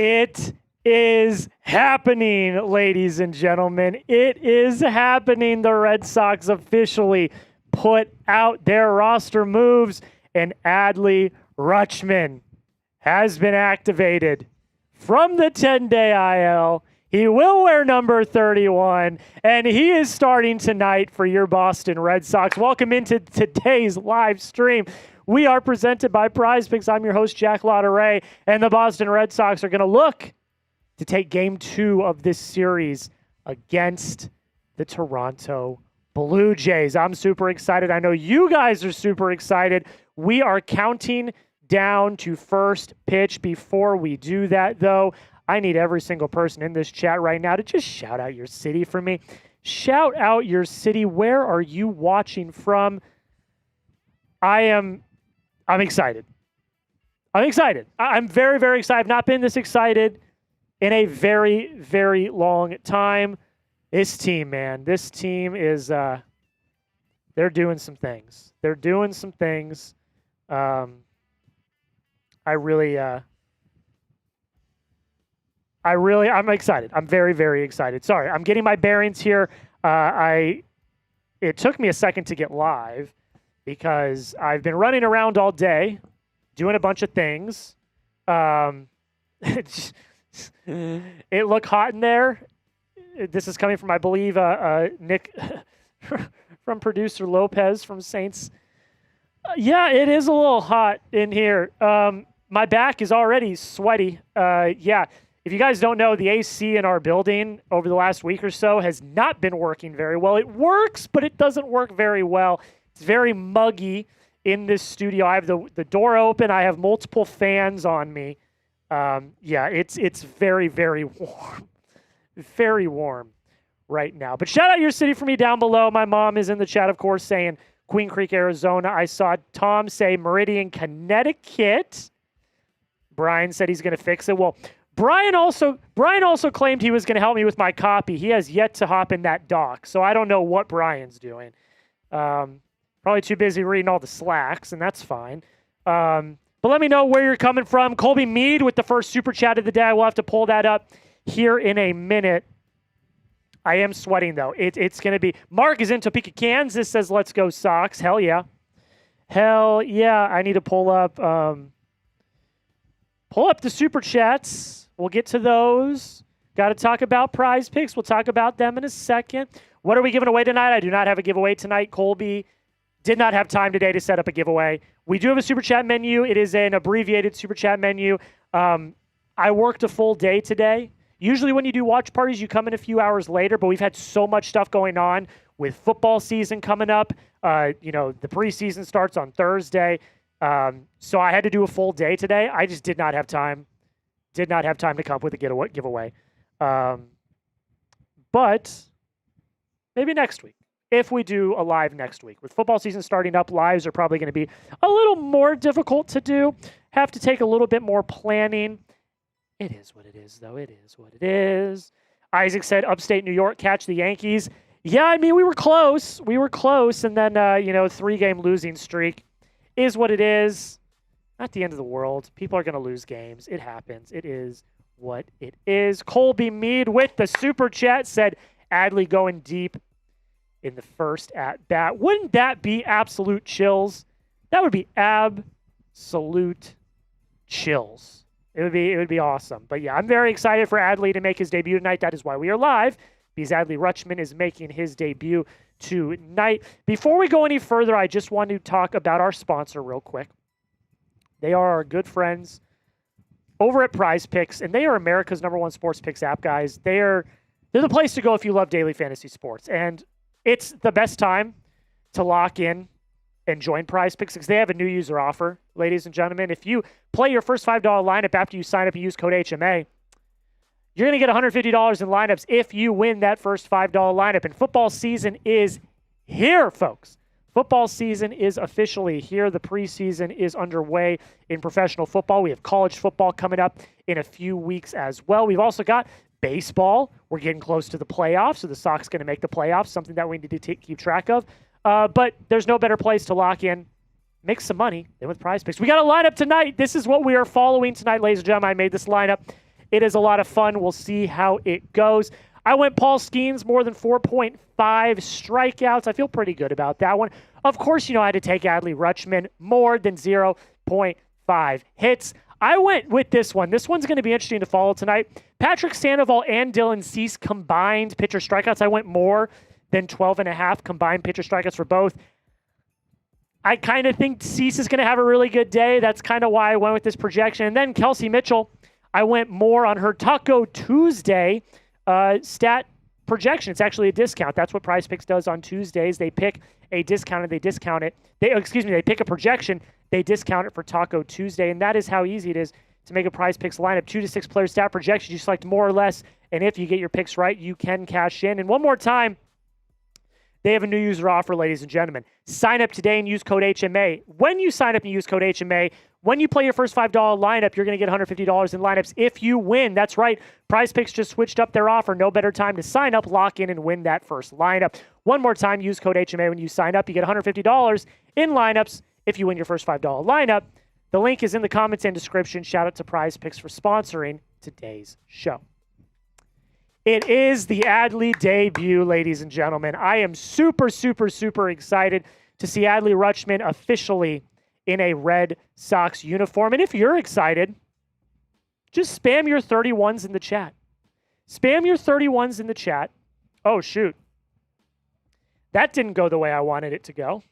It is happening, ladies and gentlemen. It is happening. The Red Sox officially put out their roster moves, and Adley Rutschman has been activated from the 10-day IL. He will wear number 31, and he is starting tonight for your Boston Red Sox. Welcome into today's live stream. We are presented by Prize Picks. I'm your host, Jack Lauderay, and the Boston Red Sox are going to look to take Game 2 of this series against the Toronto Blue Jays. I'm super excited. I know you guys are super excited. We are counting down to first pitch. Before we do that, though, I need every single person in this chat right now to just shout out your city for me. Shout out your city. Where are you watching from? I'm excited. I'm excited. I'm very, very excited. I've not been this excited in a very, very long time. This team, man, this team is, they're doing some things. They're doing some things. I'm excited. I'm very, very excited. Sorry, I'm getting my bearings here. It took me a second to get live because I've been running around all day doing a bunch of things. It looked hot in there. This is coming from, I believe, Nick from producer Lopez from Saints. Yeah, it is a little hot in here. My back is already sweaty. Yeah, if you guys don't know, the AC in our building over the last week or so has not been working very well. It works, but it doesn't work very well. It's very muggy in this studio. I have the door open. I have multiple fans on me. Yeah, it's very, very warm. Very warm right now. But shout out your city for me down below. My mom is in the chat, of course, saying Queen Creek, Arizona. I saw Tom say Meridian, Connecticut. Brian said he's going to fix it. Well, Brian also claimed he was going to help me with my copy. He has yet to hop in that doc, so I don't know what Brian's doing. Probably too busy reading all the slacks, and that's fine. But let me know where you're coming from. Colby Mead with the first super chat of the day. We'll have to pull that up here in a minute. I am sweating, though. It's going to be... Mark is in Topeka, Kansas, says, let's go Sox. Hell yeah. Hell yeah. I need to pull up the super chats. We'll get to those. Got to talk about Prize Picks. We'll talk about them in a second. What are we giving away tonight? I do not have a giveaway tonight. Colby did not have time today to set up a giveaway. We do have a super chat menu. It is an abbreviated super chat menu. I worked a full day today. Usually when you do watch parties, you come in a few hours later, but we've had so much stuff going on with football season coming up. The preseason starts on Thursday. So I had to do a full day today. I just did not have time. Did not have time to come up with a giveaway. But maybe next week. If we do a live next week. With football season starting up, lives are probably going to be a little more difficult to do. Have to take a little bit more planning. It is what it is, though. It is what it is. Isaac said, upstate New York, catch the Yankees. Yeah, I mean, we were close. We were close. And then, 3-game losing streak is what it is. Not the end of the world. People are going to lose games. It happens. It is what it is. Colby Mead with the super chat said, Adley going deep in the first at-bat. Wouldn't that be absolute chills? That would be absolute chills. It would be awesome. But yeah, I'm very excited for Adley to make his debut tonight. That is why we are live, because Adley Rutschman is making his debut tonight. Before we go any further, I just want to talk about our sponsor real quick. They are our good friends over at Prize Picks, and they are America's #1 sports picks app, guys. They're the place to go if you love daily fantasy sports. And it's the best time to lock in and join Prize Picks because they have a new user offer, ladies and gentlemen. If you play your first $5 lineup after you sign up and use code HMA, you're going to get $150 in lineups if you win that first $5 lineup. And football season is here, folks. Football season is officially here. The preseason is underway in professional football. We have college football coming up in a few weeks as well. We've also got baseball. We're getting close to the playoffs, so the Sox going to make the playoffs, something that we need to keep track of. But there's no better place to lock in, make some money than with Prize Picks. We got a lineup tonight. This is what we are following tonight, ladies and gentlemen. I made this lineup. It is a lot of fun. We'll see how it goes. I went Paul Skeens, more than 4.5 strikeouts. I feel pretty good about that one. Of course, I had to take Adley Rutschman, more than 0.5 hits. I went with this one. This one's going to be interesting to follow tonight. Patrick Sandoval and Dylan Cease combined pitcher strikeouts. I went more than 12.5 combined pitcher strikeouts for both. I kind of think Cease is going to have a really good day. That's kind of why I went with this projection. And then Kelsey Mitchell, I went more on her Taco Tuesday stat projection. It's actually a discount. That's what Prize Picks does on Tuesdays. They pick a discount and they discount it. They pick a projection, they discount it for Taco Tuesday, and that is how easy it is to make a Prize Picks lineup. 2 to 6 player stat projection. You select more or less, and if you get your picks right, you can cash in. And one more time, they have a new user offer, ladies and gentlemen. Sign up today and use code HMA. When you sign up and use code HMA, when you play your first $5 lineup, you're going to get $150 in lineups if you win. That's right. Prize Picks just switched up their offer. No better time to sign up, lock in, and win that first lineup. One more time, use code HMA when you sign up. You get $150 in lineups if you win your first $5 lineup. The link is in the comments and description. Shout out to Prize Picks for sponsoring today's show. It is the Adley debut, ladies and gentlemen. I am super, super, super excited to see Adley Rutschman officially in a Red Sox uniform. And if you're excited, just spam your 31s in the chat. Spam your 31s in the chat. Oh, shoot. That didn't go the way I wanted it to go.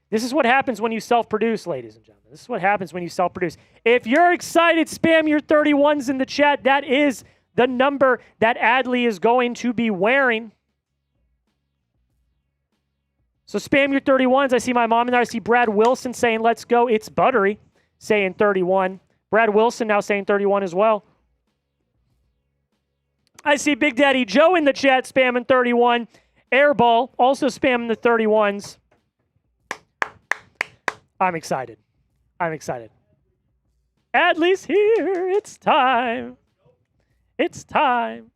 This is what happens when you self-produce, ladies and gentlemen. This is what happens when you self-produce. If you're excited, spam your 31s in the chat. That is the number that Adley is going to be wearing. So spam your 31s. I see my mom in there. I see Brad Wilson saying, let's go. It's Buttery saying 31. Brad Wilson now saying 31 as well. I see Big Daddy Joe in the chat spamming 31. Airball also spamming the 31s. I'm excited. I'm excited. Adley's here. It's time. It's time.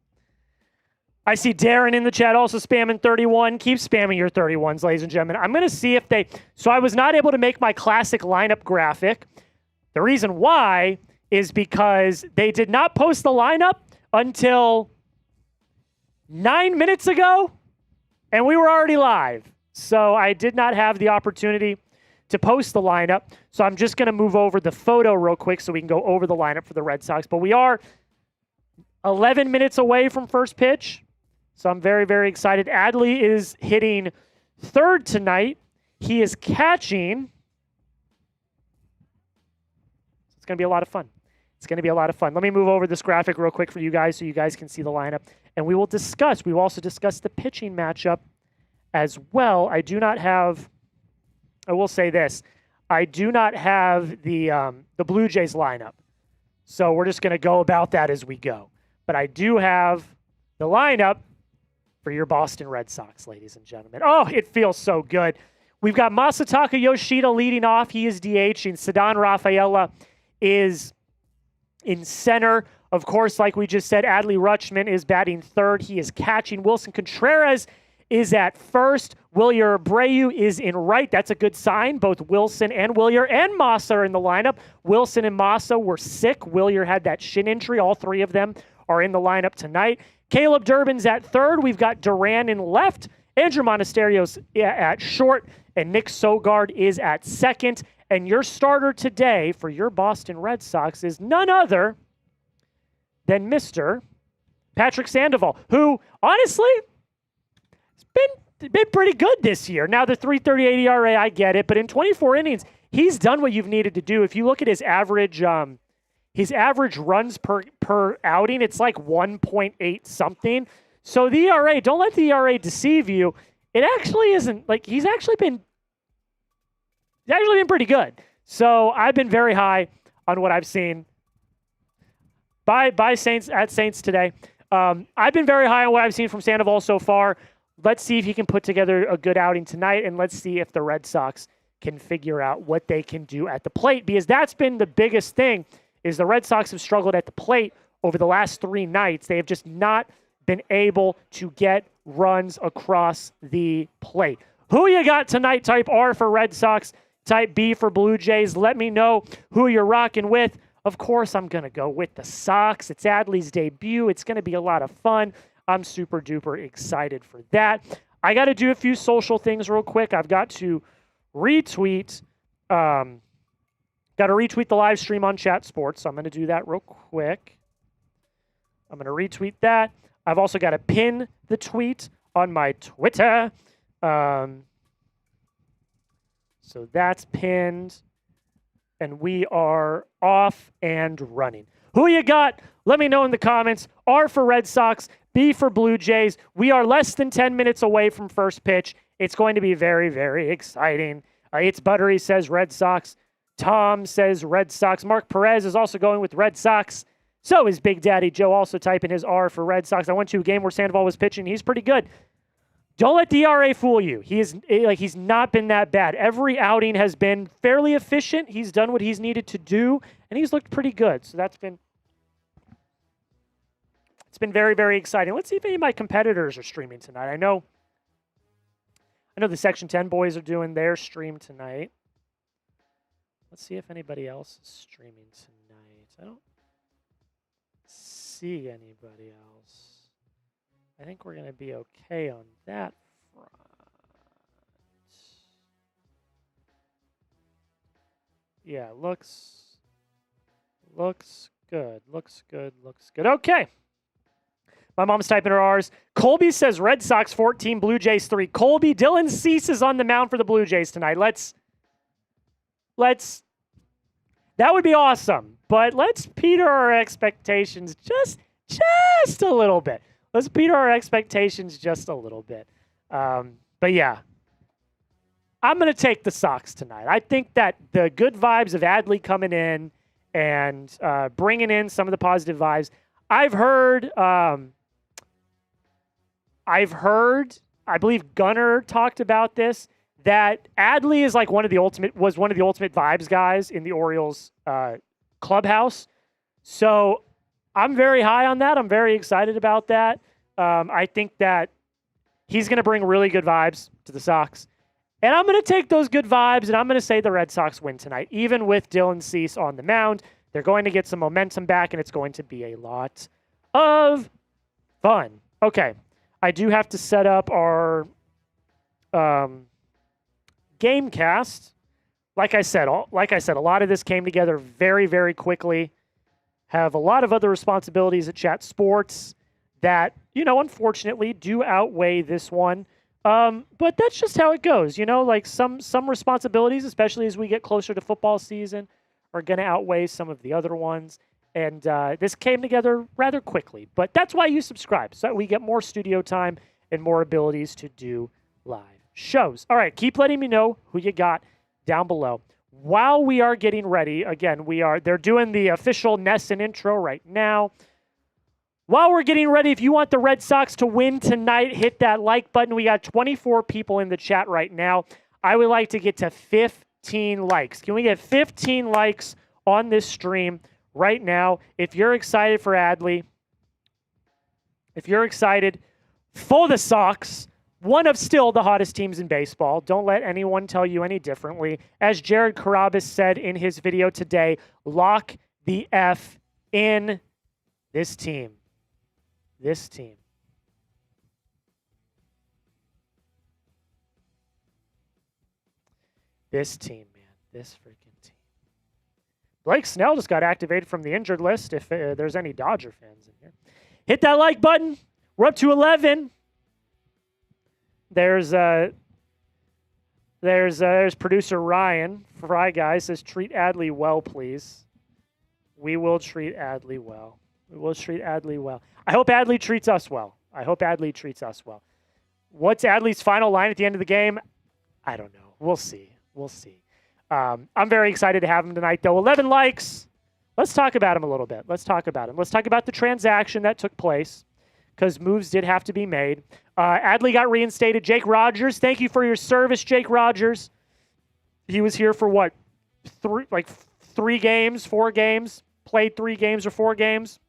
I see Darren in the chat also spamming 31. Keep spamming your 31s, ladies and gentlemen. I'm going to see if they... So I was not able to make my classic lineup graphic. The reason why is because they did not post the lineup until 9 minutes ago, and we were already live. So I did not have the opportunity to post the lineup. So I'm just going to move over the photo real quick so we can go over the lineup for the Red Sox. But we are 11 minutes away from first pitch. So I'm very, very excited. Adley is hitting third tonight. He is catching. It's going to be a lot of fun. It's going to be a lot of fun. Let me move over this graphic real quick for you guys so you guys can see the lineup. And we will discuss. We will also discuss the pitching matchup as well. I do not have... I will say this. I do not have the Blue Jays lineup. So we're just going to go about that as we go. But I do have the lineup for your Boston Red Sox, ladies and gentlemen. Oh, it feels so good. We've got Masataka Yoshida leading off. He is DHing. Ceddanne Rafaela is in center. Of course, like we just said, Adley Rutschman is batting third. He is catching. Wilson Contreras is at first. Wilyer Abreu is in right. That's a good sign. Both Wilson and Wilyer and Massa are in the lineup. Wilson and Massa were sick. Wilyer had that shin injury. All three of them are in the lineup tonight. Caleb Durbin's at third. We've got Duran in left. Andrew Monasterio's at short. And Nick Sogard is at second. And your starter today for your Boston Red Sox is none other than Mr. Patrick Sandoval, who, honestly, been pretty good this year. Now, the 3.38 ERA, I get it, but in 24 innings, he's done what you've needed to do. If you look at his average runs per outing, it's like 1.8 something. So the ERA, don't let the ERA deceive you. It actually isn't like he's actually been pretty good. So I've been very high on what I've seen by Saints at Saints today. I've been very high on what I've seen from Sandoval so far. Let's see if he can put together a good outing tonight, and let's see if the Red Sox can figure out what they can do at the plate, because that's been the biggest thing, is the Red Sox have struggled at the plate over the last 3 nights. They have just not been able to get runs across the plate. Who you got tonight, Type R for Red Sox type B for Blue Jays. Let me know who you're rocking with. Of course, I'm going to go with the Sox. It's Adley's debut. It's going to be a lot of fun. I'm super duper excited for that. I got to do a few social things real quick. I've got to retweet. Got to retweet the live stream on Chat Sports. So I'm going to do that real quick. I'm going to retweet that. I've also got to pin the tweet on my Twitter. So that's pinned. And we are off and running. Who you got? Let me know in the comments. R for Red Sox, B for Blue Jays. We are less than 10 minutes away from first pitch. It's going to be very, very exciting. It's Buttery says Red Sox. Tom says Red Sox. Mark Perez is also going with Red Sox. So is Big Daddy Joe also typing his R for Red Sox. I went to a game where Sandoval was pitching. He's pretty good. Don't let DRA fool you. He's not been that bad. Every outing has been fairly efficient. He's done what he's needed to do, and he's looked pretty good. So it's been very, very exciting. Let's see if any of my competitors are streaming tonight. I know the Section 10 boys are doing their stream tonight. Let's see if anybody else is streaming tonight. I don't see anybody else. I think we're going to be okay on that front. Yeah, looks good. Looks good. Okay. My mom's typing her R's. Colby says Red Sox 14, Blue Jays 3. Colby, Dylan Cease is on the mound for the Blue Jays tonight. Let's that would be awesome, but let's peter our expectations just a little bit. Let's beat our expectations just a little bit. But yeah, I'm going to take the Sox tonight. I think that the good vibes of Adley coming in and bringing in some of the positive vibes. I've heard, I believe Gunnar talked about this, that Adley is like one of the ultimate vibes guys in the Orioles clubhouse. So I'm very high on that. I'm very excited about that. I think that he's going to bring really good vibes to the Sox. And I'm going to take those good vibes, and I'm going to say the Red Sox win tonight. Even with Dylan Cease on the mound, they're going to get some momentum back, and it's going to be a lot of fun. Okay, I do have to set up our game cast. Like I said, a lot of this came together very, very quickly. Have a lot of other responsibilities at Chat Sports that, unfortunately do outweigh this one. But that's just how it goes. Like some responsibilities, especially as we get closer to football season, are going to outweigh some of the other ones. And this came together rather quickly. But that's why you subscribe, so that we get more studio time and more abilities to do live shows. All right, keep letting me know who you got down below. While we are getting ready, again, they're doing the official NESN intro right now. While we're getting ready, if you want the Red Sox to win tonight, hit that like button. We got 24 people in the chat right now. I would like to get to 15 likes. Can we get 15 likes on this stream right now? If you're excited for Adley, if you're excited for the Sox, one of still the hottest teams in baseball. Don't let anyone tell you any differently. As Jared Carabas said in his video today, lock the F in this team. This team. This team, man. This freaking team. Blake Snell just got activated from the injured list if there's any Dodger fans in here. Hit that like button. We're up to 11. There's producer Ryan. Fry Guy says, treat Adley well, please. We will treat Adley well. We will treat Adley well. I hope Adley treats us well. What's Adley's final line at the end of the game? I don't know. We'll see. I'm very excited to have him tonight, though. 11 likes. Let's talk about him a little bit. Let's talk about the transaction that took place, because moves did have to be made. Adley got reinstated. Jake Rogers, thank you for your service, Jake Rogers. He was here for what? 3 games, 4 games? Played 3 games or 4 games?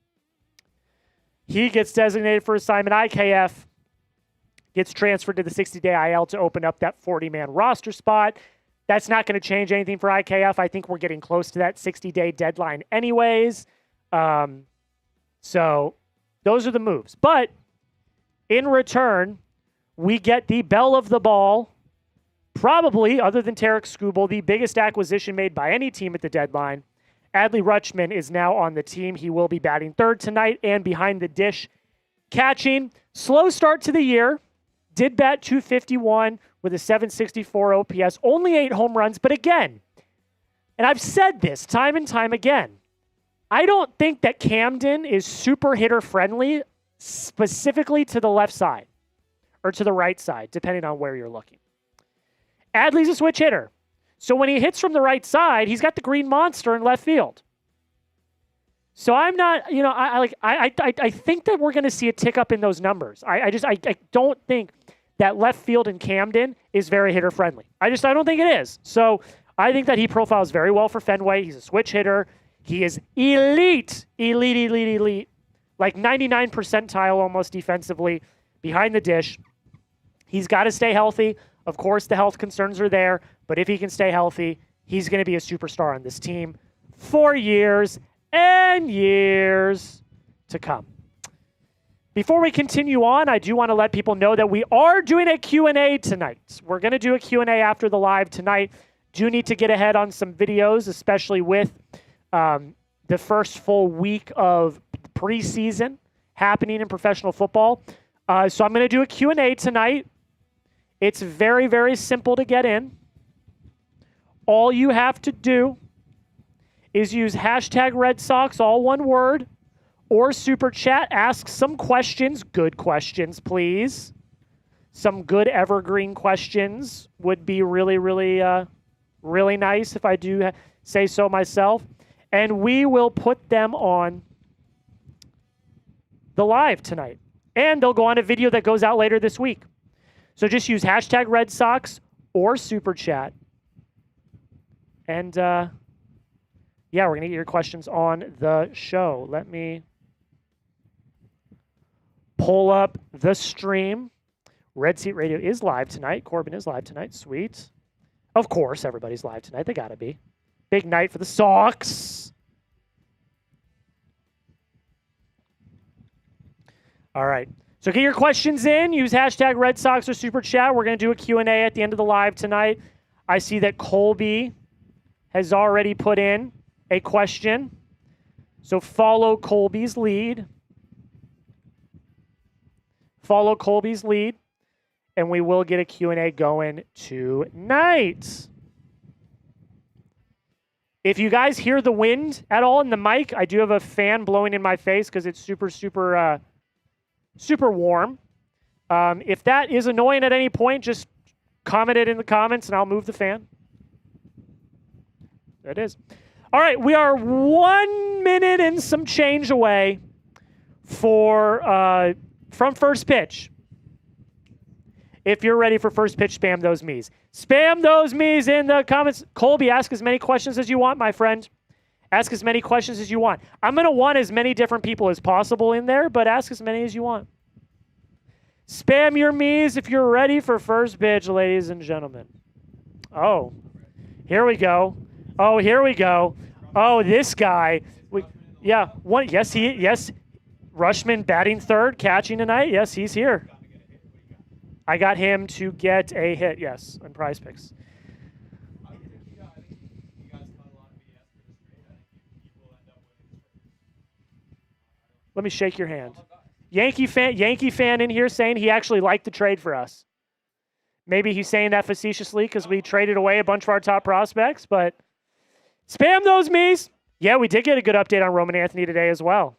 He gets designated for assignment. IKF gets transferred to the 60-day IL to open up that 40-man roster spot. That's not going to change anything for IKF. I think we're getting close to that 60-day deadline anyways. So those are the moves. But in return, we get the belle of the ball, probably, other than Tarek Skubal, the biggest acquisition made by any team at the deadline. Adley Rutschman is now on the team. He will be batting third tonight and behind the dish catching. Slow start to the year. Did bat .251 with a 764 OPS. Only 8 home runs. But again, and I've said this time and time again, I don't think that Camden is super hitter friendly, specifically to the left side or to the right side, depending on where you're looking. Adley's a switch hitter. So when he hits from the right side, he's got the green monster in left field. So I'm not, I think that we're going to see a tick up in those numbers. I don't think that left field in Camden is very hitter friendly. I don't think it is. So I think that he profiles very well for Fenway. He's a switch hitter. He is elite, like 99 percentile almost defensively behind the dish. He's got to stay healthy. Of course, the health concerns are there, but if he can stay healthy, he's going to be a superstar on this team for years and years to come. Before we continue on, I do want to let people know that we are doing a Q&A tonight. We're going to do a Q&A after the live tonight. Do need to get ahead on some videos, especially with the first full week of preseason happening in professional football. So I'm going to do a Q&A tonight. It's very, very simple to get in. All you have to do is use hashtag Red Sox, all one word, or super chat. Ask some questions, good questions, please. Some good evergreen questions would be really, really nice if I do say so myself. And we will put them on the live tonight. And they'll go on a video that goes out later this week. So just use hashtag Red Sox or super chat. And yeah, we're going to get your questions on the show. Let me pull up the stream. Red Seat Radio is live tonight. Corbin is live tonight. Sweet. Of course, everybody's live tonight. They got to be. Big night for the Sox. All right. So get your questions in. Use hashtag Red Sox or Super Chat. We're going to do a Q&A at the end of the live tonight. I see that Colby has already put in a question. So follow Colby's lead. Follow Colby's lead. And we will get a Q&A going tonight. If you guys hear the wind at all in the mic, I do have a fan blowing in my face because it's super warm. If that is annoying at any point, just comment it in the comments and I'll move the fan. There it is. All right, we are 1 minute and some change away from first pitch. If you're ready for first pitch, spam those me's. Spam those me's in the comments. Colby, ask as many questions as you want, my friend. Ask as many questions as you want. I'm going to want as many different people as possible in there, but ask as many as you want. Spam your me's if you're ready for first pitch, ladies and gentlemen. Oh, here we go. Oh, here we go. Oh, this guy. Yes, Rutschman batting third, catching tonight. Yes, he's here. I got him to get a hit, yes, on Prize Picks. Let me shake your hand. Yankee fan in here saying he actually liked the trade for us. Maybe he's saying that facetiously because we traded away a bunch of our top prospects, but spam those me's. Yeah, we did get a good update on Roman Anthony today as well.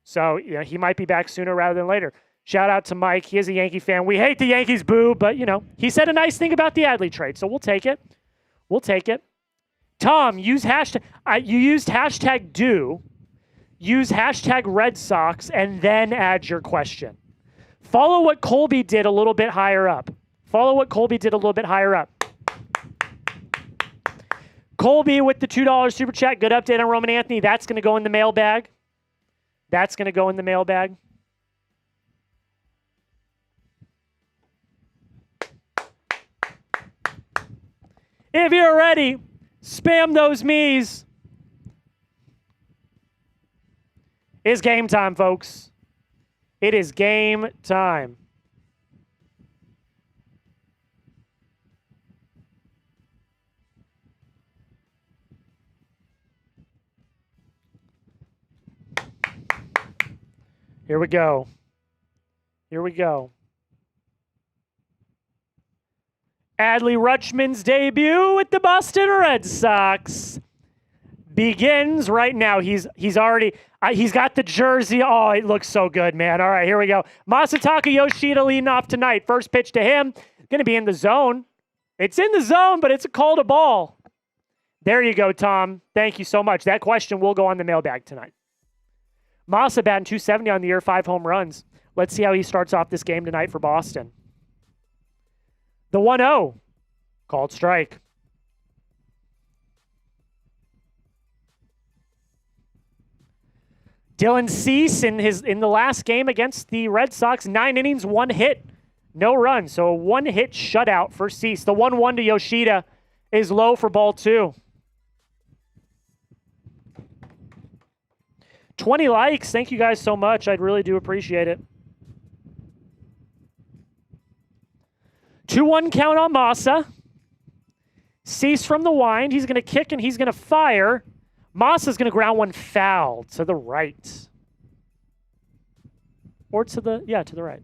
So, yeah, he might be back sooner rather than later. Shout out to Mike. He is a Yankee fan. We hate the Yankees, boo, but, he said a nice thing about the Adley trade, so we'll take it. We'll take it. Tom, use hashtag. You used hashtag do. Use hashtag Red Sox and then add your question. Follow what Colby did a little bit higher up. Colby with the $2 super chat. Good update on Roman Anthony. That's going to go in the mailbag. If you're ready, spam those me's. It's game time, folks. It is game time. Here we go. Here we go. Adley Rutschman's debut with the Boston Red Sox begins right now. He's already he's got the jersey. Oh, it looks so good, man. All right, here we go. Masataka Yoshida leading off tonight. First pitch to him. Going to be in the zone. It's in the zone, but it's a call to ball. There you go, Tom. Thank you so much. That question will go on the mailbag tonight. Masa batting .270 on the year, 5 home runs. Let's see how he starts off this game tonight for Boston. The 1-0. Called strike. Dylan Cease in the last game against the Red Sox, 9 innings, 1 hit, no run. So a 1-hit shutout for Cease. The 1-1 to Yoshida is low for ball 2. 20 likes. Thank you guys so much. I really do appreciate it. 2-1 count on Masa. Cease from the wind. He's going to kick and he's going to fire. Masa's going to ground one foul to the right. Or to the right.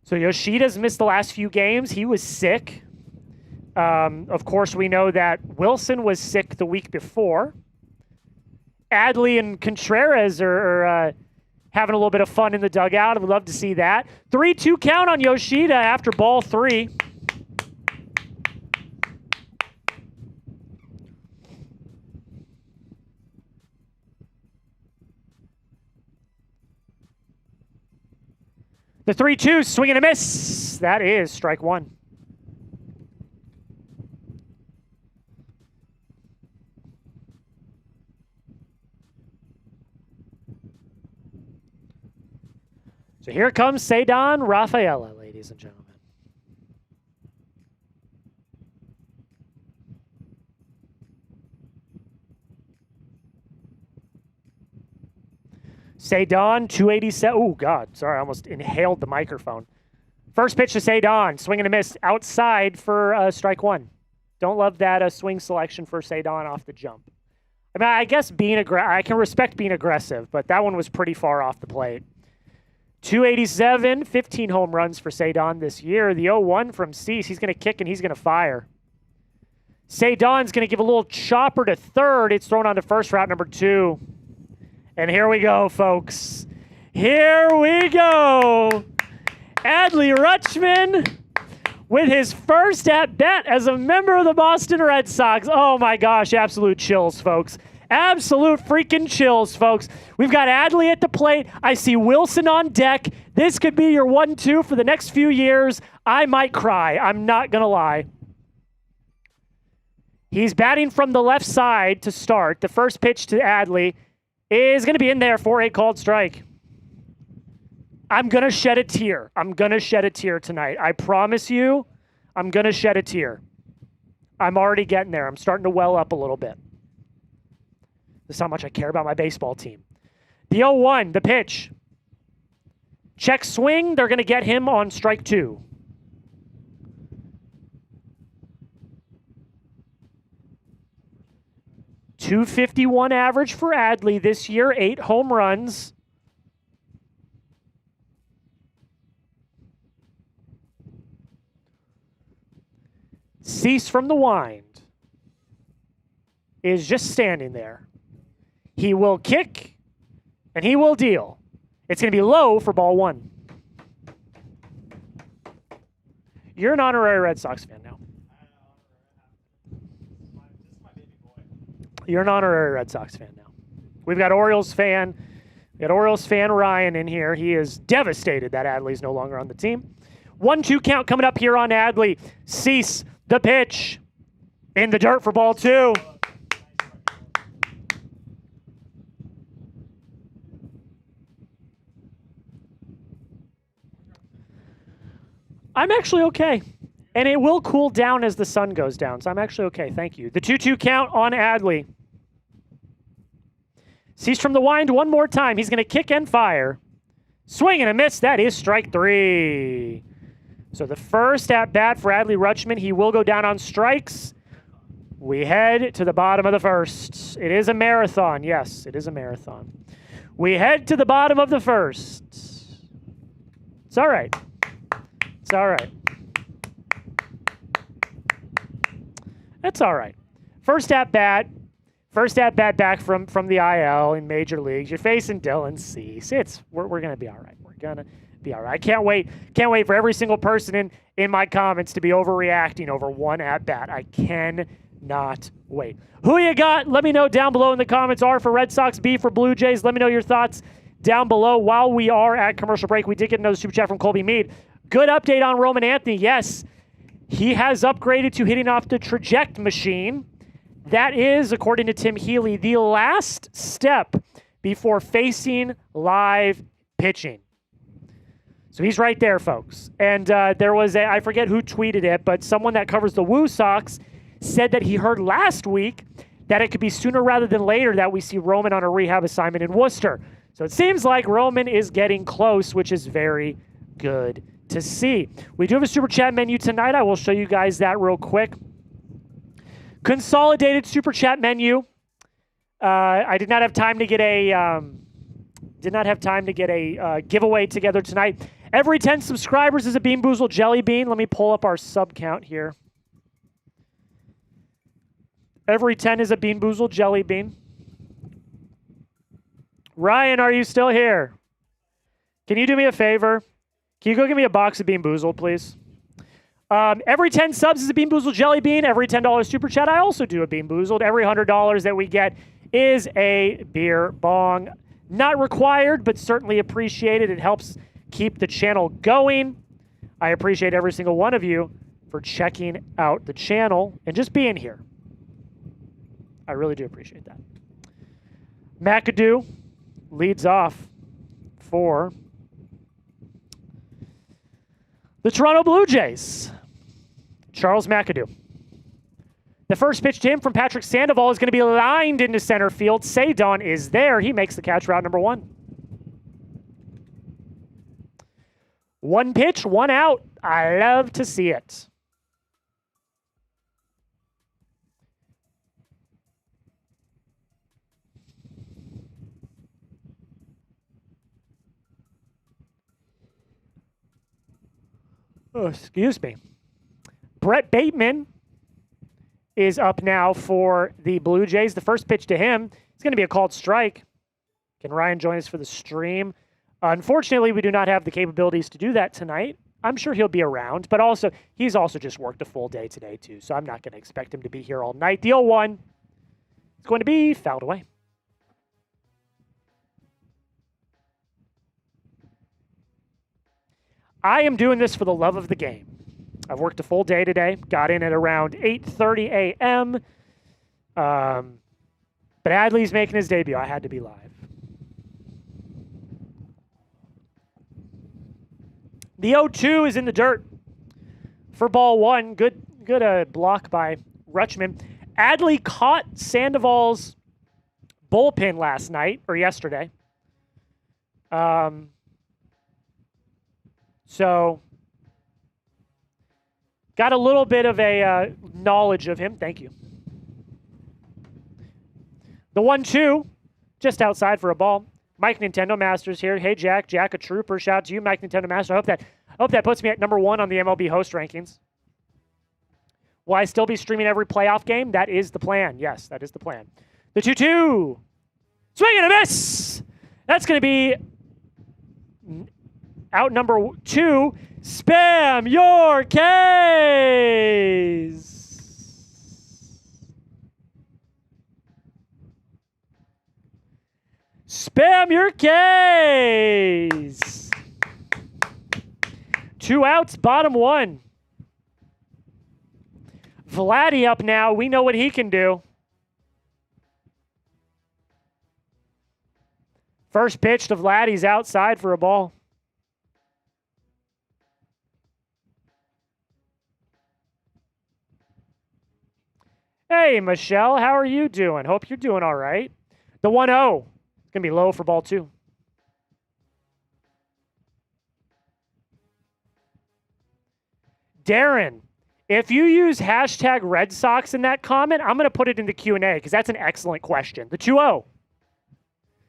So Yoshida's missed the last few games. He was sick. Of course, we know that Wilson was sick the week before. Adley and Contreras are having a little bit of fun in the dugout. I would love to see that. 3-2 count on Yoshida after ball 3. The 3-2, swing and a miss. That is strike 1. So here comes Ceddanne Rafaela, ladies and gentlemen. Ceddanne, 287. Oh, God. Sorry, I almost inhaled the microphone. First pitch to Ceddanne. Swing and a miss outside for strike 1. Don't love that swing selection for Ceddanne off the jump. I mean, I guess I can respect being aggressive, but that one was pretty far off the plate. 287, 15 home runs for Ceddanne this year. The 0-1 from Cease. He's going to kick and he's going to fire. Ceddanne's going to give a little chopper to third. It's thrown on to first, route number 2. And here we go, folks. Here we go. Adley Rutschman with his first at-bat as a member of the Boston Red Sox. Oh, my gosh, absolute chills, folks. Absolute freaking chills, folks. We've got Adley at the plate. I see Wilson on deck. This could be your 1-2 for the next few years. I might cry. I'm not going to lie. He's batting from the left side to start. The first pitch to Adley is going to be in there for a called strike. I'm going to shed a tear. I'm going to shed a tear tonight. I promise you, I'm going to shed a tear. I'm already getting there. I'm starting to well up a little bit. This is how much I care about my baseball team. The 0-1, the pitch. Check swing. They're going to get him on strike 2. .251 average for Adley this year. 8 home runs. Cease from the wind is just standing there. He will kick, and he will deal. It's going to be low for ball 1. You're an honorary Red Sox fan now. You're an honorary Red Sox fan now. We've got Orioles fan. Ryan in here. He is devastated that Adley's no longer on the team. 1-2 count coming up here on Adley. Cease the pitch in the dirt for ball 2. I'm actually okay. And it will cool down as the sun goes down, so I'm actually okay. Thank you. The 2-2 count on Adley. Sees from the wind one more time. He's going to kick and fire. Swing and a miss. That is strike 3. So the first at bat for Adley Rutschman. He will go down on strikes. We head to the bottom of the first. It is a marathon. Yes, it is a marathon. We head to the bottom of the first. It's all right. It's all right. That's all right. First at bat back from the IL in major leagues. You're facing Dylan Cease. We're gonna be all right. We're gonna be all right. I can't wait for every single person in my comments to be overreacting over one at bat. I cannot wait. Who you got? Let me know down below in the comments. R for Red Sox, B for Blue Jays. Let me know your thoughts down below. While we are at commercial break, we did get another super chat from Colby Mead. Good update on Roman Anthony. Yes, he has upgraded to hitting off the traject machine. That is, according to Tim Healy, the last step before facing live pitching. So he's right there, folks. And there was I forget who tweeted it, but someone that covers the Woo Sox said that he heard last week that it could be sooner rather than later that we see Roman on a rehab assignment in Worcester. So it seems like Roman is getting close, which is very good to see. We do have a super chat menu tonight. I will show you guys that real quick. Consolidated super chat menu. I did not have time to get a giveaway together tonight. Every 10 subscribers is a Bean Boozled Jelly Bean. Let me pull up our sub count here. Every 10 is a Bean Boozled Jelly Bean. Ryan, are you still here? Can you do me a favor? Can you go get me a box of Bean Boozled, please? Every 10 subs is a Bean Boozled Jelly Bean. Every $10 super chat, I also do a Bean Boozled. Every $100 that we get is a beer bong. Not required, but certainly appreciated. It helps keep the channel going. I appreciate every single one of you for checking out the channel and just being here. I really do appreciate that. McAdoo leads off for the Toronto Blue Jays. Charles McAdoo. The first pitch to him from Patrick Sandoval is going to be lined into center field. Saydon is there. He makes the catch, route number 1. One pitch, one out. I love to see it. Oh, excuse me. Brett Bateman is up now for the Blue Jays. The first pitch to him is going to be a called strike. Can Ryan join us for the stream? Unfortunately, we do not have the capabilities to do that tonight. I'm sure he'll be around, but also he's also just worked a full day today too, so I'm not going to expect him to be here all night. The 0-1 is going to be fouled away. I am doing this for the love of the game. I've worked a full day today. Got in at around 8:30 a.m. But Adley's making his debut. I had to be live. The 0-2 is in the dirt for ball 1. Good block by Rutschman. Adley caught Sandoval's bullpen last night, or yesterday. So, got a little bit of a knowledge of him. Thank you. The 1-2, just outside for a ball. Mike Nintendo Masters here. Hey, Jack. Jack, a trooper. Shout out to you, Mike Nintendo Master. I hope that puts me at number 1 on the MLB host rankings. Will I still be streaming every playoff game? That is the plan. Yes, that is the plan. The 2-2. Swing and a miss. That's going to be out number 2. Spam your case. Spam your case. 2 outs, bottom 1. Vladdy up now. We know what he can do. First pitch to Vladdy's outside for a ball. Hey, Michelle, how are you doing? Hope you're doing all right. The 1-0. It's going to be low for ball 2. Darren, if you use hashtag Red Sox in that comment, I'm going to put it in the Q&A because that's an excellent question. The 2-0.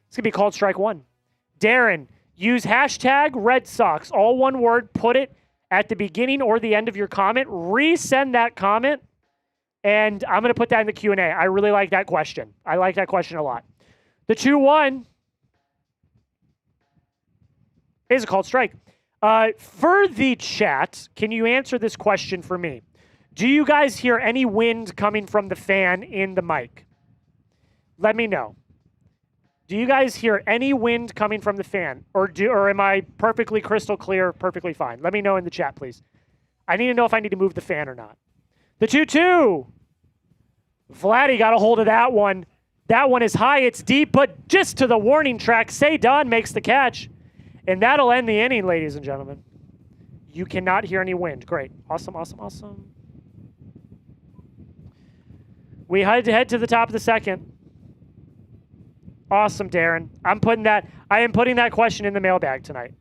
It's going to be called strike 1. Darren, use hashtag Red Sox, all one word, put it at the beginning or the end of your comment. Resend that comment, and I'm going to put that in the Q&A. I really like that question. I like that question a lot. The 2-1 is a called strike. For the chat, can you answer this question for me? Do you guys hear any wind coming from the fan in the mic? Let me know. Do you guys hear any wind coming from the fan? Or am I perfectly crystal clear, perfectly fine? Let me know in the chat, please. I need to know if I need to move the fan or not. The 2-2. Vladdy got a hold of that one. That one is high, it's deep, but just to the warning track, Saydon makes the catch. And that'll end the inning, ladies and gentlemen. You cannot hear any wind. Great. Awesome, awesome, awesome. We head to the top of the second. Awesome, Darren. I am putting that question in the mailbag tonight.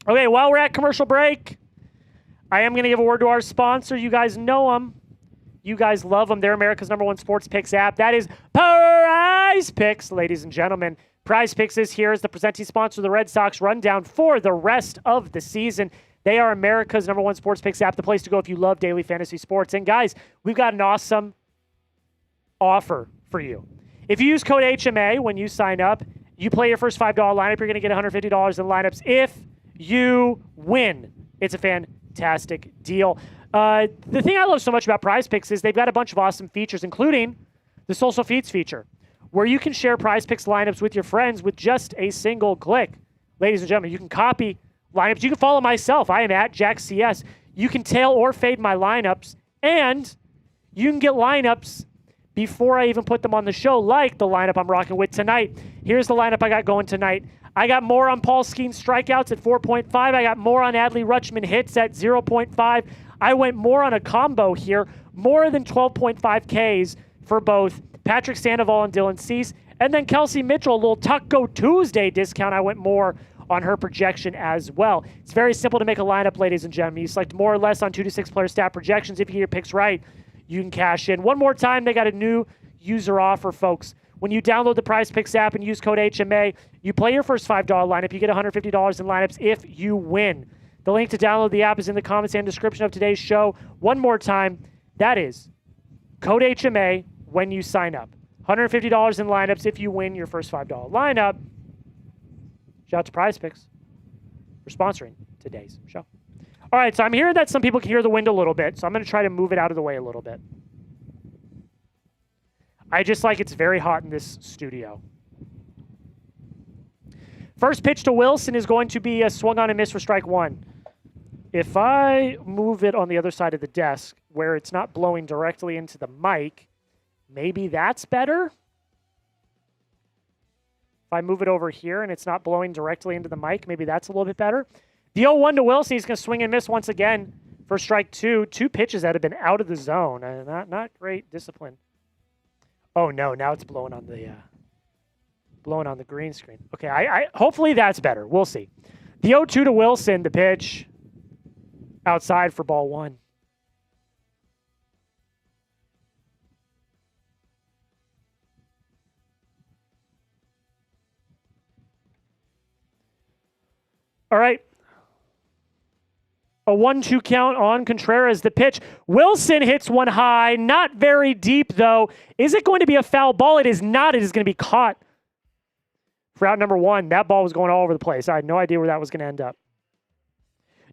Okay, while we're at commercial break, I am going to give a word to our sponsor. You guys know them. You guys love them. They're America's #1 sports picks app. That is Prize Picks, ladies and gentlemen. Prize Picks is here as the presenting sponsor of the Red Sox rundown for the rest of the season. They are America's #1 sports picks app, the place to go if you love daily fantasy sports. And guys, we've got an awesome offer for you. If you use code HMA when you sign up, you play your first $5 lineup, you're going to get $150 in lineups if you win. It's a fantastic deal. The thing I love so much about Prize Picks is they've got a bunch of awesome features, including the social feeds feature, where you can share Prize Picks lineups with your friends with just a single click. Ladies and gentlemen, you can copy lineups. You can follow myself. I am at JackCS. You can tail or fade my lineups, and you can get lineups before I even put them on the show, like the lineup I'm rocking with tonight. Here's the lineup I got going tonight. I got more on Paul Skeen's strikeouts at 4.5. I got more on Adley Rutschman hits at 0.5. I went more on a combo here, more than 12.5 Ks for both Patrick Sandoval and Dylan Cease. And then Kelsey Mitchell, a little Taco Tuesday discount. I went more on her projection as well. It's very simple to make a lineup, ladies and gentlemen. You select more or less on 2 to 6 player stat projections. If you get your picks right, you can cash in. One more time, they got a new user offer, folks. When you download the Prize Picks app and use code HMA, you play your first $5 lineup. You get $150 in lineups if you win. The link to download the app is in the comments and description of today's show. One more time, that is code HMA when you sign up. $150 in lineups if you win your first $5 lineup. Shout out to Prize Picks for sponsoring today's show. All right, so I'm hearing that some people can hear the wind a little bit, so I'm going to try to move it out of the way a little bit. I just like it's very hot in this studio. First pitch to Wilson is going to be a swung on and miss for strike 1. If I move it on the other side of the desk where it's not blowing directly into the mic, maybe that's better. If I move it over here and it's not blowing directly into the mic, maybe that's a little bit better. The 0-1 to Wilson, he's going to swing and miss once again for strike 2. 2 pitches that have been out of the zone. Not great discipline. Oh no, now it's blowing on the green screen. Okay, I hopefully that's better. We'll see. The 0-2 to Wilson, the pitch outside for ball 1. All right. A 1-2 count on Contreras, the pitch. Wilson hits one high, not very deep though. Is it going to be a foul ball? It is not. It is going to be caught for out number 1. That ball was going all over the place. I had no idea where that was going to end up.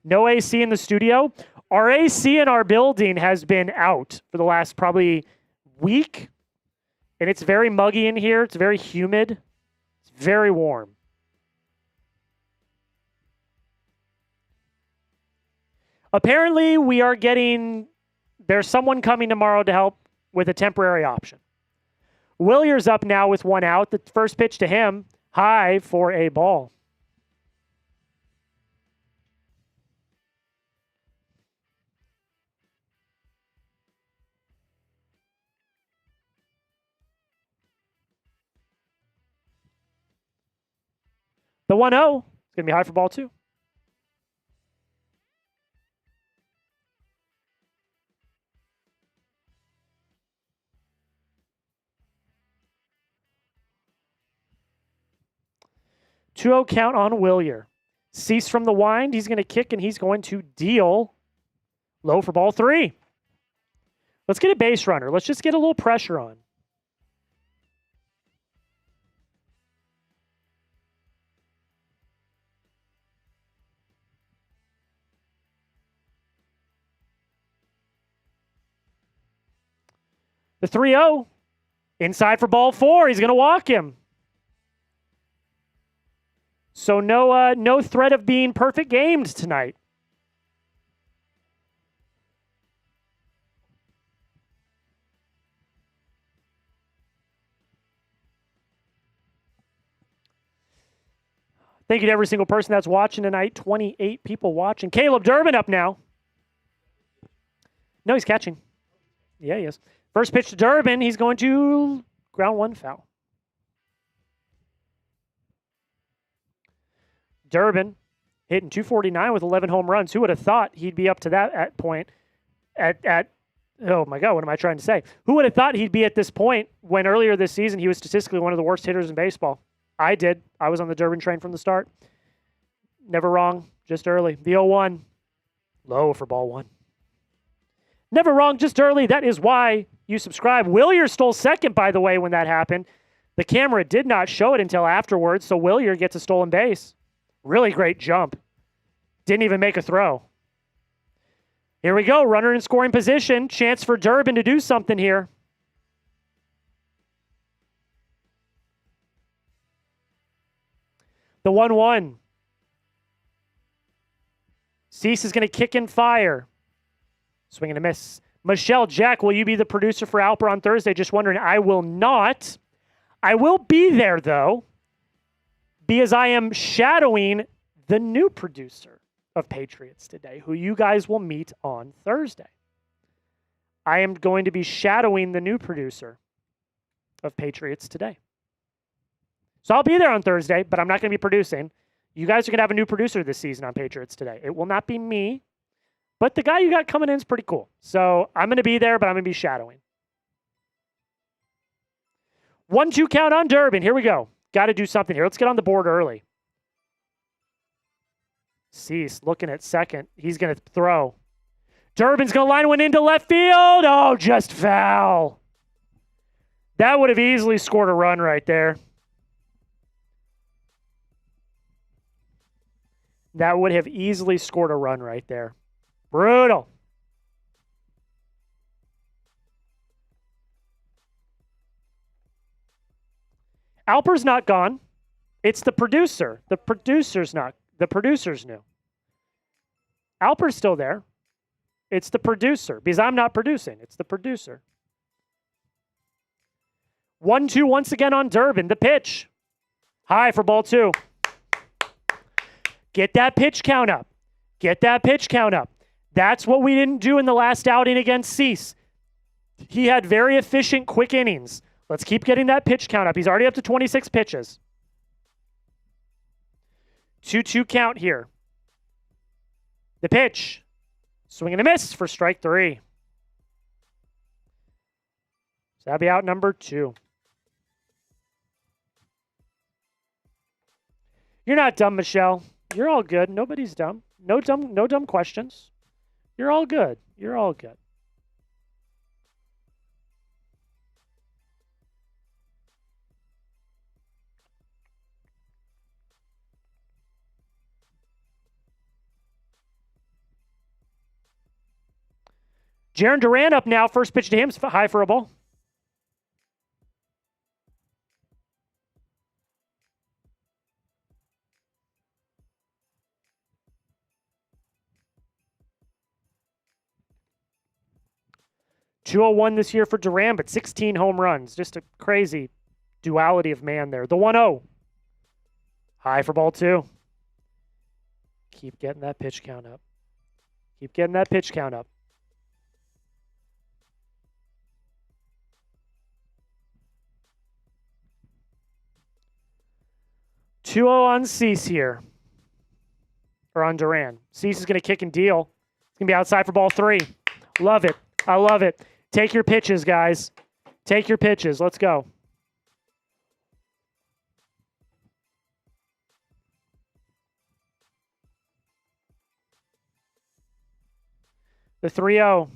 No AC in the studio. Our AC in our building has been out for the last probably week, and it's very muggy in here. It's very humid. It's very warm. Apparently, there's someone coming tomorrow to help with a temporary option. Willier's up now with 1 out. The first pitch to him, high for a ball. The 1-0 is going to be high for ball 2. Two-0 count on Willier. Cease from the wind. He's going to kick, and he's going to deal low for ball 3. Let's get a base runner. Let's just get a little pressure on. The 3-0. Inside for ball 4. He's going to walk him. So no threat of being perfect gamed tonight. Thank you to every single person that's watching tonight. 28 people watching. Caleb Durbin up now. No, he's catching. Yeah, he is. First pitch to Durbin. He's going to ground 1 foul. Durbin hitting 249 with 11 home runs. Who would have thought he'd be up to that point oh my God, what am I trying to say? Who would have thought he'd be at this point when earlier this season he was statistically one of the worst hitters in baseball? I did. I was on the Durbin train from the start. Never wrong, just early. The 0-1, low for ball 1. Never wrong, just early. That is why you subscribe. Willier stole second, by the way, when that happened. The camera did not show it until afterwards, so Willier gets a stolen base. Really great jump. Didn't even make a throw. Here we go. Runner in scoring position. Chance for Durbin to do something here. The 1-1. Cease is going to kick and fire. Swing and a miss. Michelle, Jack, will you be the producer for Alper on Thursday? Just wondering. I will not. I will be there, though, because I am shadowing the new producer of Patriots Today, who you guys will meet on Thursday. I am going to be shadowing the new producer of Patriots Today. So I'll be there on Thursday, but I'm not going to be producing. You guys are going to have a new producer this season on Patriots Today. It will not be me, but the guy you got coming in is pretty cool. So I'm going to be there, but I'm going to be shadowing. 1-2 count on Durbin. Here we go. Got to do something here. Let's get on the board early. Cease looking at second. He's going to throw. Durbin's going to line one into left field. Oh, just foul. That would have easily scored a run right there. That would have easily scored a run right there. Brutal. Alper's not gone. It's the producer. The producer's not. The producer's new. Alper's still there. It's the producer, because I'm not producing. It's the producer. 1-2 once again on Durbin. The pitch. High for ball 2. Get that pitch count up. Get that pitch count up. That's what we didn't do in the last outing against Cease. He had very efficient, quick innings. Let's keep getting that pitch count up. He's already up to 26 pitches. 2-2 count here. The pitch. Swing and a miss for strike 3. So that'll be out number 2. You're not dumb, Michelle. You're all good. Nobody's dumb. No dumb questions. You're all good. You're all good. Jarren Duran up now. First pitch to him is high for a ball. .201 this year for Duran, but 16 home runs. Just a crazy duality of man there. The 1-0. High for ball 2. Keep getting that pitch count up. Keep getting that pitch count up. 2-0 on Cease here. Or on Duran. Cease is going to kick and deal. It's going to be outside for ball 3. Love it. I love it. Take your pitches, guys. Take your pitches. Let's go. The 3-0.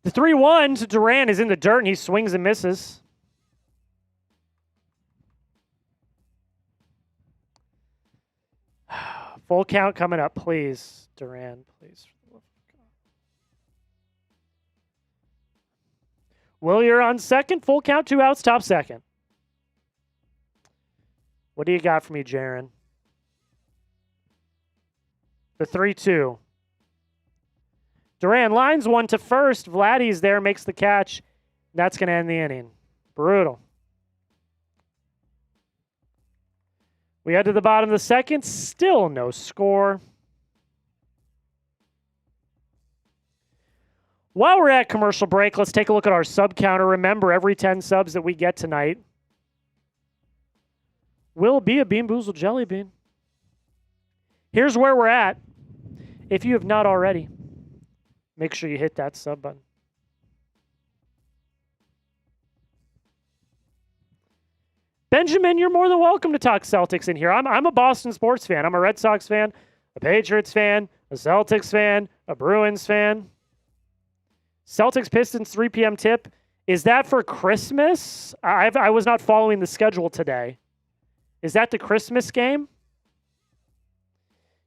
The 3-1 to Duran is in the dirt, and he swings and misses. Full count coming up, please. Duran, please. Willier on second. Full count, 2 outs, top second. What do you got for me, Jaron? The 3-2. Duran lines one to first. Vladdy's there, makes the catch. That's going to end the inning. Brutal. We head to the bottom of the second. Still no score. While we're at commercial break, let's take a look at our sub counter. Remember, every 10 subs that we get tonight will be a Bean Boozled Jelly Bean. Here's where we're at. If you have not already, make sure you hit that sub button. Benjamin, you're more than welcome to talk Celtics in here. I'm a Boston sports fan. I'm a Red Sox fan, a Patriots fan, a Celtics fan, a Bruins fan. Celtics Pistons 3 p.m. tip. Is that for Christmas? I was not following the schedule today. Is that the Christmas game?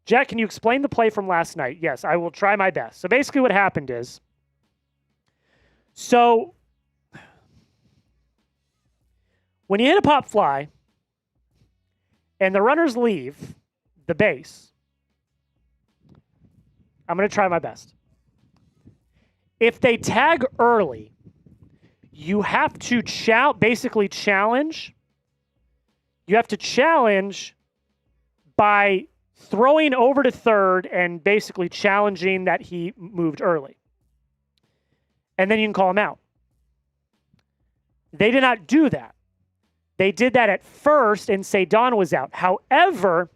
Jack, can you explain the play from last night? Yes, I will try my best. So basically what happened is, when you hit a pop fly and the runners leave the base, I'm going to try my best. If they tag early, you have to basically challenge. You have to challenge by throwing over to third and basically challenging that he moved early. And then you can call him out. They did not do that. They did that at first and say Don was out. However,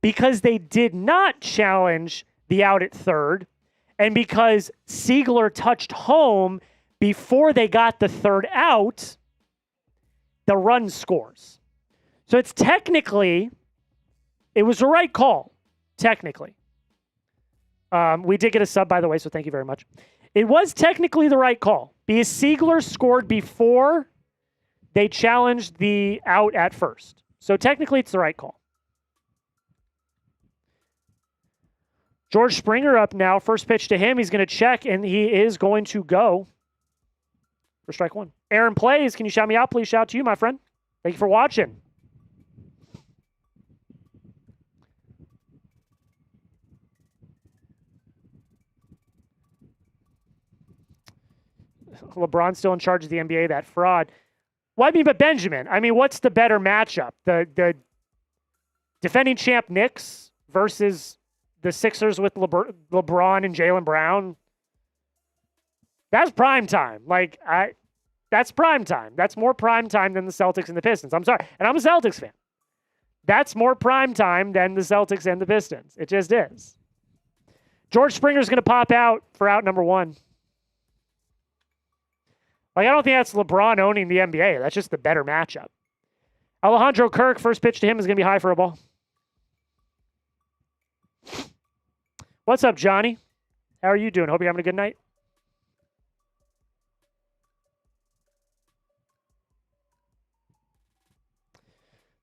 because they did not challenge the out at third, and because Siegler touched home before they got the third out, the run scores. So it's technically, it was the right call, technically. We did get a sub, by the way, so thank you very much. It was technically the right call because Siegler scored before they challenged the out at first. So technically it's the right call. George Springer up now. First pitch to him. He's going to check, and he is going to go for strike one. Aaron plays. Can you shout me out, please? Shout to you, my friend. Thank you for watching. LeBron's still in charge of the NBA, that fraud. Well, I mean, but Benjamin, I mean, what's the better matchup? The defending champ Knicks versus the Sixers with LeBron and Jaylen Brown? That's prime time. That's prime time. That's more prime time than the Celtics and the Pistons. I'm sorry. And I'm a Celtics fan. That's more prime time than the Celtics and the Pistons. It just is. George Springer's going to pop out for out number one. I don't think that's LeBron owning the NBA. That's just the better matchup. Alejandro Kirk, first pitch to him is going to be high for a ball. What's up, Johnny? How are you doing? Hope you're having a good night.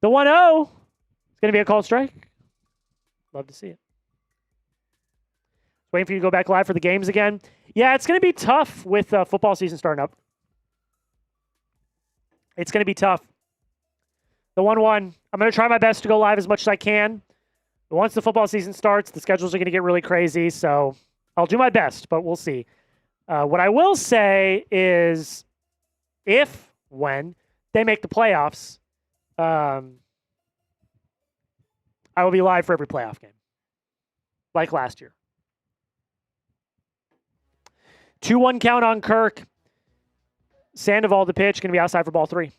The 1-0 is going to be a called strike. Love to see it. Waiting for you to go back live for the games again. Yeah, it's going to be tough with football season starting up. It's going to be tough. The 1-1, I'm going to try my best to go live as much as I can. But once the football season starts, the schedules are going to get really crazy, so I'll do my best, but we'll see. What I will say is when they make the playoffs, I will be live for every playoff game, like last year. 2-1 count on Kirk. Sandoval, the pitch, going to be outside for ball 3.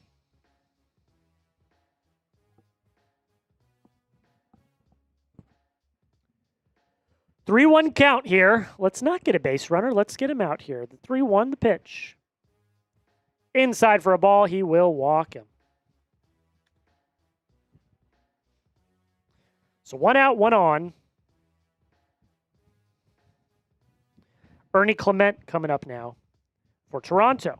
Three-one count here. Let's not get a base runner. Let's get him out here. The 3-1, the pitch. Inside for a ball. He will walk him. So 1 out, 1 on. Ernie Clement coming up now for Toronto.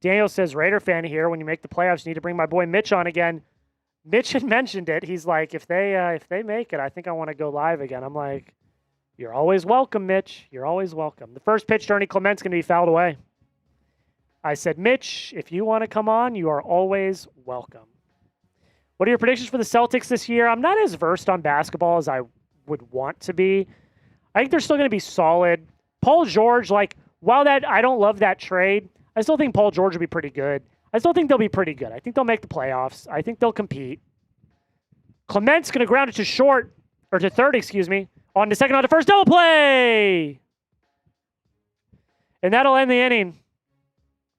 Daniel says, Raider fan here. When you make the playoffs, you need to bring my boy Mitch on again. Mitch had mentioned it. He's like, if they make it, I think I want to go live again. I'm like, you're always welcome, Mitch. You're always welcome. The first pitch to Ernie Clement's going to be fouled away. I said, Mitch, if you want to come on, you are always welcome. What are your predictions for the Celtics this year? I'm not as versed on basketball as I would want to be. I think they're still going to be solid. Paul George, while I don't love that trade, I still think Paul George will be pretty good. I still think they'll be pretty good. I think they'll make the playoffs. I think they'll compete. Clement's going to ground it to short, or to third, excuse me. On to second, on to first, double play! And that'll end the inning.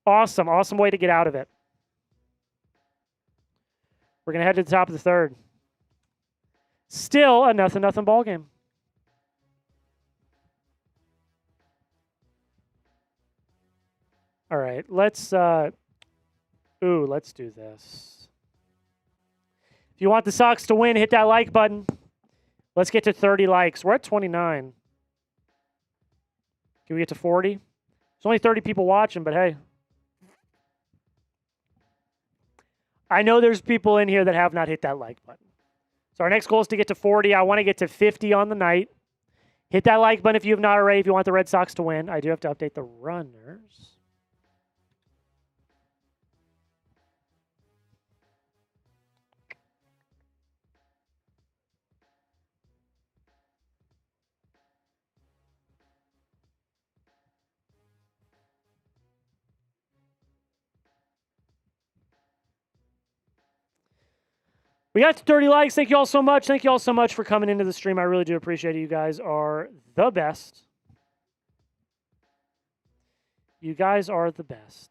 Awesome, awesome way to get out of it. We're going to head to the top of the third. Still a 0-0 ball game. All right, let's do this. If you want the Sox to win, hit that like button. Let's get to 30 likes. We're at 29. Can we get to 40? There's only 30 people watching, but hey. I know there's people in here that have not hit that like button. So our next goal is to get to 40. I want to get to 50 on the night. Hit that like button if you have not already, if you want the Red Sox to win. I do have to update the runners. We got to 30 likes. Thank you all so much. Thank you all so much for coming into the stream. I really do appreciate it. You guys are the best. You guys are the best.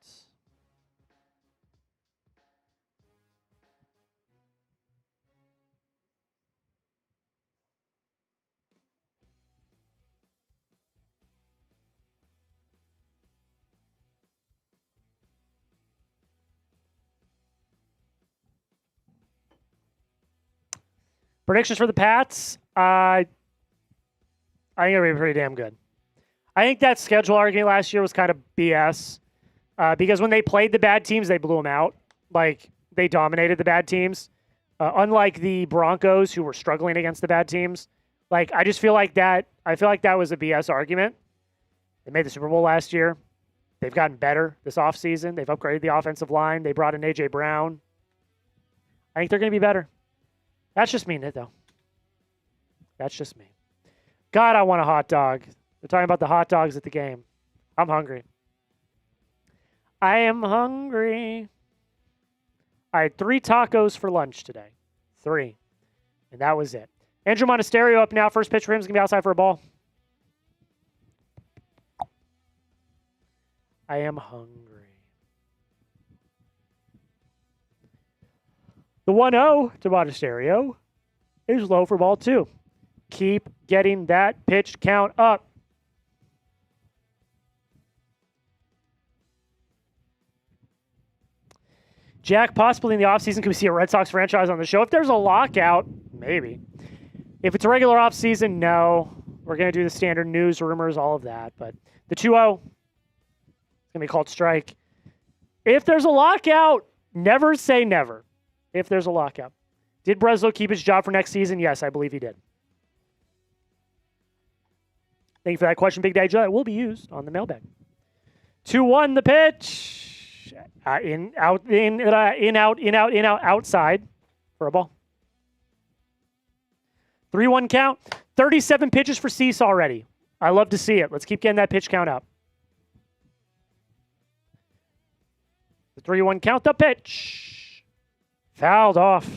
Predictions for the Pats? I think it'll be pretty damn good. I think that schedule argument last year was kind of BS because when they played the bad teams, they blew them out. They dominated the bad teams. Unlike the Broncos, who were struggling against the bad teams. I just feel like that. I feel like that was a BS argument. They made the Super Bowl last year. They've gotten better this offseason. They've upgraded the offensive line. They brought in A.J. Brown. I think they're going to be better. That's just me, though. That's just me. God, I want a hot dog. They're talking about the hot dogs at the game. I'm hungry. I am hungry. I had 3 tacos for lunch today. 3. And that was it. Andrew Monasterio up now. First pitch for him is going to be outside for a ball. I am hungry. The 1-0 to Monasterio is low for ball 2. Keep getting that pitch count up. Jack, possibly in the offseason, can we see a Red Sox franchise on the show? If there's a lockout, maybe. If it's a regular offseason, no. We're going to do the standard news, rumors, all of that. But the 2-0 is going to be called strike. If there's a lockout, never say never. If there's a lockout. Did Breslow keep his job for next season? Yes, I believe he did. Thank you for that question, Big Daddy Joe. It will be used on the mailbag. 2-1, the pitch. In, out, outside for a ball. 3-1 count. 37 pitches for Cease already. I love to see it. Let's keep getting that pitch count up. The 3-1 count, the pitch. Fouled off.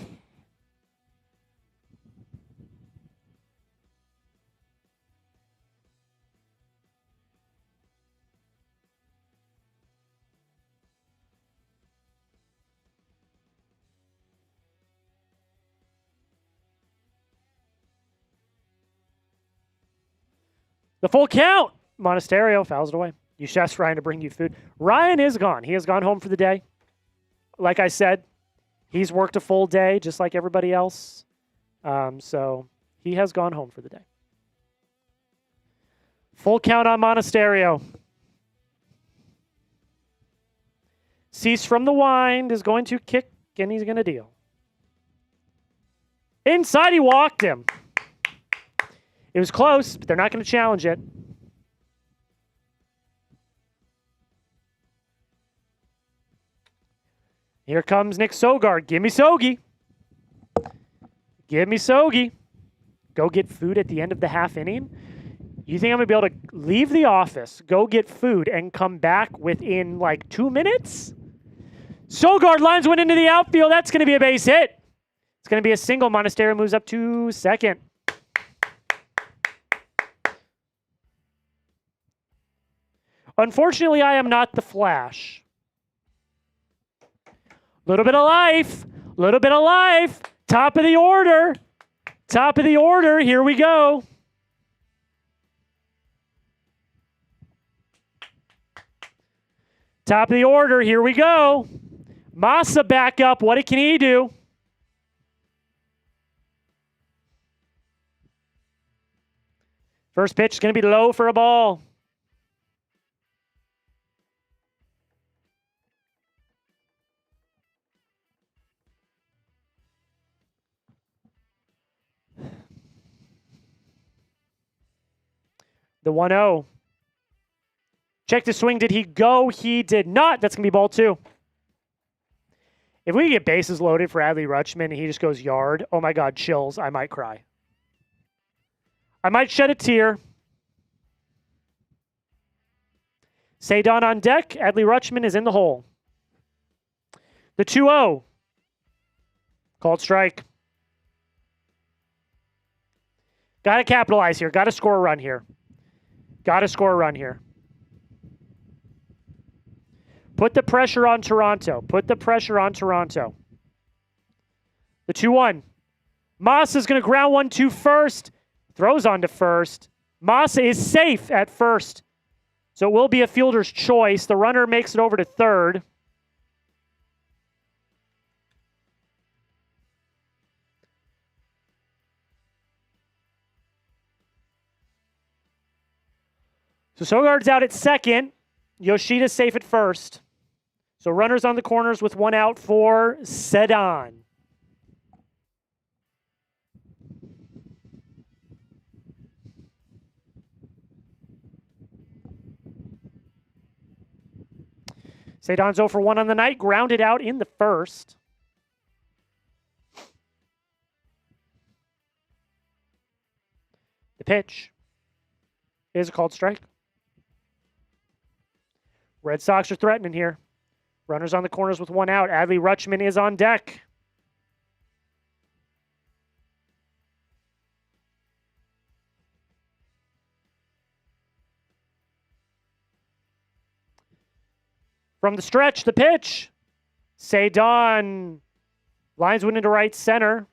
The full count. Monasterio fouls it away. You should ask Ryan to bring you food. Ryan is gone. He has gone home for the day. Like I said, he's worked a full day just like everybody else. So he has gone home for the day. Full count on Monasterio. Cease from the wind is going to kick, and he's going to deal. Inside, he walked him. It was close, but they're not going to challenge it. Here comes Nick Sogard. Give me Sogi. Give me Sogi. Go get food at the end of the half inning. You think I'm going to be able to leave the office, go get food, and come back within like 2 minutes? Sogard lines one into the outfield. That's going to be a base hit. It's going to be a single. Monasterio moves up to second. Unfortunately, I am not the Flash. Little bit of life. Little bit of life. Top of the order. Top of the order. Here we go. Top of the order. Here we go. Massa back up. What can he do? First pitch is going to be low for a ball. The 1-0. Check the swing. Did he go? He did not. That's going to be ball 2. If we get bases loaded for Adley Rutschman and he just goes yard, oh my God, chills. I might cry. I might shed a tear. Sadon on deck. Adley Rutschman is in the hole. The 2-0. Called strike. Got to capitalize here. Got to score a run here. Got to score a run here. Put the pressure on Toronto. Put the pressure on Toronto. The 2-1. Massa is going to ground 1-2 first. Throws on to first. Massa is safe at first. So it will be a fielder's choice. The runner makes it over to third. So Sogard's out at second. Yoshida's safe at first. So runners on the corners with 1 out for Sedan. Sedan's 0 for 1 on the night, grounded out in the first. The pitch is a called strike. Red Sox are threatening here. Runners on the corners with 1 out. Adley Rutschman is on deck. From the stretch, the pitch. Sadon lines one into right center.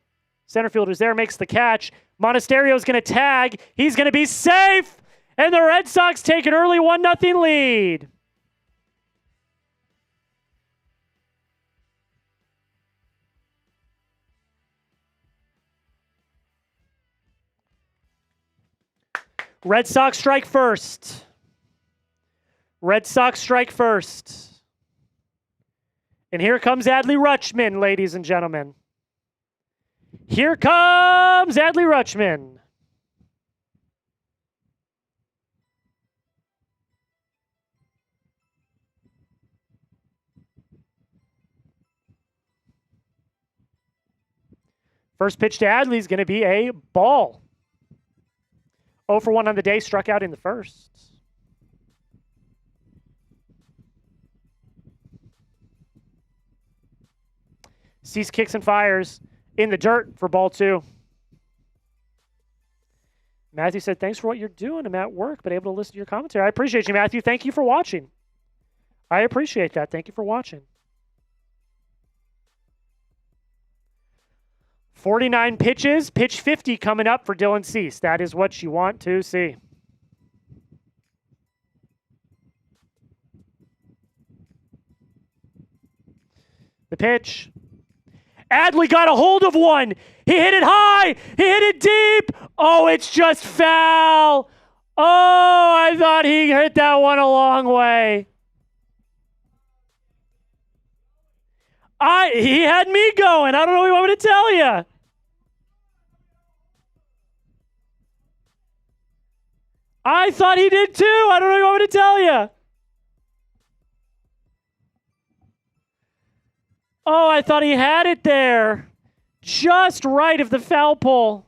Center fielder's there, makes the catch. Monasterio's going to tag. He's going to be safe. And the Red Sox take an early 1-0 lead. Red Sox strike first. Red Sox strike first. And here comes Adley Rutschman, ladies and gentlemen. Here comes Adley Rutschman. First pitch to Adley is going to be a ball. 0 for 1 on the day, struck out in the first. Cease kicks and fires in the dirt for ball 2. Matthew said, thanks for what you're doing. I'm at work, but able to listen to your commentary. I appreciate you, Matthew. Thank you for watching. I appreciate that. Thank you for watching. 49 pitches. Pitch 50 coming up for Dylan Cease. That is what you want to see. The pitch. Adley got a hold of one. He hit it high. He hit it deep. Oh, it's just foul. Oh, I thought he hit that one a long way. He had me going. I don't know what you want me to tell you. I thought he did too. I don't know what you want me to tell you. Oh, I thought he had it there. Just right of the foul pole.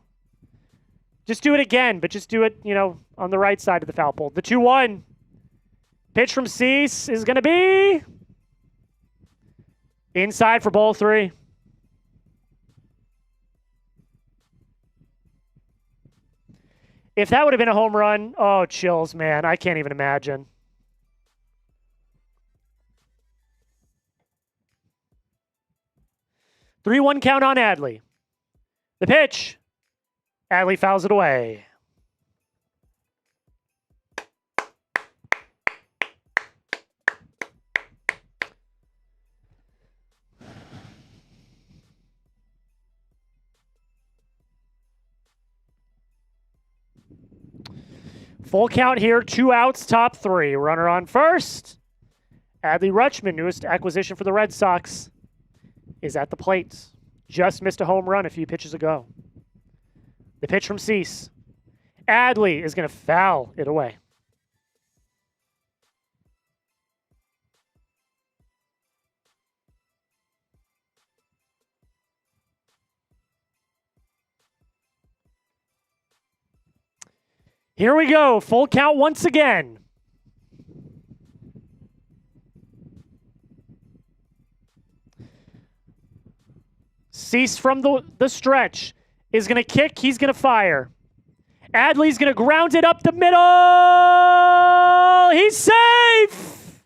Just do it again, but just do it, on the right side of the foul pole. The 2-1. Pitch from Cease is going to be inside for ball 3. If that would have been a home run, oh, chills, man. I can't even imagine. Three-one count on Adley. The pitch. Adley fouls it away. Full count here, 2 outs, top 3. Runner on first. Adley Rutschman, newest acquisition for the Red Sox, is at the plate. Just missed a home run a few pitches ago. The pitch from Cease. Adley is going to foul it away. Here we go. Full count once again. Cease from the stretch is going to kick. He's going to fire. Adley's going to ground it up the middle. He's safe.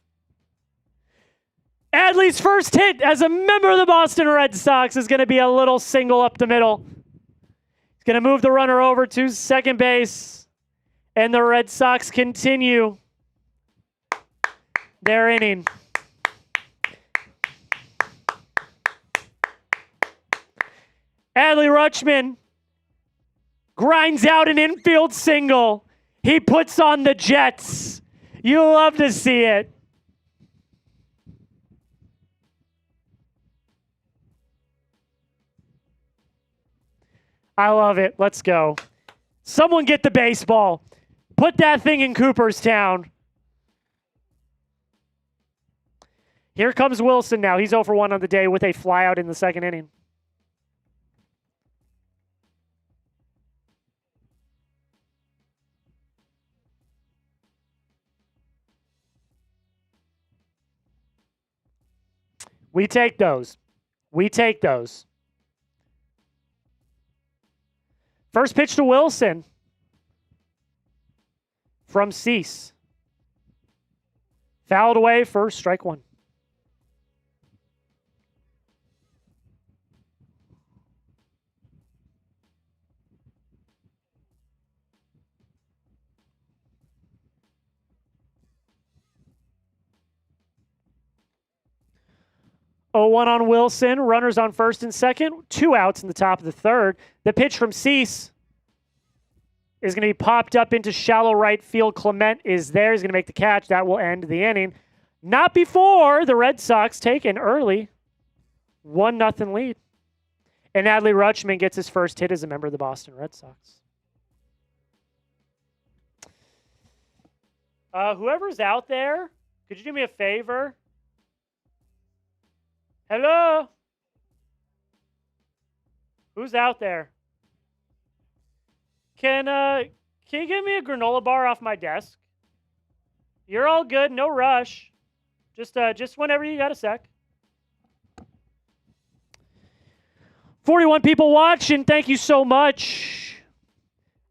Adley's first hit as a member of the Boston Red Sox is going to be a little single up the middle. He's going to move the runner over to second base. And the Red Sox continue their inning. Adley Rutschman grinds out an infield single. He puts on the Jets. You love to see it. I love it. Let's go. Someone get the baseball. Put that thing in Cooperstown. Here comes Wilson now. He's 0 for 1 on the day with a flyout in the second inning. We take those. We take those. First pitch to Wilson from Cease. Fouled away for strike 1. Oh, 1 on Wilson. Runners on first and second. 2 outs in the top of the third. The pitch from Cease is going to be popped up into shallow right field. Clement is there. He's going to make the catch. That will end the inning. Not before the Red Sox take an early 1-0 lead. And Adley Rutschman gets his first hit as a member of the Boston Red Sox. Whoever's out there, could you do me a favor? Hello? Who's out there? Can you give me a granola bar off my desk? You're all good, no rush. Just whenever you got a sec. 41 people watching. Thank you so much.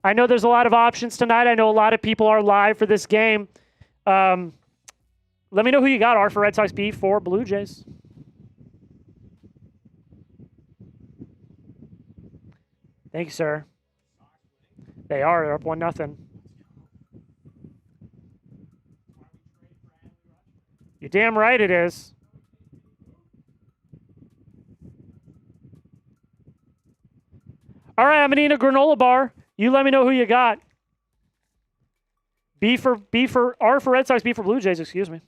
I know there's a lot of options tonight. I know a lot of people are live for this game. Let me know who you got. R for Red Sox, B for Blue Jays. Thank you, sir. They are. They're up 1-0. You're damn right it is. All right, I'm going to eat a granola bar. You let me know who you got. R for Red Sox, B for Blue Jays, excuse me.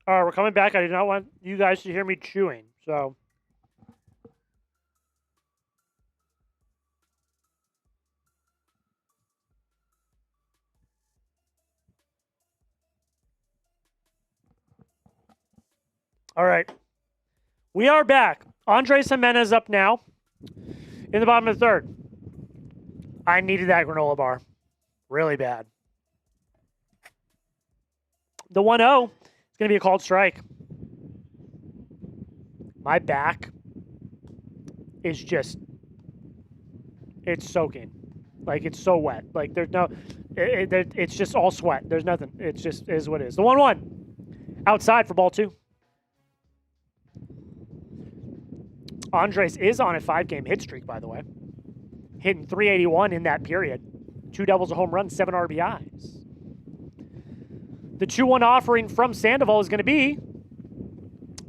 All right, we're coming back. I did not want you guys to hear me chewing, so. All right. We are back. Andres Jimenez up now in the bottom of the third. I needed that granola bar really bad. The 1-0 is going to be a called strike. My back is just, it's soaking. Like, it's so wet. Like, there's no, it's just all sweat. There's nothing. It's just is what it is. The 1-1 outside for ball 2. Andres is on a 5-game hit streak, by the way. Hitting .381 in that period. 2 doubles, a home run, 7 RBIs. The 2-1 offering from Sandoval is going to be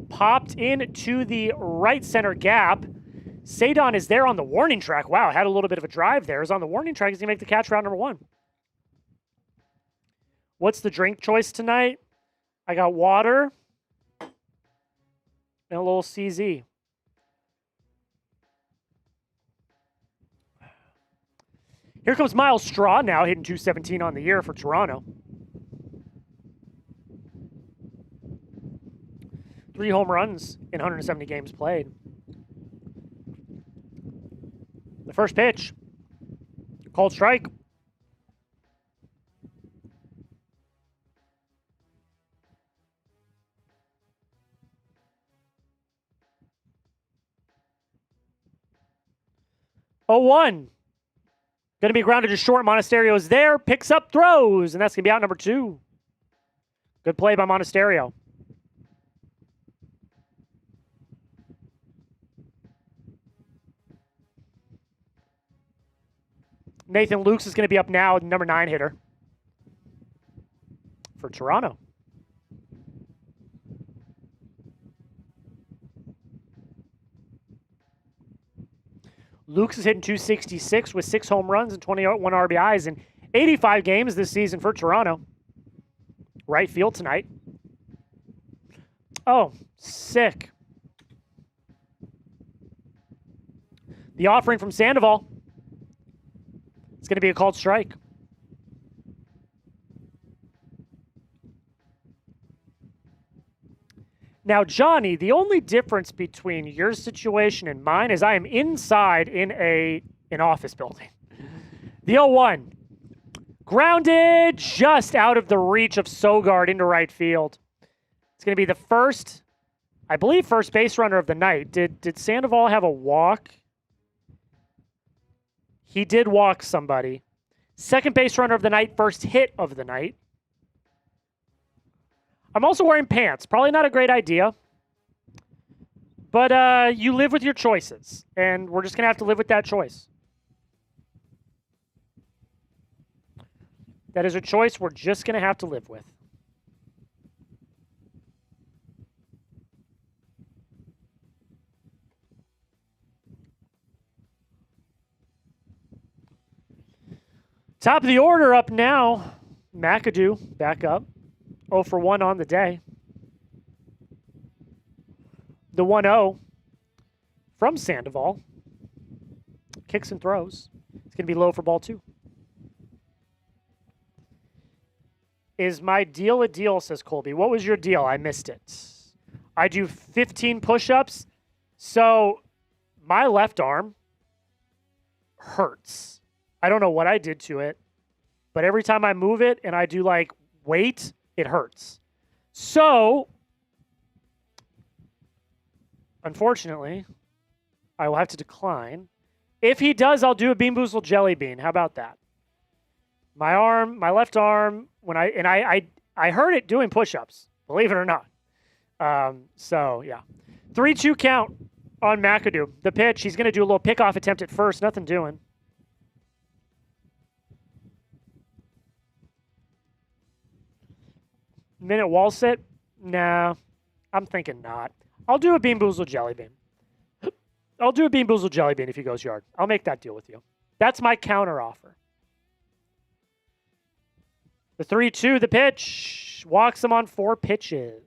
popped into the right center gap. Sadon is there on the warning track. Wow, had a little bit of a drive there. Is on the warning track. He's going to make the catch round number 1. What's the drink choice tonight? I got water and a little CZ. Here comes Miles Straw now, hitting .217 on the year for Toronto. 3 home runs in 170 games played. The first pitch, called strike. Oh, 1. Going to be grounded to short. Monasterio is there, picks up, throws, and that's going to be out number 2. Good play by Monasterio. Nathan Lukes is going to be up now, number 9 hitter for Toronto. Lukes is hitting .266 with 6 home runs and 21 RBIs in 85 games this season for Toronto. Right field tonight. Oh, sick. The offering from Sandoval. It's going to be a called strike. Now, Johnny, the only difference between your situation and mine is I am inside in an office building. The 0-1. Grounded just out of the reach of Sogard into right field. It's going to be the first, I believe, first base runner of the night. Did Sandoval have a walk? He did walk somebody. Second base runner of the night, first hit of the night. I'm also wearing pants. Probably not a great idea. But you live with your choices. And we're just going to have to live with that choice. That is a choice we're just going to have to live with. Top of the order up now. McAdoo back up. 0 for 1 on the day. The 1-0 from Sandoval. Kicks and throws. It's going to be low for ball 2. Is my deal a deal, says Colby. What was your deal? I missed it. I do 15 push-ups. So my left arm hurts. I don't know what I did to it, but every time I move it and I do like weight, it hurts. So, unfortunately, I will have to decline. If he does, I'll do a Bean Boozled Jelly Bean. How about that? My left arm, I heard it doing push-ups, believe it or not. So, yeah. 3-2 count on McAdoo. The pitch, he's going to do a little pickoff attempt at first. Nothing doing. Minute wall sit? Nah, I'm thinking not. I'll do a Bean Boozled Jelly Bean. I'll do a Bean Boozled Jelly Bean if he goes yard. I'll make that deal with you. That's my counter offer. The 3-2, the pitch. Walks him on 4 pitches.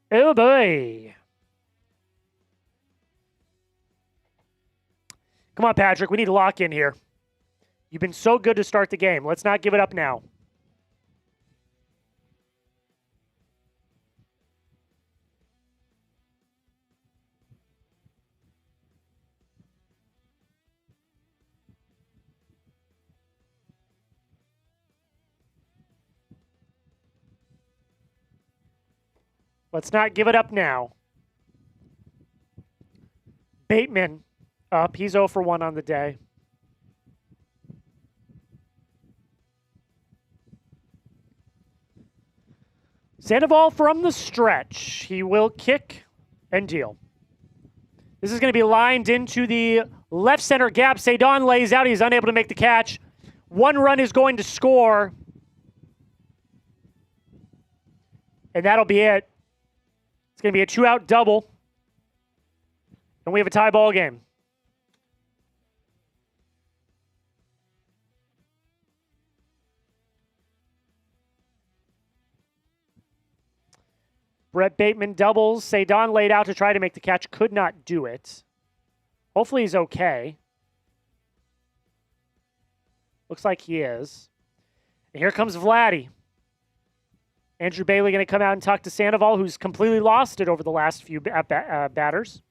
Oh, boy. Come on, Patrick. We need to lock in here. You've been so good to start the game. Let's not give it up now. Let's not give it up now. Bateman up. He's 0 for 1 on the day. Sandoval from the stretch. He will kick and deal. This is going to be lined into the left center gap. Cedon lays out. He's unable to make the catch. 1 run is going to score. And that'll be it. It's going to be a 2-out double. And we have a tie ball game. Brett Bateman doubles. Cedon laid out to try to make the catch. Could not do it. Hopefully he's okay. Looks like he is. And here comes Vladdy. Andrew Bailey going to come out and talk to Sandoval, who's completely lost it over the last few batters.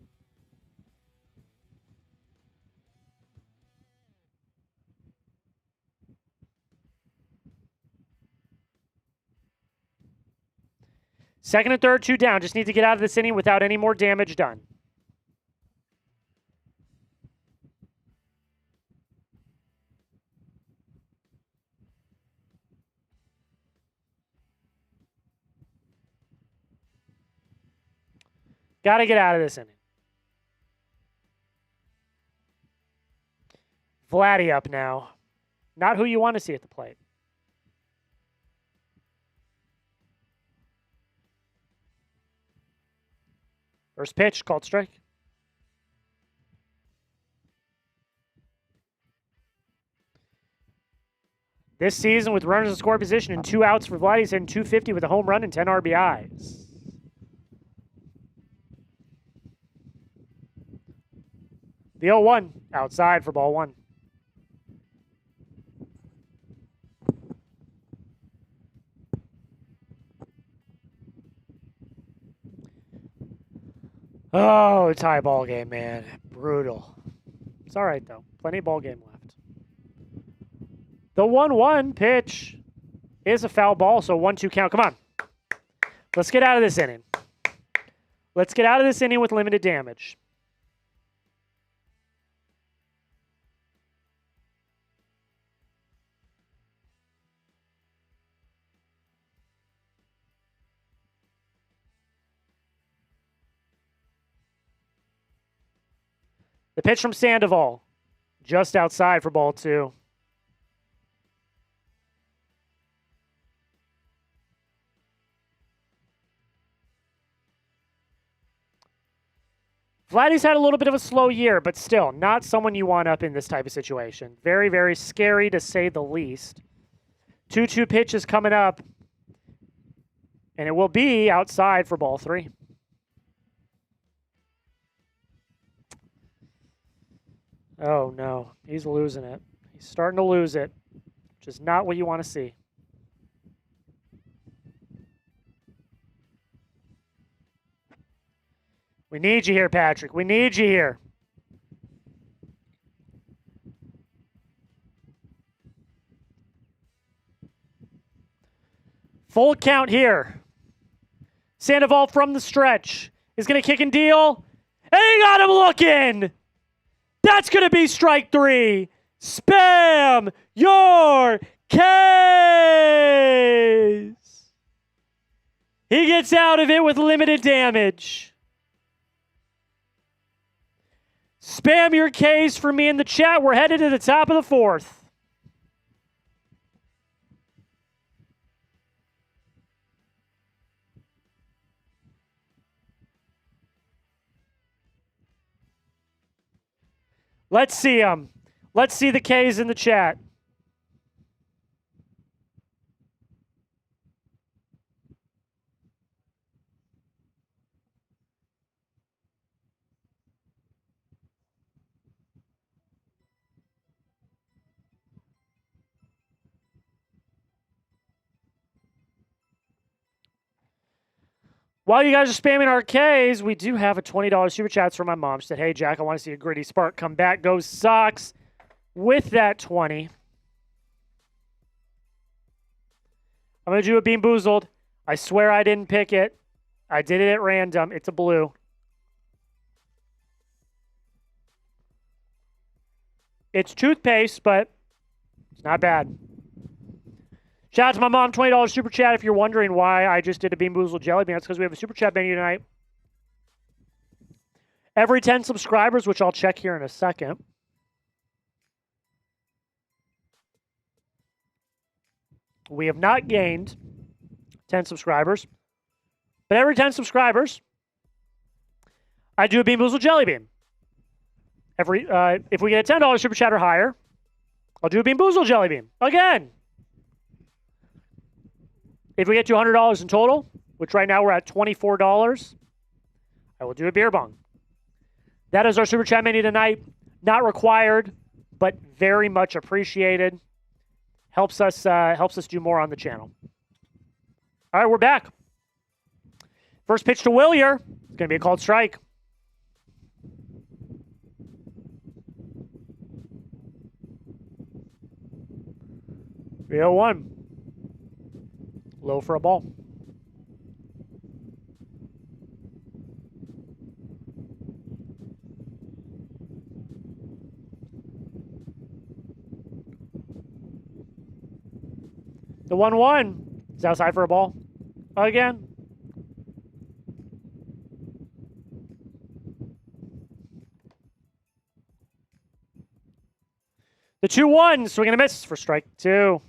Second and third, 2 down. Just need to get out of this inning without any more damage done. Got to get out of this inning. Vladdy up now. Not who you want to see at the plate. First pitch, called strike. This season, with runners in scoring position and 2 outs for Vladdy, he's hitting .250 with a home run and 10 RBIs. The 0-1 outside for ball 1. Oh, tie ball game, man. Brutal. It's all right, though. Plenty of ball game left. The 1-1 pitch is a foul ball, so 1-2 count. Come on. Let's get out of this inning. Let's get out of this inning with limited damage. The pitch from Sandoval, just outside for ball 2. Vladdy's had a little bit of a slow year, but still, not someone you want up in this type of situation. Very, very scary to say the least. 2-2 pitch is coming up, and it will be outside for ball 3. Oh, no. He's losing it. He's starting to lose it, which is not what you want to see. We need you here, Patrick. We need you here. Full count here. Sandoval from the stretch is going to kick and deal. And he got him looking. That's going to be strike 3. Spam your case. He gets out of it with limited damage. Spam your case for me in the chat. We're headed to the top of the 4th. Let's see them. Let's see the K's in the chat. While you guys are spamming our Ks, we do have a $20 super chats from my mom. She said, hey, Jack, I want to see a gritty spark come back. Go Sox with that 20. I'm going to do a Bean Boozled. I swear I didn't pick it. I did it at random. It's a blue. It's toothpaste, but it's not bad. Shout out to my mom, $20 super chat. If you're wondering why I just did a Bean Boozled Jelly Bean, that's because we have a super chat menu tonight. Every 10 subscribers, which I'll check here in a second. We have not gained 10 subscribers. But every 10 subscribers, I do a Bean Boozled Jelly Bean. If we get a $10 super chat or higher, I'll do a Bean Boozled Jelly Bean. Again. If we get to $100 in total, which right now we're at $24, I will do a beer bong. That is our super chat menu tonight. Not required, but very much appreciated. Helps us do more on the channel. All right, we're back. First pitch to Willier. It's going to be a called strike. .301. Low for a ball. The 1-1 is outside for a ball. Again. The 2-1, swing and a miss for strike 2.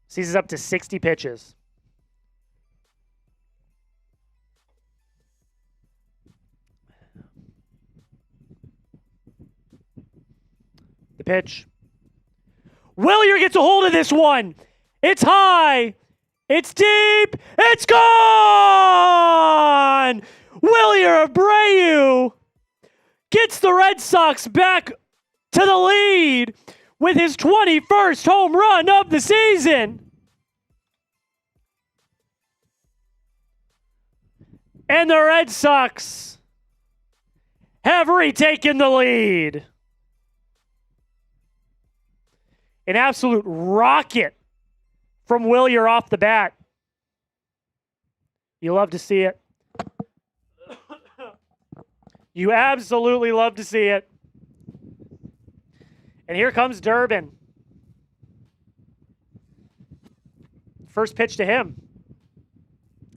Season's up to 60 pitches. The pitch. Willier gets a hold of this one. It's high. It's deep. It's gone. Willier Abreu gets the Red Sox back to the lead with his 21st home run of the season. And the Red Sox have retaken the lead. An absolute rocket from Willier off the bat. You love to see it. You absolutely love to see it. And here comes Durbin. First pitch to him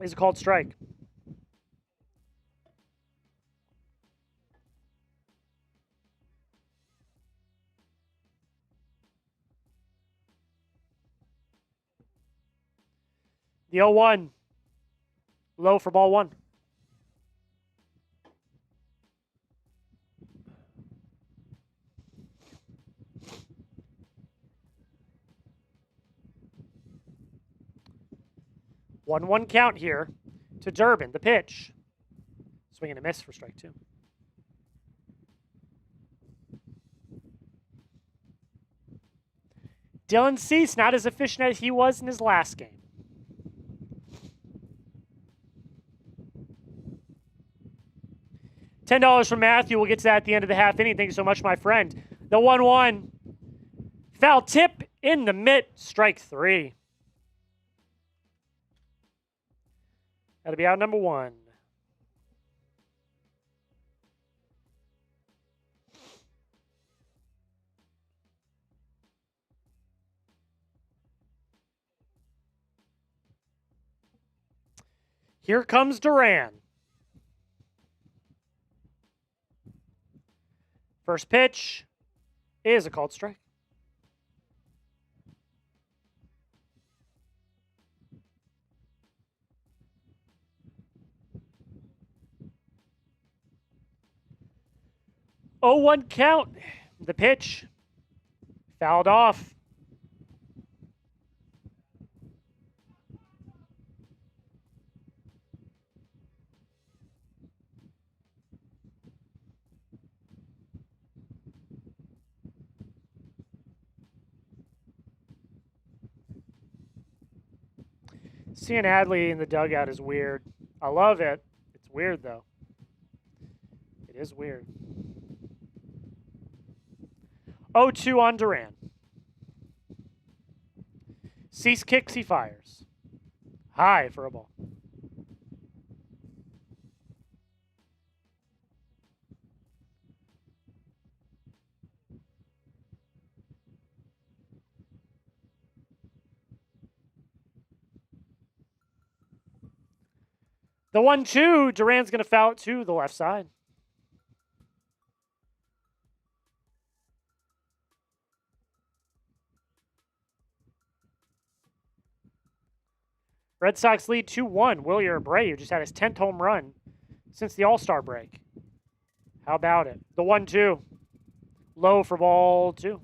is a called strike. The 0-1. Low for ball 1. One count here to Durbin. The pitch. Swing and a miss for strike 2. Dylan Cease, not as efficient as he was in his last game. $10 from Matthew. We'll get to that at the end of the half inning. Thank you so much, my friend. The 1-1. Foul tip in the mitt. Strike 3. That'll be out number 1. Here comes Duran. First pitch is a called strike. Oh, 1 count. The pitch fouled off. Seeing Adley in the dugout is weird. I love it. It's weird, though. It is weird. 0-2 on Duran. Cease kicks, he fires. High for a ball. The 1-2, Duran's going to foul it to the left side. Red Sox lead 2-1. Wilyer Abreu just had his 10th home run since the All-Star break. How about it? The 1-2. Low for ball 2.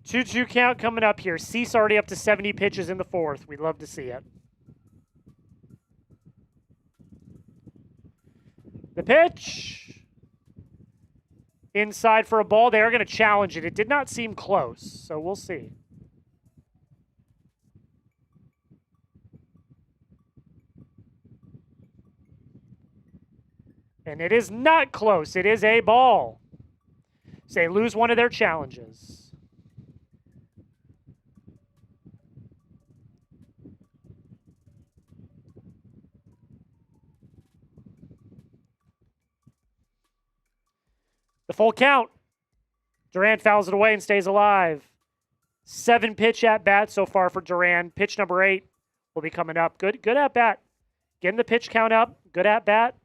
Two count coming up here. Cease already up to 70 pitches in the 4th. We'd love to see it. The pitch. Inside for a ball. They are going to challenge it. It did not seem close, so we'll see. And it is not close. It is a ball. So they lose one of their challenges. The full count. Duran fouls it away and stays alive. 7 pitch at bat so far for Duran. Pitch number 8 will be coming up. Good at bat. Getting the pitch count up. Good at bat.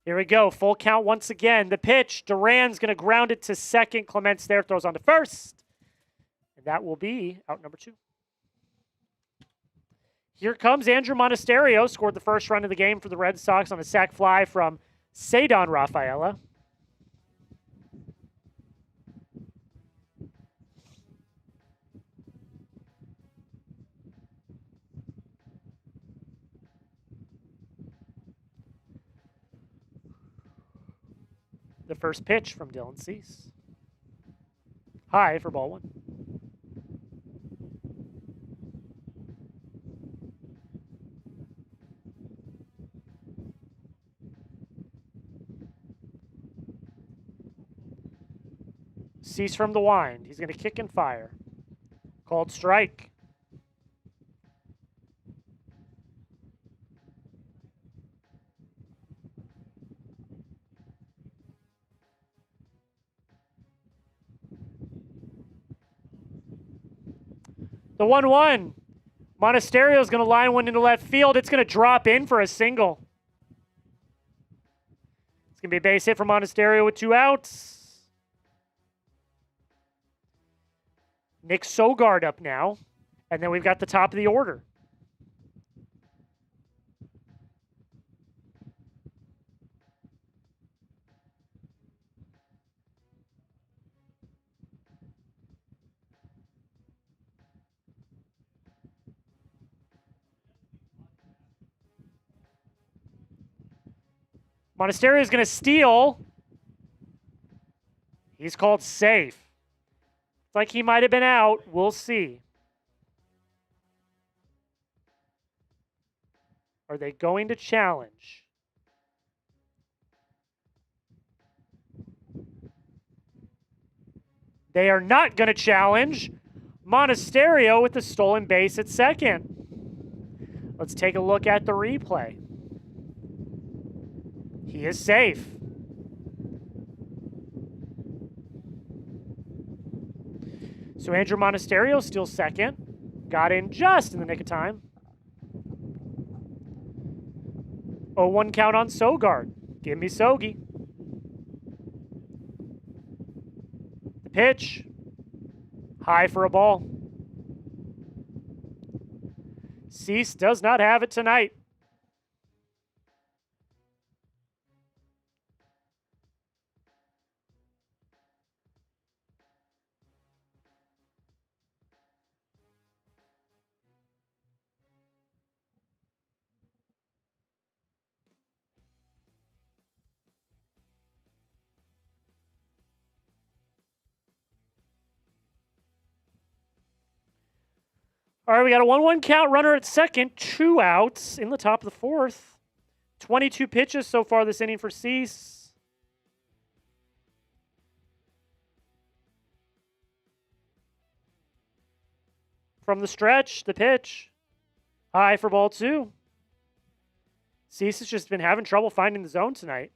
Here we go. Full count once again. The pitch. Duran's going to ground it to second. Clements there throws on to first. And that will be out number 2. Here comes Andrew Monasterio. Scored the first run of the game for the Red Sox on a sac fly from Cedon Rafaela. The first pitch from Dylan Cease. High for ball 1. Cease from the wind. He's going to kick and fire. Called strike. The 1-1. Monasterio is going to line one into left field. It's going to drop in for a single. It's going to be a base hit for Monasterio with 2 outs. Nick Sogard up now. And then we've got the top of the order. Monasterio is going to steal. He's called safe. It's like he might have been out. We'll see. Are they going to challenge? They are not going to challenge. Monasterio with the stolen base at second. Let's take a look at the replay. He is safe. So Andrew Monasterio still second. Got in just in the nick of time. 0-1 count on Sogard. Give me Sogi. The pitch. High for a ball. Cease does not have it tonight. All right, we got a 1-1 count, runner at second, 2 outs in the top of the 4th. 22 pitches so far this inning for Cease. From the stretch, the pitch. High for ball 2. Cease has just been having trouble finding the zone tonight.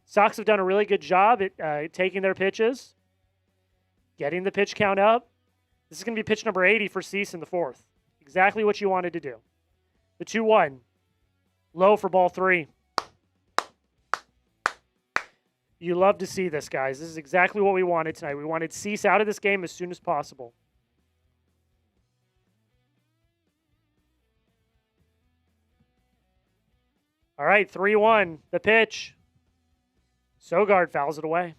Sox have done a really good job at taking their pitches, getting the pitch count up. This is going to be pitch number 80 for Cease in the 4th. Exactly what you wanted to do. The 2-1. Low for ball 3. You love to see this, guys. This is exactly what we wanted tonight. We wanted Cease out of this game as soon as possible. All right, 3-1. The pitch. Sogard fouls it away.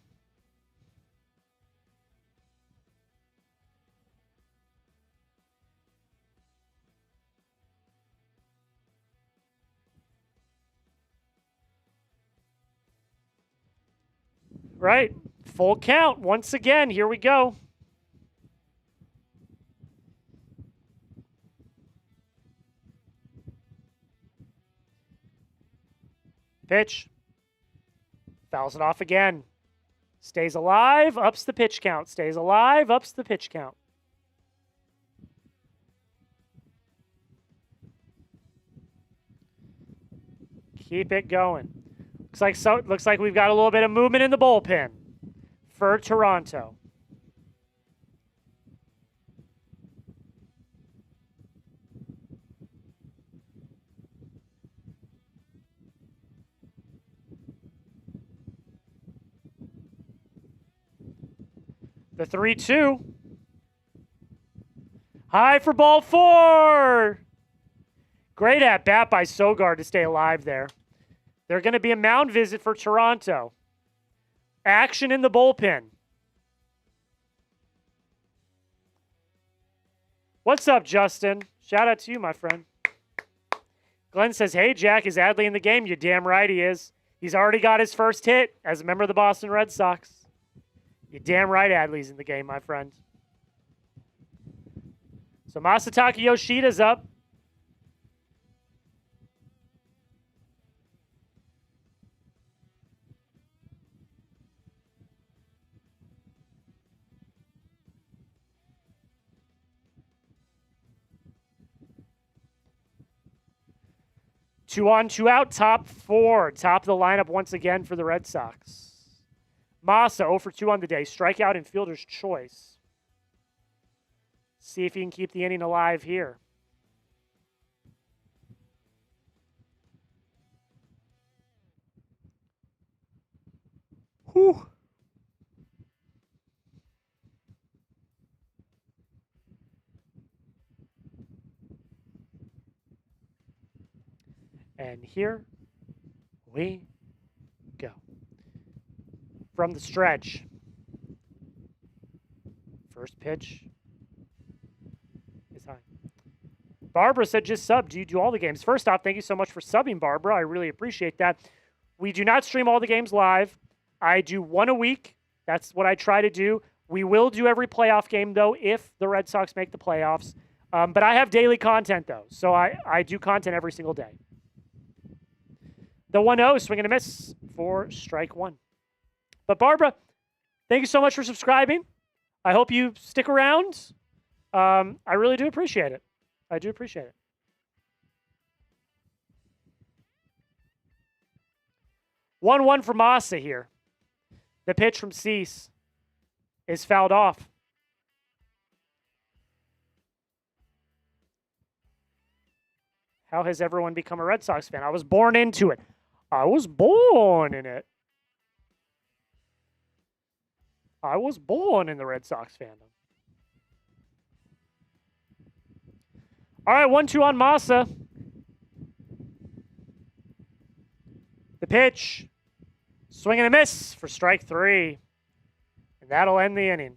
Right, full count once again. Here we go. Pitch. Fouls it off again. Stays alive, ups the pitch count. Stays alive, ups the pitch count. Keep it going. Looks like we've got a little bit of movement in the bullpen for Toronto. The 3-2. High for ball 4. Great at bat by Sogard to stay alive there. They're going to be a mound visit for Toronto. Action in the bullpen. What's up, Justin? Shout out to you, my friend. Glenn says, hey, Jack, is Adley in the game? You're damn right he is. He's already got his first hit as a member of the Boston Red Sox. You're damn right Adley's in the game, my friend. So Masataka Yoshida's up. Two on, two out, top 4. Top of the lineup once again for the Red Sox. Massa 0 for 2 on the day. Strikeout and fielder's choice. See if he can keep the inning alive here. Whew. And here we go. From the stretch. First pitch is high. Barbara said, just sub. Do you do all the games? First off, thank you so much for subbing, Barbara. I really appreciate that. We do not stream all the games live. I do one a week. That's what I try to do. We will do every playoff game, though, if the Red Sox make the playoffs. But I have daily content, though. So I do content every single day. The 1-0, swing and a miss for strike one. But Barbara, thank you so much for subscribing. I hope you stick around. I really do appreciate it. I do appreciate it. 1-1 for Massa here. The pitch from Cease is fouled off. How has everyone become a Red Sox fan? I was born into it. I was born in it. I was born in the Red Sox fandom. All right, 1-2 on Massa. The pitch. Swing and a miss for strike three. And that'll end the inning.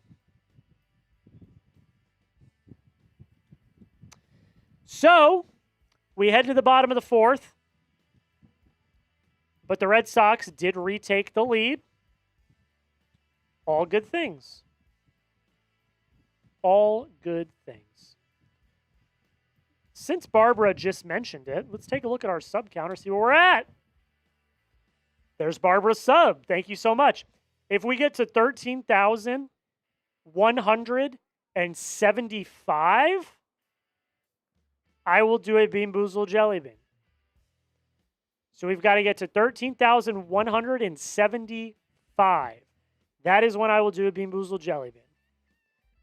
So, we head to the bottom of the fourth. But the Red Sox did retake the lead. All good things. All good things. Since Barbara just mentioned it, let's take a look at our sub counter, see where we're at. There's Barbara's sub. Thank you so much. If we get to 13,175, I will do a Bean Boozled Jelly Bean. So we've got to get to 13,175. That is when I will do a Bean Boozled Jelly Bean.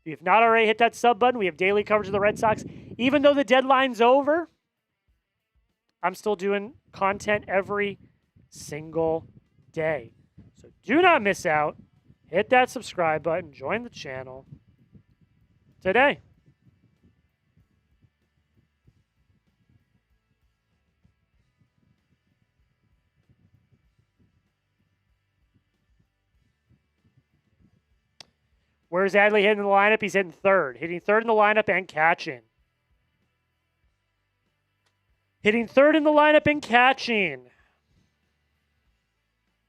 If you've not already hit that sub button, we have daily coverage of the Red Sox. Even though the deadline's over, I'm still doing content every single day. So do not miss out. Hit that subscribe button. Join the channel today. Where's Adley hitting the lineup? He's hitting third. Hitting third in the lineup and catching. Hitting third in the lineup and catching.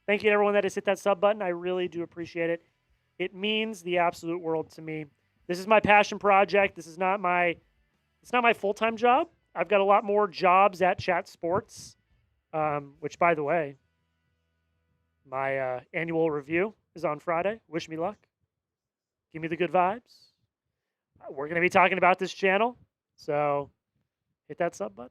Thank you to everyone that has hit that sub button. I really do appreciate it. It means the absolute world to me. This is my passion project. This is not my, it's not my full-time job. I've got a lot more jobs at Chat Sports, which, by the way, my annual review is on Friday. Wish me luck. Give me the good vibes. We're going to be talking about this channel, so hit that sub button.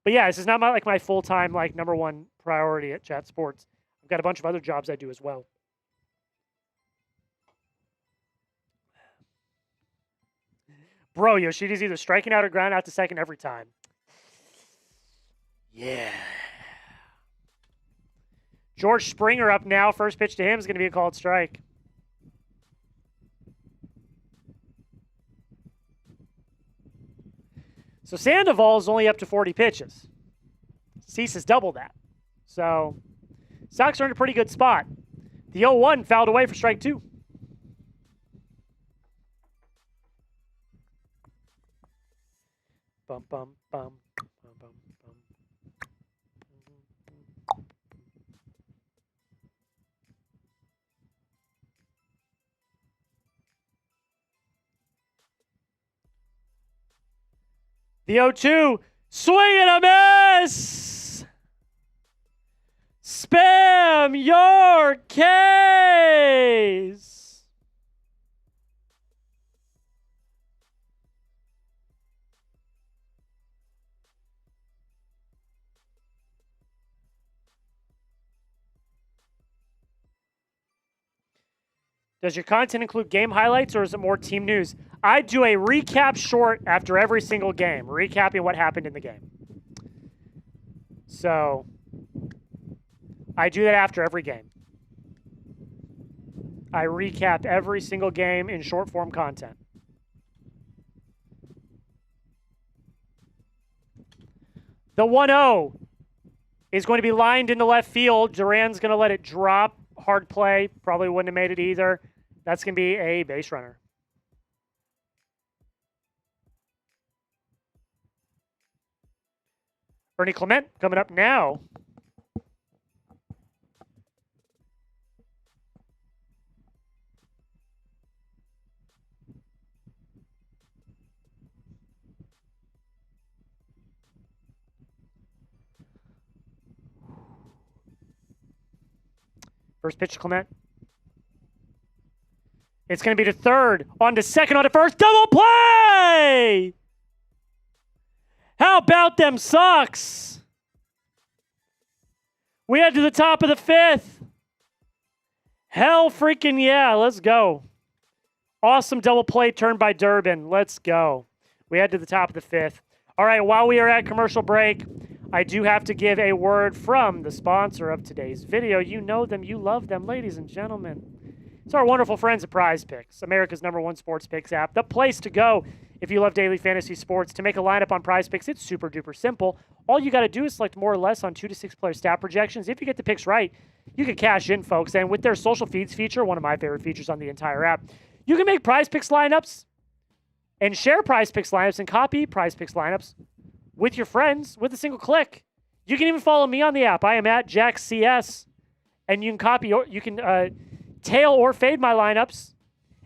But yeah, this is not my full-time, number one priority at Chat Sports. I've got a bunch of other jobs I do as well. Bro, Yoshida's either striking out or ground out to second every time. Yeah. George Springer up now. First pitch to him is going to be a called strike. So Sandoval is only up to 40 pitches. Cease has doubled that. So Sox are in a pretty good spot. The 0-1 fouled away for strike two. Bum, bum, bum, bum, bum, bum. The 0-2, swing and a miss! Spam your case! Does your content include game highlights or is it more team news? I do a recap short after every single game, recapping what happened in the game. So I do that after every game. I recap every single game in short form content. The 1-0 is going to be lined into left field. Duran's going to let it drop. Hard play. Probably wouldn't have made it either. That's going to be a base runner. Ernie Clement coming up now. First pitch to Clement. It's going to be to third, on to second, on to first. Double play! How about them Sox? We head to the top of the fifth. Hell freaking yeah, let's go. Awesome double play turn by Durbin. Let's go. We head to the top of the fifth. All right, while we are at commercial break, I do have to give a word from the sponsor of today's video. You know them, you love them, ladies and gentlemen. It's our wonderful friends at Prize Picks, America's #1 sports picks app, the place to go if you love daily fantasy sports. To make a lineup on Prize Picks, it's super duper simple. All you got to do is select more or less on 2 to 6 player stat projections. If you get the picks right, you can cash in, folks. And with their social feeds feature, one of my favorite features on the entire app, you can make Prize Picks lineups and share Prize Picks lineups and copy Prize Picks lineups with your friends with a single click. You can even follow me on the app. I am at JackCS, and you can copy or you can tail or fade my lineups,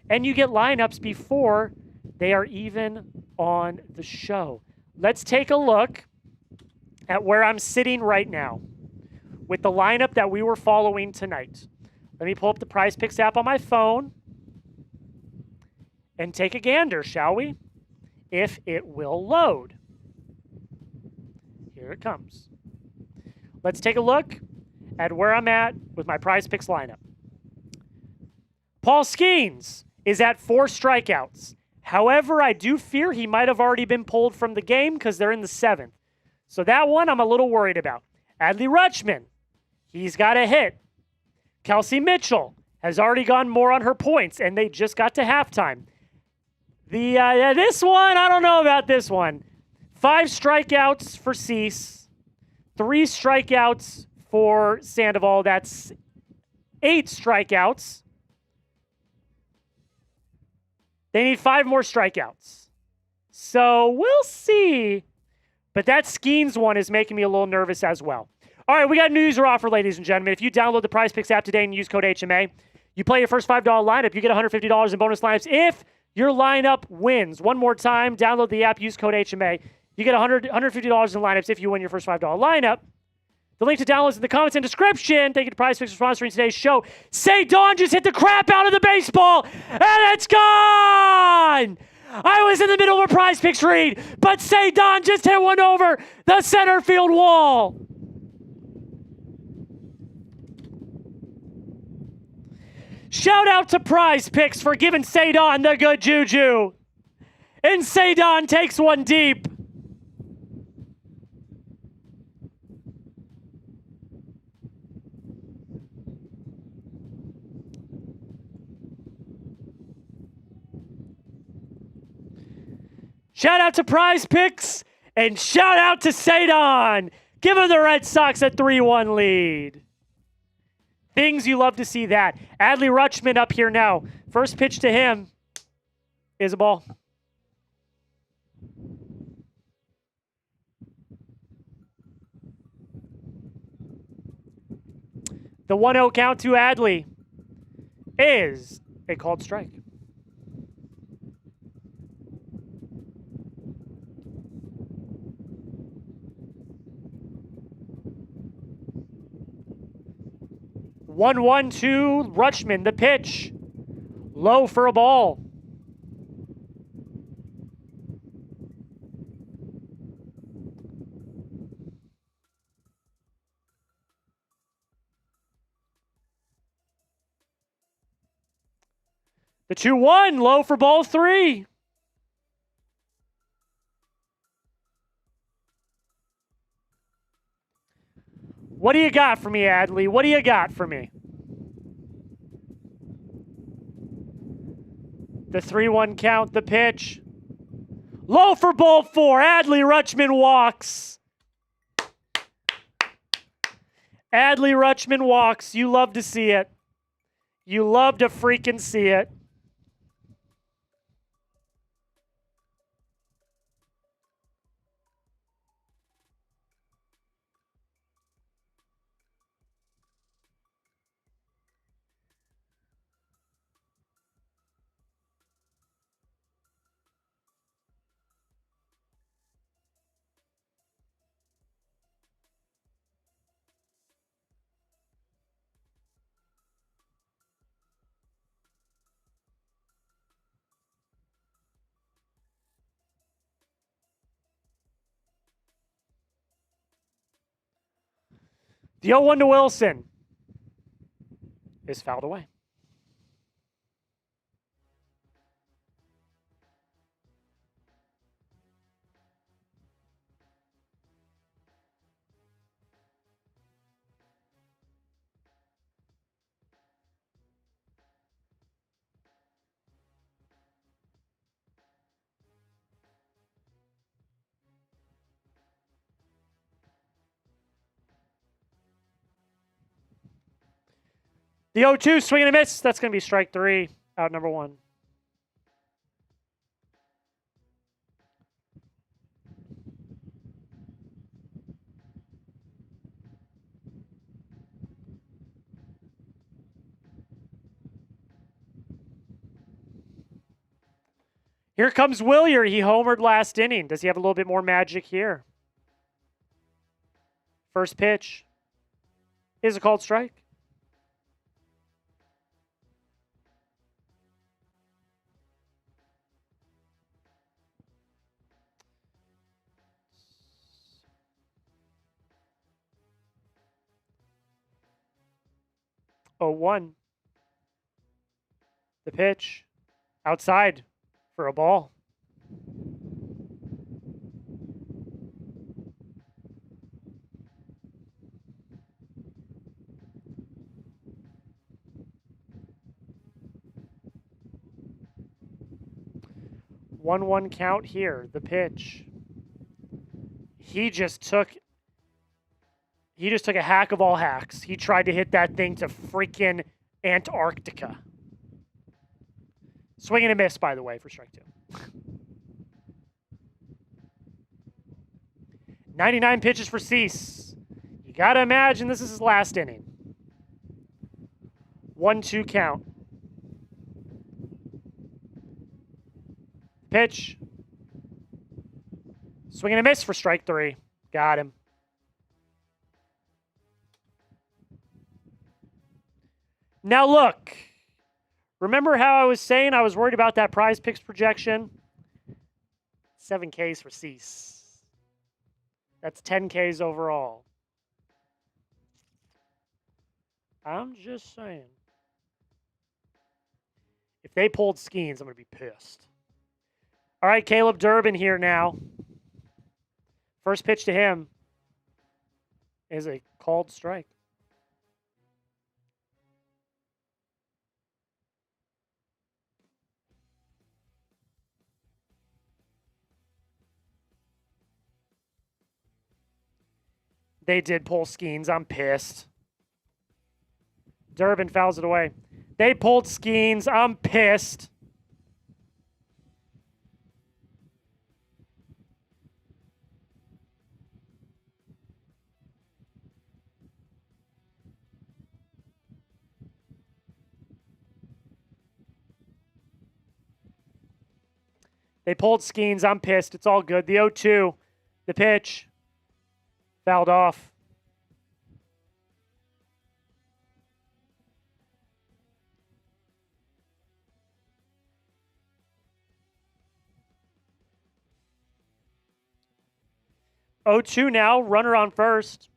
and you get lineups before they are even on the show. Let's take a look at where I'm sitting right now with the lineup that we were following tonight. Let me pull up the Prize Picks app on my phone and take a gander, shall we? If it will load. Here it comes. Let's take a look at where I'm at with my Prize Picks lineup. Paul Skeens is at 4 strikeouts. However, I do fear he might have already been pulled from the game because they're in the 7th. So that one I'm a little worried about. Adley Rutschman, he's got a hit. Kelsey Mitchell has already gone more on her points, and they just got to halftime. This one, I don't know about this one. 5 strikeouts for Cease. 3 strikeouts for Sandoval. That's 8 strikeouts. They need 5 more strikeouts. So we'll see. But that Skeens one is making me a little nervous as well. All right, we got a new user offer, ladies and gentlemen. If you download the Prize Picks app today and use code HMA, you play your first $5 lineup, you get $150 in bonus lineups if your lineup wins. One more time, download the app, use code HMA. You get $150 in lineups if you win your first $5 lineup. The link to download is in the comments and description. Thank you to Prize Picks for sponsoring today's show. Say Don just hit the crap out of the baseball, and it's gone! I was in the middle of a Prize Picks read, but Say Don just hit one over the center field wall. Shout out to Prize Picks for giving Say Don the good juju. And Say Don takes one deep. Shout out to Prize Picks, and shout out to Sadon, giving the Red Sox a 3-1 lead. Things you love to see that. Adley Rutschman up here now. First pitch to him is a ball. The 1-0 count to Adley is a called strike. One to Rutschman, the pitch. Low for a ball. The 2-1, low for ball 3. What do you got for me, Adley? What do you got for me? The 3-1 count, the pitch. Low for ball 4. Adley Rutschman walks. Adley Rutschman walks. You love to see it. You love to freaking see it. The 0-1 to Wilson is fouled away. The 0-2, swing and a miss. That's going to be strike 3, out number 1. Here comes Willier. He homered last inning. Does he have a little bit more magic here? First pitch is a called strike. Oh, 1. The pitch outside for a ball. One count here. The pitch. He just took a hack of all hacks. He tried to hit that thing to freaking Antarctica. Swing and a miss, by the way, for strike 2. 99 pitches for Cease. You got to imagine this is his last inning. 1-2 count. Pitch. Swing and a miss for strike 3. Got him. Now look, remember how I was saying I was worried about that prize picks projection? 7 Ks for Cease. That's 10 Ks overall. I'm just saying. If they pulled Skeens, I'm going to be pissed. All right, Caleb Durbin here now. First pitch to him is a called strike. They did pull Skeens. I'm pissed. Durbin fouls it away. They pulled Skeens. I'm pissed. They pulled Skeens. I'm pissed. It's all good. The 0-2. The pitch. Fouled off. Oh, 2 now. Runner on first.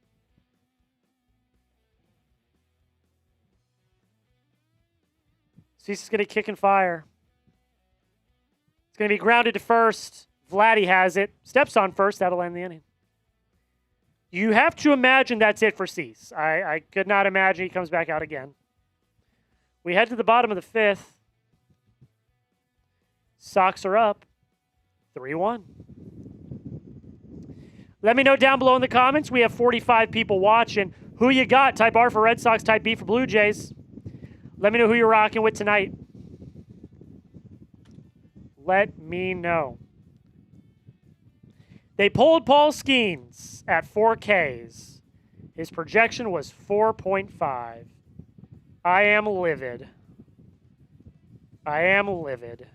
Cease is going to kick and fire. It's going to be grounded to first. Vladdy has it. Steps on first. That'll end the inning. You have to imagine that's it for Cease. I could not imagine he comes back out again. We head to the bottom of the fifth. Sox are up 3-1. Let me know down below in the comments. We have 45 people watching. Who you got? Type R for Red Sox, type B for Blue Jays. Let me know who you're rocking with tonight. Let me know. They pulled Paul Skeens at 4Ks. His projection was 4.5. I am livid. I am livid.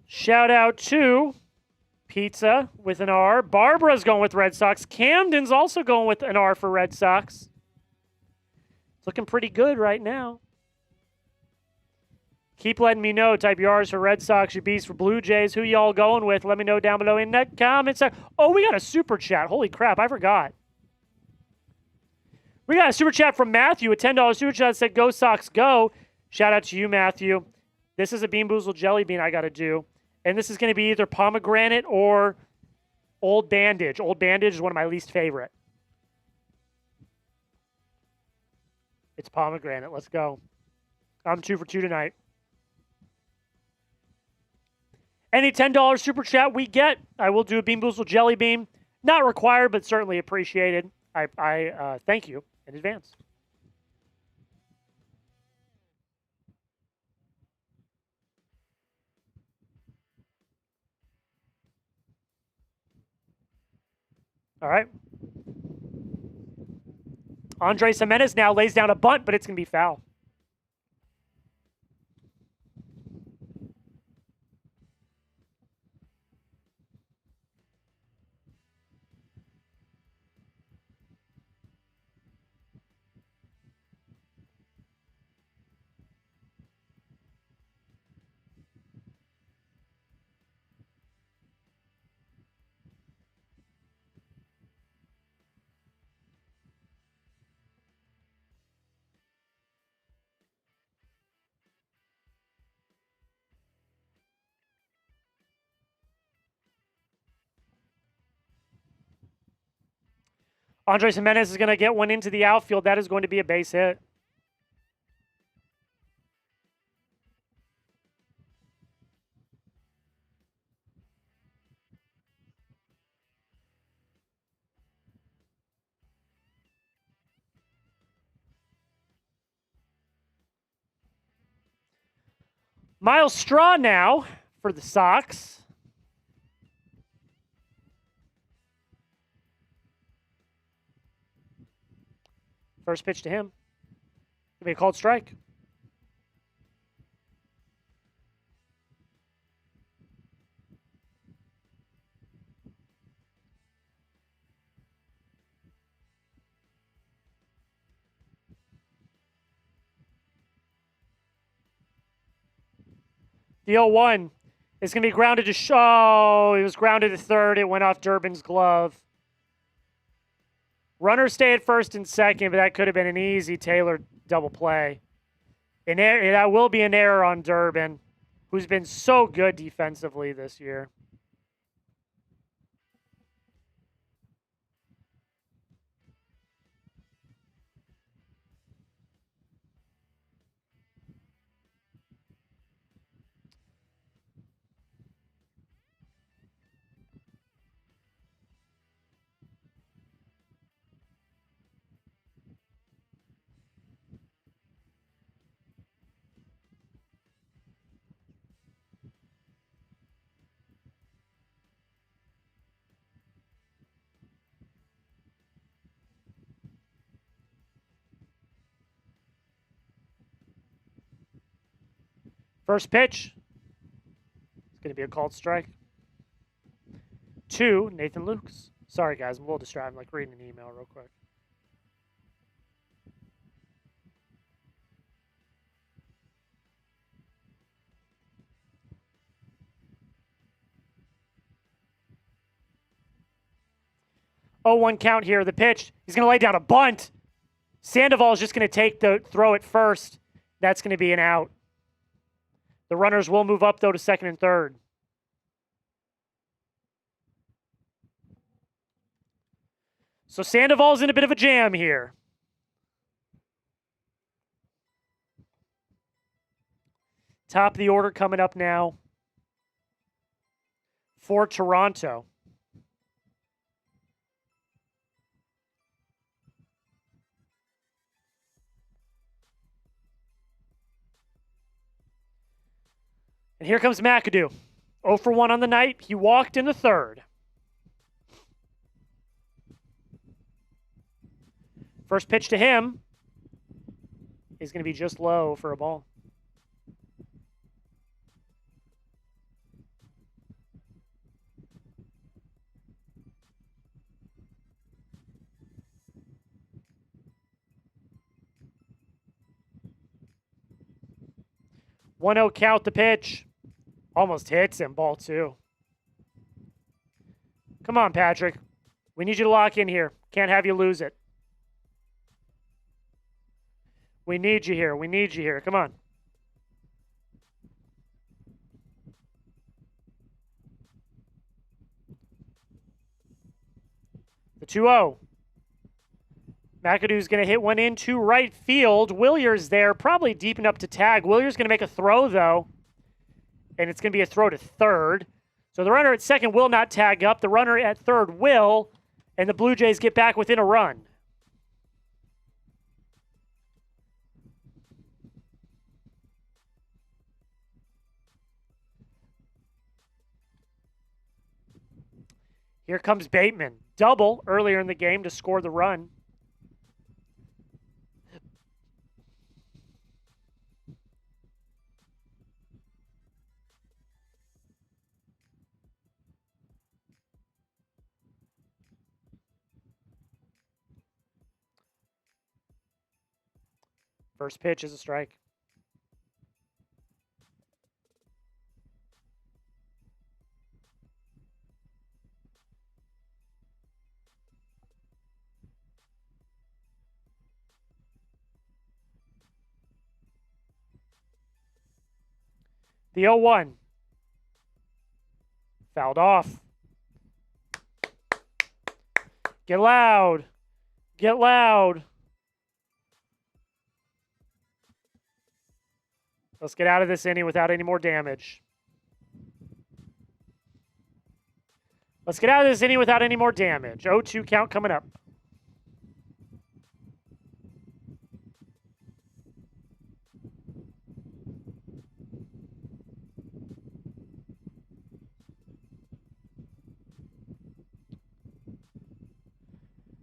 Shout out to Pizza with an R. Barbara's going with Red Sox. Camden's also going with an R for Red Sox. It's looking pretty good right now. Keep letting me know. Type your R's for Red Sox, your B's for Blue Jays. Who y'all going with? Let me know down below in the comments. Oh, we got a super chat. Holy crap, I forgot. We got a super chat from Matthew, a $10 super chat that said, "Go Sox, go." Shout out to you, Matthew. This is a Bean Boozled Jelly Bean I got to do. And this is going to be either pomegranate or Old Bandage. Old Bandage is one of my least favorite. It's pomegranate. Let's go. I'm 2 for 2 tonight. Any $10 super chat we get, I will do a Bean Boozled Jelly Bean. Not required, but certainly appreciated. I thank you in advance. All right. Andres Jimenez now lays down a bunt, but it's going to be foul. Andres Jimenez is going to get one into the outfield. That is going to be a base hit. Miles Straw now for the Sox. First pitch to him. It'll be a called strike. The 0-1 is going to be grounded to it was grounded to third. It went off Durbin's glove. Runners stay at first and second, but that could have been an easy Taylor double play. And that will be an error on Durbin, who's been so good defensively this year. First pitch. It's going to be a called strike. 2, Nathan Lukes. Sorry, guys. I'm a little distracted. I'm like reading an email real quick. Oh, 1 count here. The pitch. He's going to lay down a bunt. Sandoval is just going to throw it first. That's going to be an out. The runners will move up, though, to second and third. So Sandoval's in a bit of a jam here. Top of the order coming up now for Toronto. And here comes McAdoo. 0 for 1 on the night. He walked in the third. First pitch to him is going to be just low for a ball. One 0 count the pitch. Almost hits him, ball 2. Come on, Patrick. We need you to lock in here. Can't have you lose it. We need you here. We need you here. Come on. The 2-0. McAdoo's going to hit one into right field. Williers there, probably deep enough to tag. Williers going to make a throw, though, and it's going to be a throw to third. So the runner at second will not tag up. The runner at third will, and the Blue Jays get back within a run. Here comes Bateman. Double earlier in the game to score the run. First pitch is a strike. The 0-1. Fouled off. Get loud. Get loud. Let's get out of this inning without any more damage. Let's get out of this inning without any more damage. 0-2 count coming up.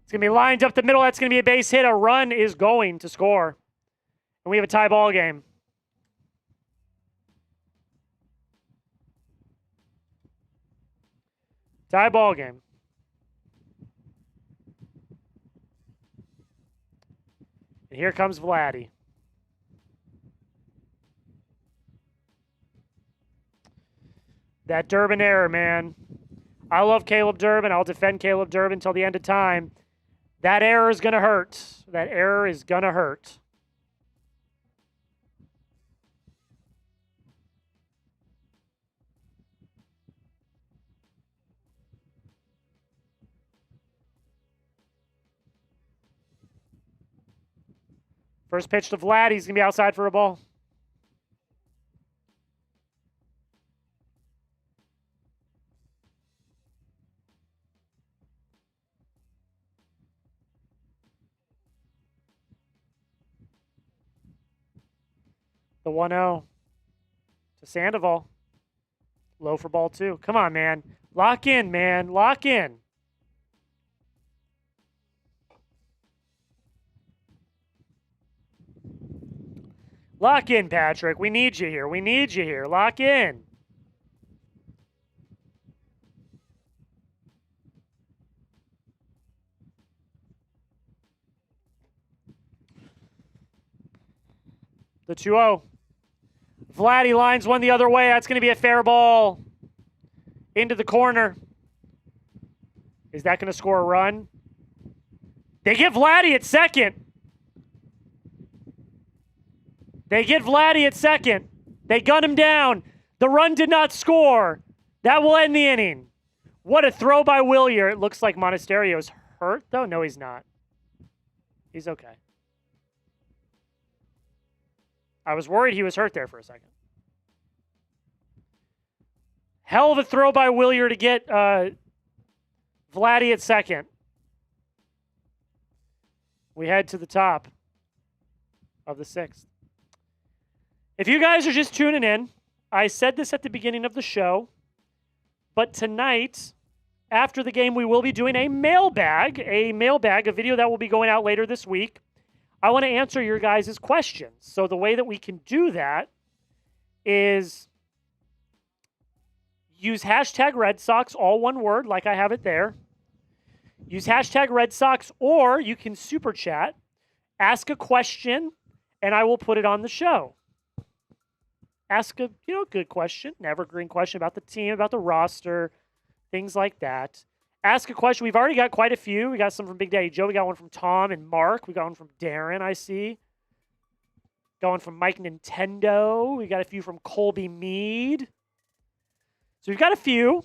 It's going to be lined up the middle. That's going to be a base hit. A run is going to score. And we have a tie ball game. Tie ball game. And here comes Vladdy. That Durbin error, man. I love Caleb Durbin. I'll defend Caleb Durbin until the end of time. That error is going to hurt. That error is going to hurt. First pitch to Vlad. He's going to be outside for a ball. The 1-0 to Sandoval. Low for ball 2. Come on, man. Lock in, man. Lock in. Lock in, Patrick. We need you here. We need you here. Lock in. The 2-0. Vladdy lines one the other way. That's going to be a fair ball. Into the corner. Is that going to score a run? They get Vladdy at second. They get Vladdy at second. They gun him down. The run did not score. That will end the inning. What a throw by Willier. It looks like Monasterio's hurt, though. No, he's not. He's okay. I was worried he was hurt there for a second. Hell of a throw by Willier to get Vladdy at second. We head to the top of the 6th. If you guys are just tuning in, I said this at the beginning of the show, but tonight, after the game, we will be doing a mailbag, a video that will be going out later this week. I want to answer your guys' questions. So the way that we can do that is use hashtag Red Sox, all one word, like I have it there. Use hashtag Red Sox, or you can super chat, ask a question, and I will put it on the show. Ask a good question, an evergreen question about the team, about the roster, things like that. Ask a question. We've already got quite a few. We got some from Big Daddy Joe. We got one from Tom and Mark. We got one from Darren, I see. Got one from Mike Nintendo. We got a few from Colby Mead. So we've got a few.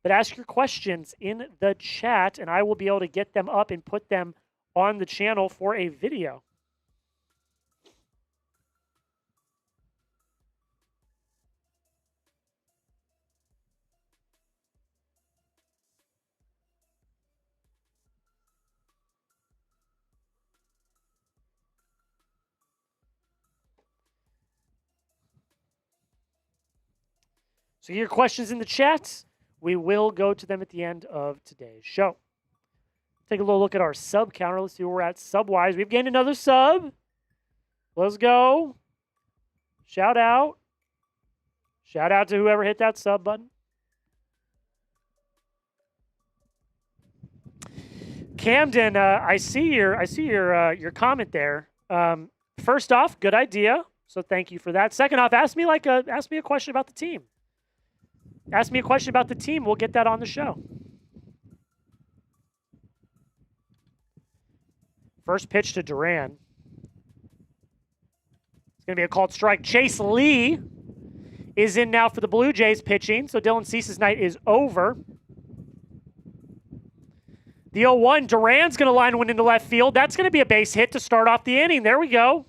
But ask your questions in the chat, and I will be able to get them up and put them on the channel for a video. So your questions in the chat, we will go to them at the end of today's show. Take a little look at our sub counter. Let's see where we're at sub-wise. We've gained another sub. Let's go. Shout out. Shout out to whoever hit that sub button. Camden, I see your comment there. First off, good idea. So thank you for that. Second off, ask me a question about the team. Ask me a question about the team. We'll get that on the show. First pitch to Duran. It's going to be a called strike. Chase Lee is in now for the Blue Jays pitching. So Dylan Cease's night is over. The 0-1, Duran's going to line one into left field. That's going to be a base hit to start off the inning. There we go.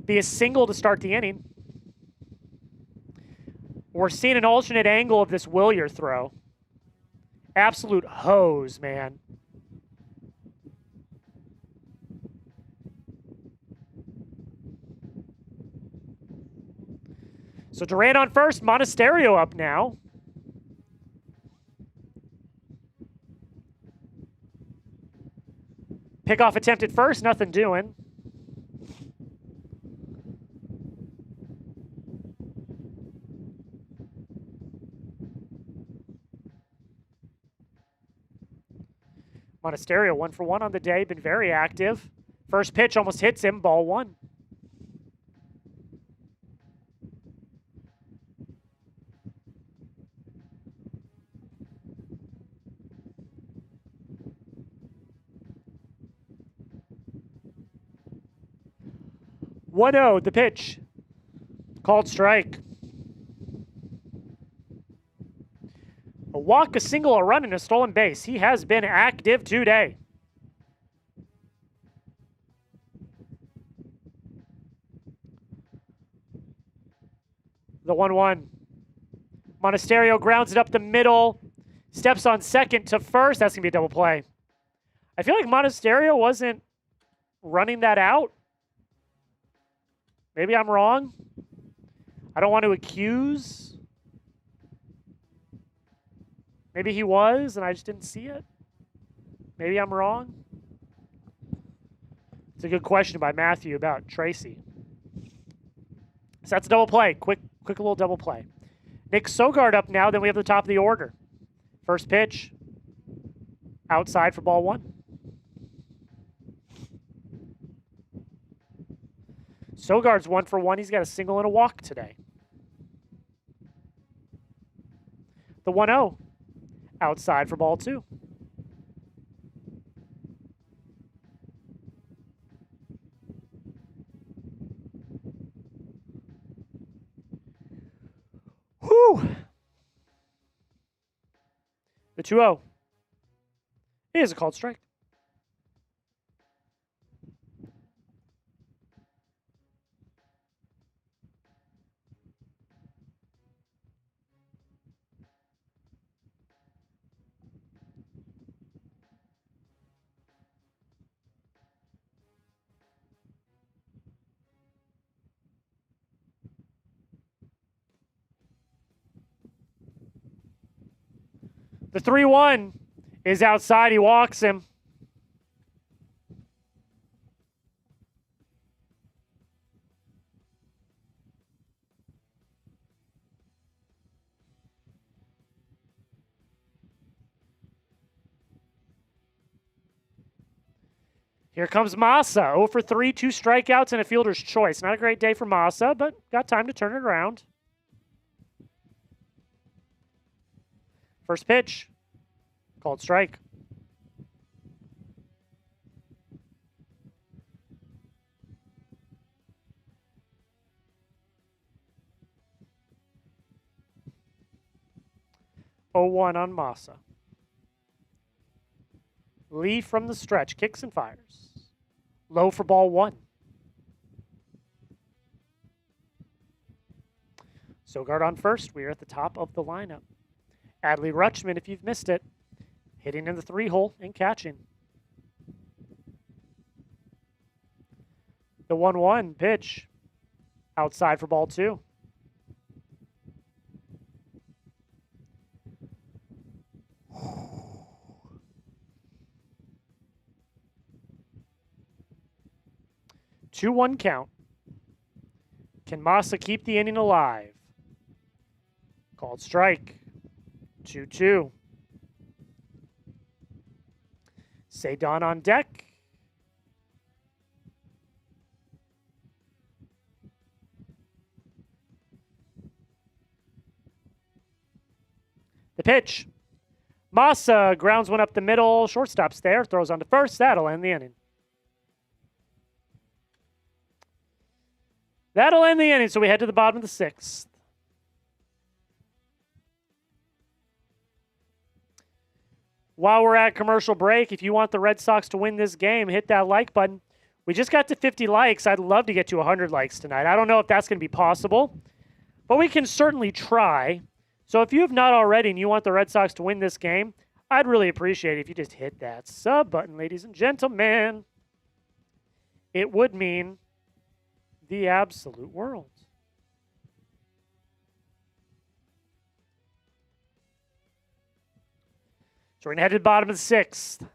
Be a single to start the inning. We're seeing an alternate angle of this Willier throw. Absolute hose, man. So Duran on first, Monasterio up now. Pickoff attempt at first, nothing doing. Monasterio 1 for 1 on the day, been very active. First pitch almost hits him, ball 1. The pitch. Called strike. A walk, a single, a run, and a stolen base. He has been active today. The 1-1. Monasterio grounds it up the middle. Steps on second to first. That's going to be a double play. I feel like Monasterio wasn't running that out. Maybe I'm wrong. I don't want to accuse. Maybe he was, and I just didn't see it. Maybe I'm wrong. It's a good question by Matthew about Tracy. So that's a double play. Quick little double play. Nick Sogard up now. Then we have the top of the order. First pitch. Outside for ball 1. Sogard's 1 for 1. He's got a single and a walk today. The 1-0. Outside for ball 2. Whew. The 2-0. It is a called strike. The 3-1 is outside. He walks him. Here comes Massa. 0 for 3, 2 strikeouts, and a fielder's choice. Not a great day for Massa, but got time to turn it around. First pitch. Called strike. Oh, 1 on Massa. Lee from the stretch. Kicks and fires. Low for ball 1. Sogard on first. We are at the top of the lineup. Adley Rutschman, if you've missed it, hitting in the 3-hole and catching. The 1-1 pitch. Outside for ball 2. Two 2-1 count. Can Massa keep the inning alive? Called strike. 2-2. Saydon on deck. The pitch. Massa grounds one up the middle. Shortstop's there. Throws on to first. That'll end the inning. That'll end the inning. So we head to the bottom of the 6th. While we're at commercial break, if you want the Red Sox to win this game, hit that like button. We just got to 50 likes. I'd love to get to 100 likes tonight. I don't know if that's going to be possible, but we can certainly try. So if you have not already and you want the Red Sox to win this game, I'd really appreciate it if you just hit that sub button, ladies and gentlemen. It would mean the absolute world. So we're going to head to the bottom of the 6th.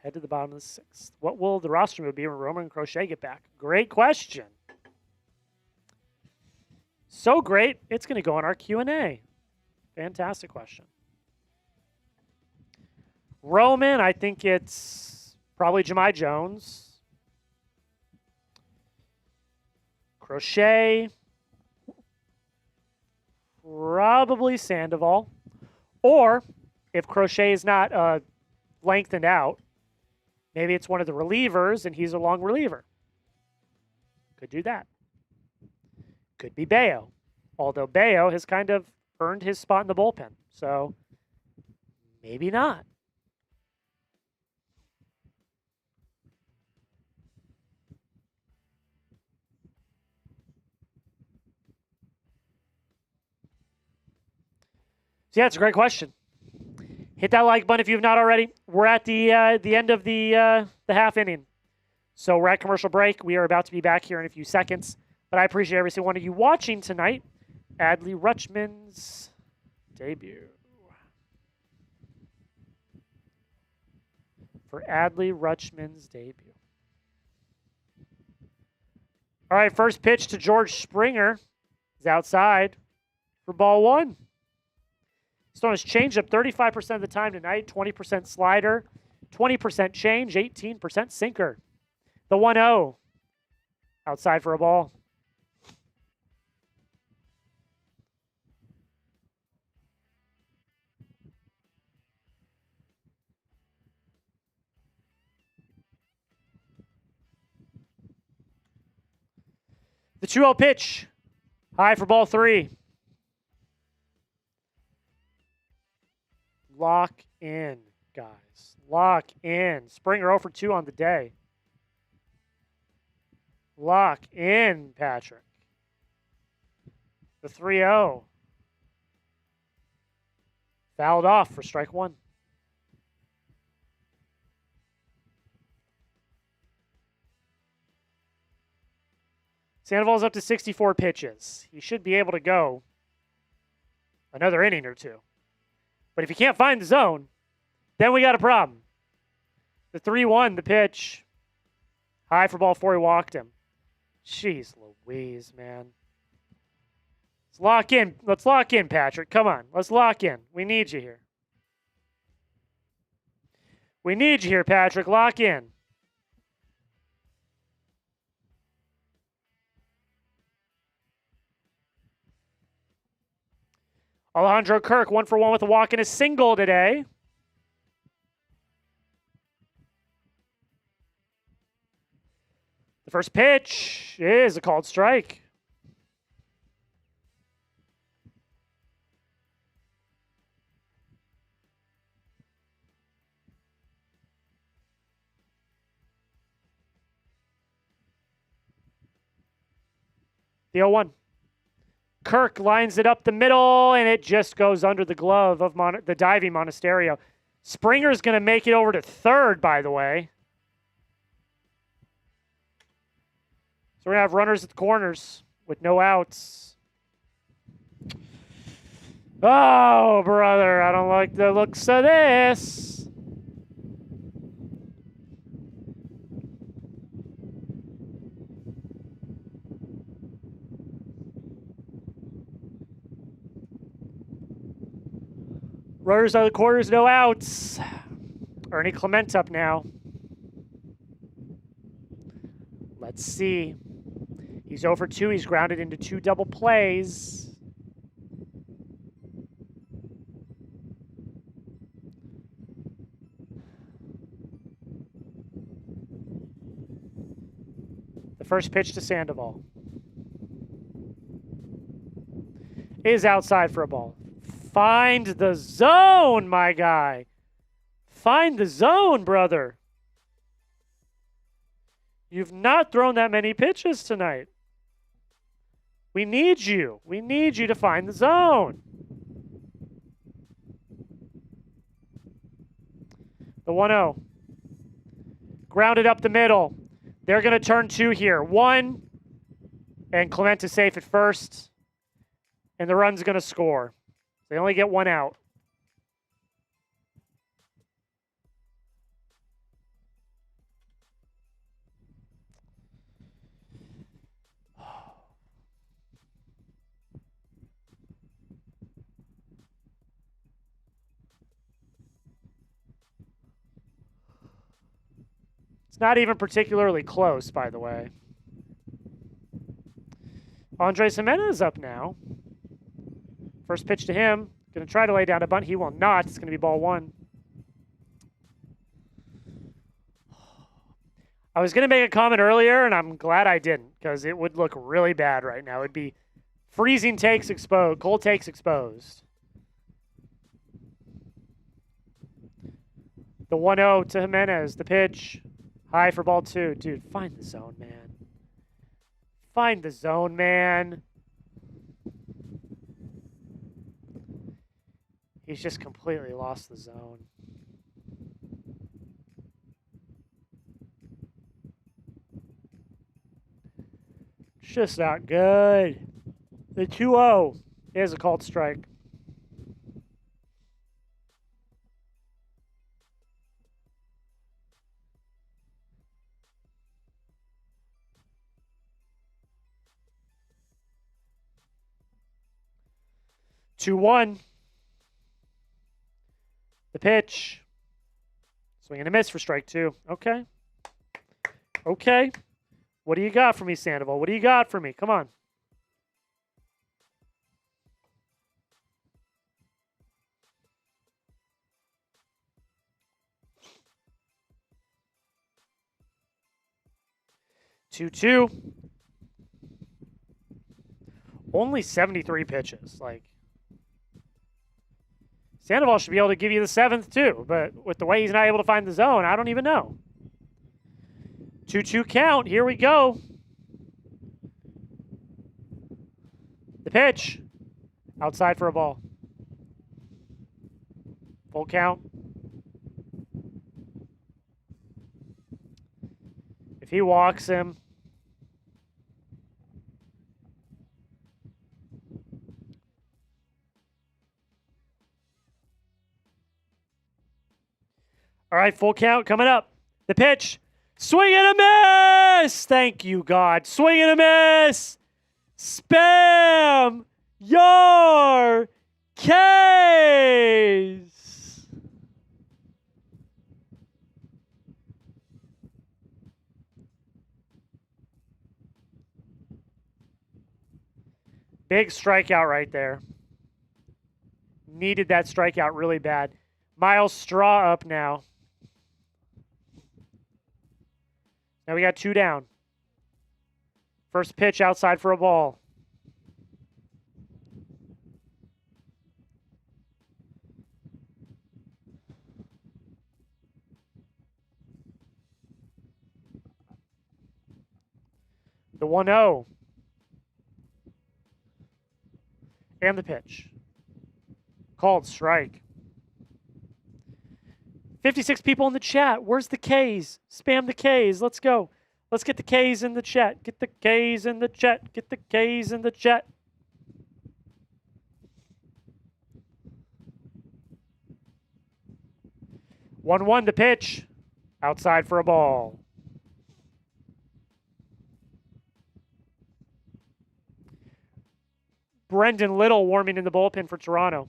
Head to the bottom of the 6th. What will the roster move be when Roman and Crochet get back? Great question. So great, it's going to go on our Q&A. Fantastic question. Roman, I think it's probably Jahmai Jones. Crochet, probably Sandoval. Or, if Crochet is not lengthened out, maybe it's one of the relievers and he's a long reliever. Could do that. Could be Bayo. Although Bayo has kind of earned his spot in the bullpen. So, maybe not. So yeah, it's a great question. Hit that like button if you've not already. We're at the end of the half inning. So we're at commercial break. We are about to be back here in a few seconds. But I appreciate every single one of you watching tonight. Adley Rutschman's debut. for Adley Rutschman's debut. All right, first pitch to George Springer is outside for ball one. He's throwing his changeup 35% of the time tonight, 20% slider, 20% change, 18% sinker. The 1-0 outside for a ball. The 2-0 pitch, high for ball three. Lock in, guys. Lock in. Springer 0 for 2 on the day. Lock in, Patrick. The 3-0. Fouled off for strike one. Sandoval's up to 64 pitches. He should be able to go another inning or two. But if you can't find the zone, then we got a problem. The 3-1, the pitch. High for ball four, he walked him. Jeez Louise, man. Let's lock in. Let's lock in, Patrick. Come on. Let's lock in. We need you here. We need you here, Patrick. Lock in. Alejandro Kirk, 1 for 1 with a walk and a single today. The first pitch is a called strike. The 0-1. Kirk lines it up the middle, and it just goes under the glove of the diving Monasterio. Springer's going to make it over to third, by the way. So we're going to have runners at the corners with no outs. Oh, brother, I don't like the looks of this. Runners out of the corners, no outs. Ernie Clement up now. Let's see. He's 0 for 2. He's grounded into 2 double plays. The first pitch to Sandoval is outside for a ball. Find the zone, my guy. Find the zone, brother. You've not thrown that many pitches tonight. We need you. We need you to find the zone. The 1-0. Grounded up the middle. They're going to turn 2 here. 1, and Clement is safe at first. And the run's going to score. They only get 1 out. It's not even particularly close, by the way. Andres Jimenez up now. First pitch to him. Going to try to lay down a bunt. He will not. It's going to be ball 1. I was going to make a comment earlier, and I'm glad I didn't, because it would look really bad right now. It would be freezing takes exposed, cold takes exposed. The 1-0 to Jimenez. The pitch. High for ball 2. Dude, find the zone, man. Find the zone, man. He's just completely lost the zone. It's just not good. The 2-0 is a called strike. 2-1. The pitch. Swing and a miss for strike 2. Okay. Okay. What do you got for me, Sandoval? What do you got for me? Come on. Two. Only 73 pitches. Like, Sandoval should be able to give you the 7th too, but with the way he's not able to find the zone, I don't even know. 2-2 count. Here we go. The pitch. Outside for a ball. Full count. If he walks him, all right, full count coming up. The pitch. Swing and a miss! Thank you, God. Swing and a miss! Spam your case! Big strikeout right there. Needed that strikeout really bad. Miles Straw up now. Now we got 2 down. First pitch outside for a ball. The 1-0. And the pitch. Called strike. 56 people in the chat. Where's the K's? Spam the K's. Let's go. Let's get the K's in the chat. Get the K's in the chat. Get the K's in the chat. One, the pitch. Outside for a ball. Brendan Little warming in the bullpen for Toronto.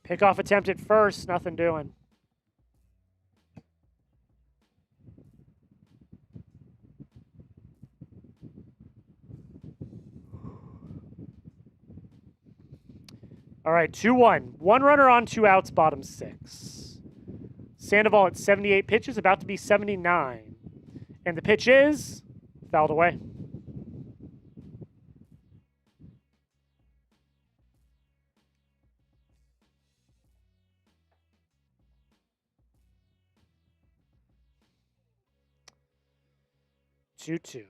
Pickoff attempt at first, nothing doing. All right, 2-1. 1 runner on, 2 outs, bottom 6. Sandoval at 78 pitches, about to be 79. And the pitch is fouled away. Two.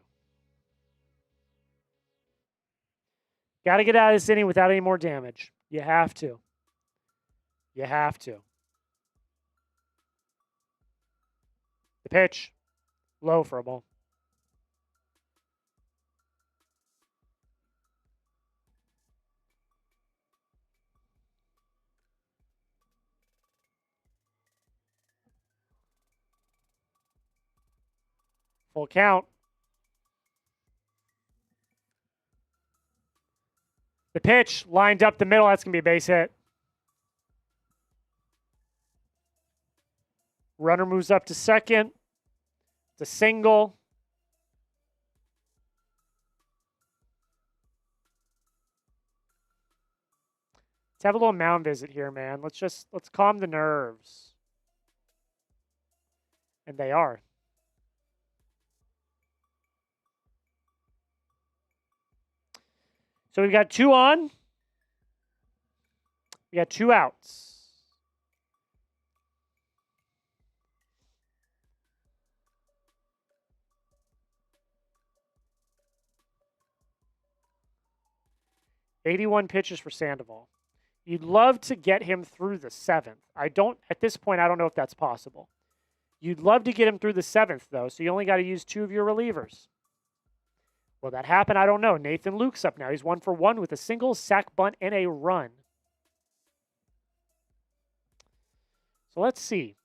Got to get out of this inning without any more damage. You have to. You have to. The pitch. Low for a ball. Full count. The pitch lined up the middle. That's going to be a base hit. Runner moves up to second. It's a single. Let's have a little mound visit here, man. Let's calm the nerves. And they are. So we've got 2 on. We got 2 outs. $81 pitches for Sandoval. You'd love to get him through the 7th. At this point, I don't know if that's possible. You'd love to get him through the 7th, though, so you only got to use 2 of your relievers. Will that happen? I don't know. Nathan Luke's up now. He's 1 for 1 with a single, sac bunt, and a run. So let's see.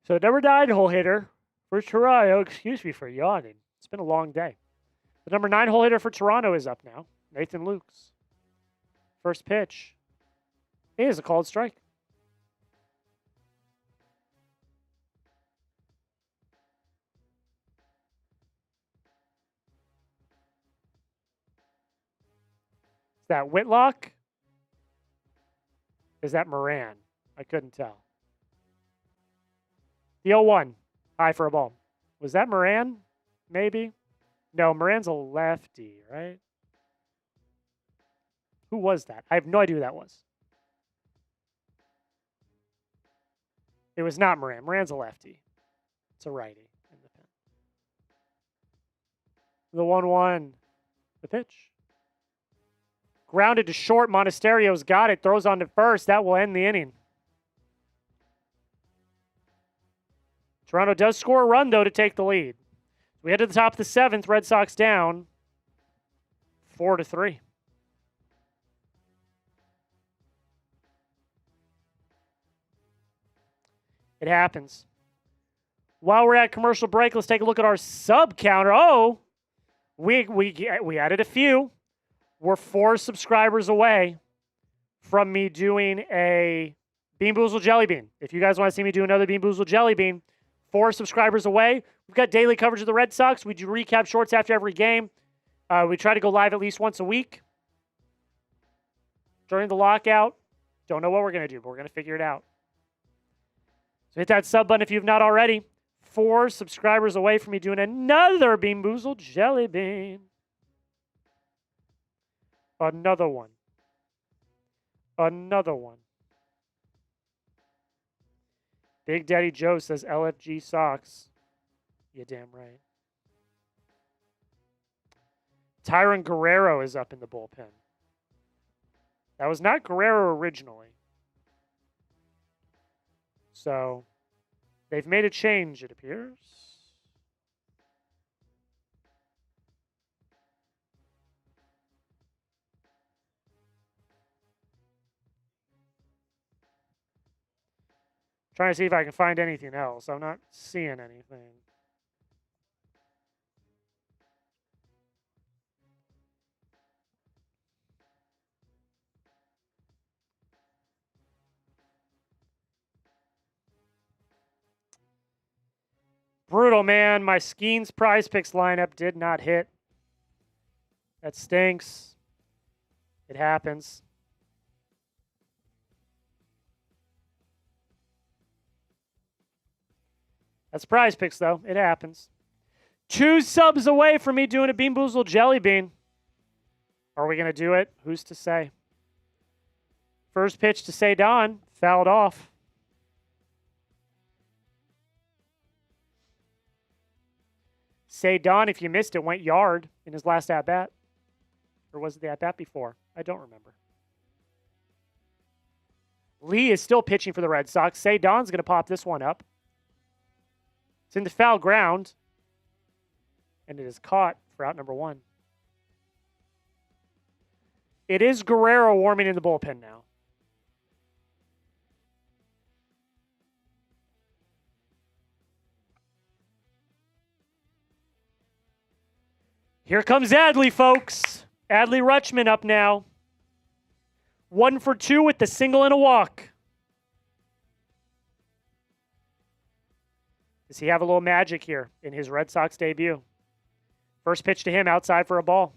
So the number 9 hole hitter for Toronto, excuse me for yawning. It's been a long day. The number 9 hole hitter for Toronto is up now. Nathan Lukes. First pitch is a called strike. Is that Whitlock? Is that Moran? I couldn't tell. The 0-1. High for a ball. Was that Moran? Maybe? No, Moran's a lefty, right? Who was that? I have no idea who that was. It was not Moran. Moran's a lefty. It's a righty in the pin. The 1-1. The pitch. Grounded to short. Monasterio's got it. Throws on to first. That will end the inning. Toronto does score a run, though, to take the lead. We head to the top of the 7th. Red Sox down 4-3. It happens. While we're at commercial break, let's take a look at our sub counter. Oh, we added a few. We're 4 subscribers away from me doing a Bean Boozled Jelly Bean. If you guys want to see me do another Bean Boozled Jelly Bean, 4 subscribers away. We've got daily coverage of the Red Sox. We do recap shorts after every game. We try to go live at least once a week during the lockout. Don't know what we're going to do, but we're going to figure it out. So hit that sub button if you've not already. 4 subscribers away from me doing another Bean Boozled Jelly Bean. Another one. Another one. Big Daddy Joe says LFG Sox. You damn right. Tyron Guerrero is up in the bullpen. That was not Guerrero originally. So, they've made a change, it appears. Trying to see if I can find anything else. I'm not seeing anything. Brutal, man. My Skeens Prize Picks lineup did not hit. That stinks. It happens. That's Prize Picks, though. It happens. 2 subs away from me doing a Bean Boozled Jelly Bean. Are we going to do it? Who's to say? First pitch to Sandoval. Fouled off. Sandoval, if you missed it, went yard in his last at-bat. Or was it the at-bat before? I don't remember. Lee is still pitching for the Red Sox. Sandoval's going to pop this one up. It's in the foul ground. And it is caught for out number 1. It is Guerrero warming in the bullpen now. Here comes Adley, folks. Adley Rutschman up now. 1 for 2 with the single and a walk. Does he have a little magic here in his Red Sox debut? First pitch to him outside for a ball.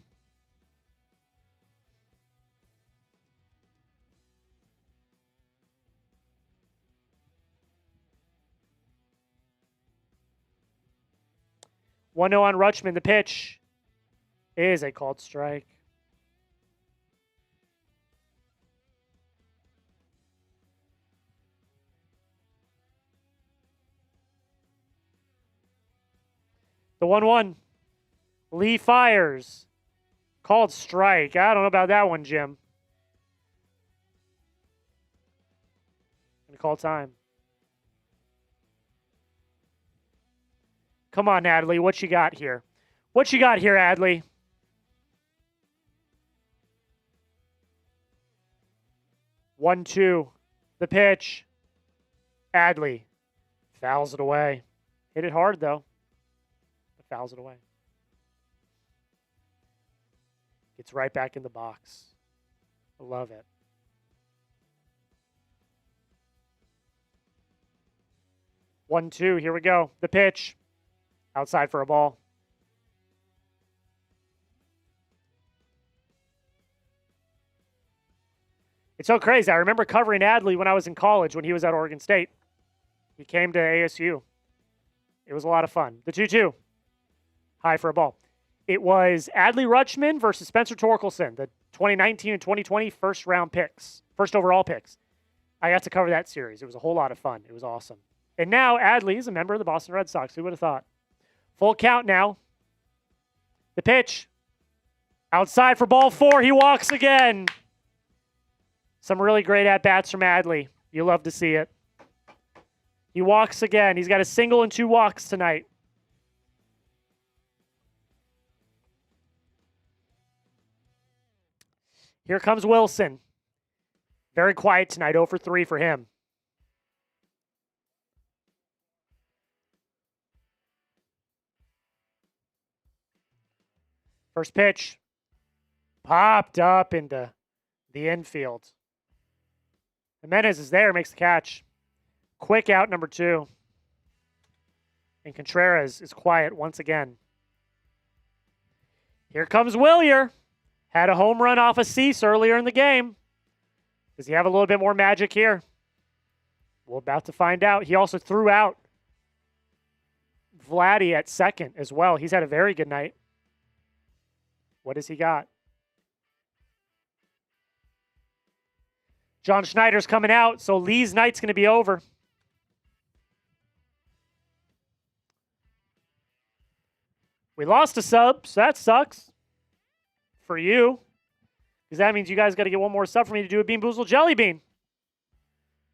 One 0 on Rutschman. The pitch is a called strike. The 1-1. Lee fires. Called strike. I don't know about that one, Jim. Gonna call time. Come on, Adley. What you got here? What you got here, Adley? One, two. The pitch. Adley Fouls it away. Hit it hard, though. But fouls it away. Gets right back in the box. I love it. One, two. Here we go. The pitch. Outside for a ball. It's so crazy. I remember covering Adley when I was in college when he was at Oregon State. He came to ASU. It was a lot of fun. The 2-2. High for a ball. It was Adley Rutschman versus Spencer Torkelson, the 2019 and 2020 first overall picks. I got to cover that series. It was a whole lot of fun. It was awesome. And now Adley is a member of the Boston Red Sox. Who would have thought? Full count now. The pitch. Outside for ball 4. He walks again. Some really great at-bats from Adley. You love to see it. He walks again. He's got a single and 2 walks tonight. Here comes Wilson. Very quiet tonight, 0 for 3 for him. First pitch. Popped up into the infield. Jimenez is there, makes the catch. Quick out, number 2. And Contreras is quiet once again. Here comes Willier. Had a home run off a cease earlier in the game. Does he have a little bit more magic here? We're about to find out. He also threw out Vladdy at second as well. He's had a very good night. What has he got? John Schneider's coming out, so Lee's night's going to be over. We lost a sub, so that sucks for you, because that means you guys got to get one more sub for me to do a Bean Boozled Jelly Bean.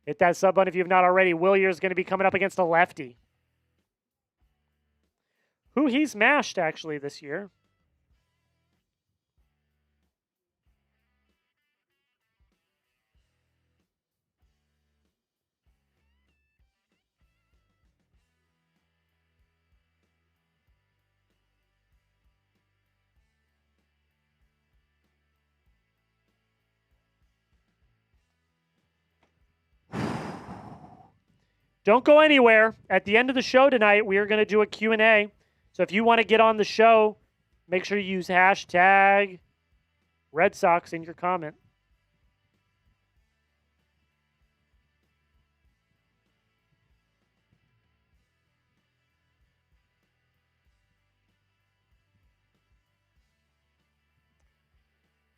Hit that sub button if you have not already. Willier's going to be coming up against a lefty, who he's mashed actually this year. Don't go anywhere. At the end of the show tonight, we are going to do a Q&A. So if you want to get on the show, make sure you use hashtag Red Sox in your comment.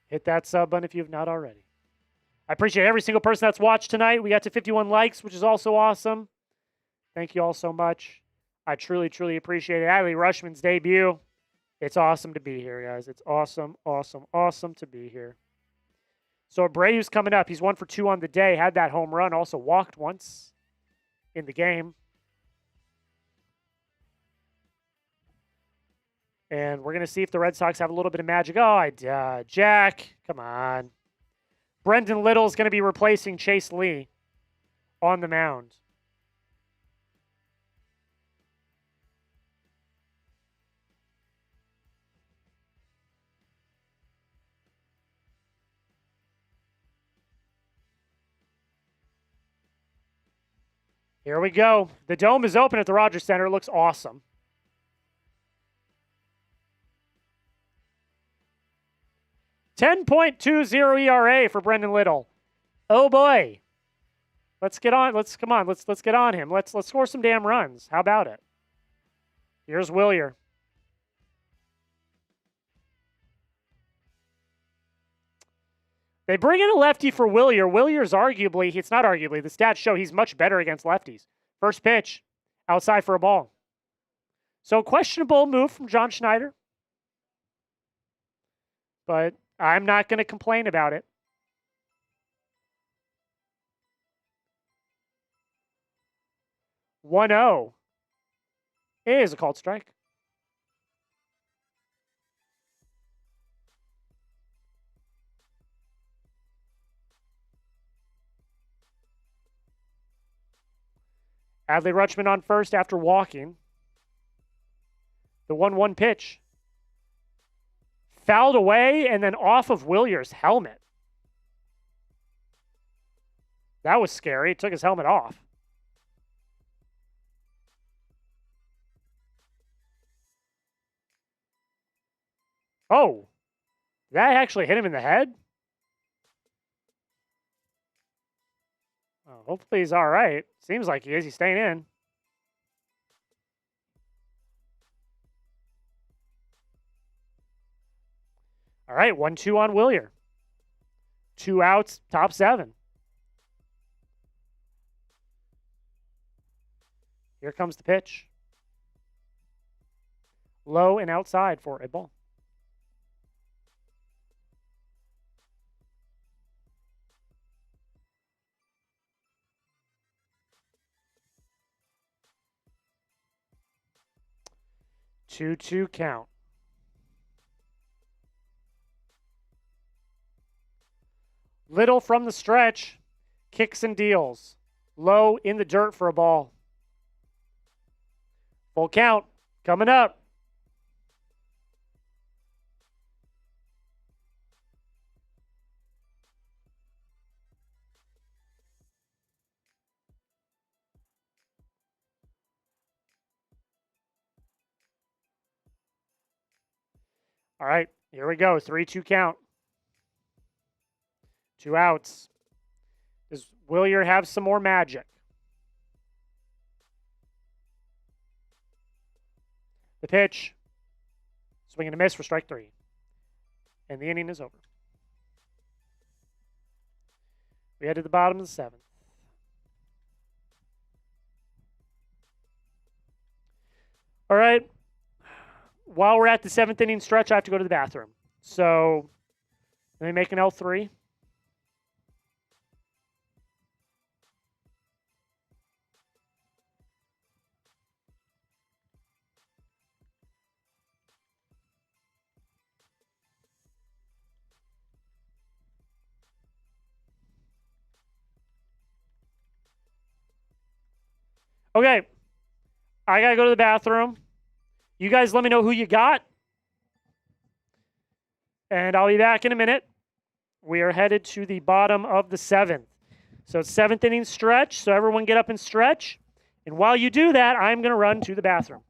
Hit that sub button if you have not already. I appreciate every single person that's watched tonight. We got to 51 likes, which is also awesome. Thank you all so much. I truly, truly appreciate it. Adley Rutschman's debut. It's awesome to be here, guys. It's awesome, awesome, awesome to be here. So Abreu's coming up. He's 1 for 2 on the day. Had that home run. Also walked once in the game. And we're going to see if the Red Sox have a little bit of magic. Oh, Jack, come on. Brendan Little's going to be replacing Chase Lee on the mound. Here we go. The dome is open at the Rogers Center. It looks awesome. .20 ERA for Brendan Little. Oh boy. Let's get on. Let's get on him. Let's score some damn runs. How about it? Here's Willier. They bring in a lefty for Willier. Willier's arguably, it's not arguably, the stats show he's much better against lefties. First pitch, outside for a ball. So questionable move from John Schneider. But I'm not going to complain about it. 1-0. It is a called strike. Adley Rutschman on first after walking. The 1-1 pitch. Fouled away and then off of Willier's helmet. That was scary. Took his helmet off. Oh, that actually hit him in the head? Oh, hopefully he's all right. Seems like he is. He's staying in. All right, 1-2 on Willier. 2 outs, top 7. Here comes the pitch. Low and outside for a ball. Two count. Little from the stretch. Kicks and deals. Low in the dirt for a ball. Full count. Coming up. All right, here we go. 3-2 count. 2 outs. Does Willier have some more magic? The pitch. Swing and a miss for strike 3. And the inning is over. We head to the bottom of the 7th. All right. While we're at the 7th inning stretch, I have to go to the bathroom. So let me make an L3. Okay. I got to go to the bathroom. You guys let me know who you got. And I'll be back in a minute. We are headed to the bottom of the 7th. So it's 7th inning stretch. So everyone get up and stretch. And while you do that, I'm going to run to the bathroom.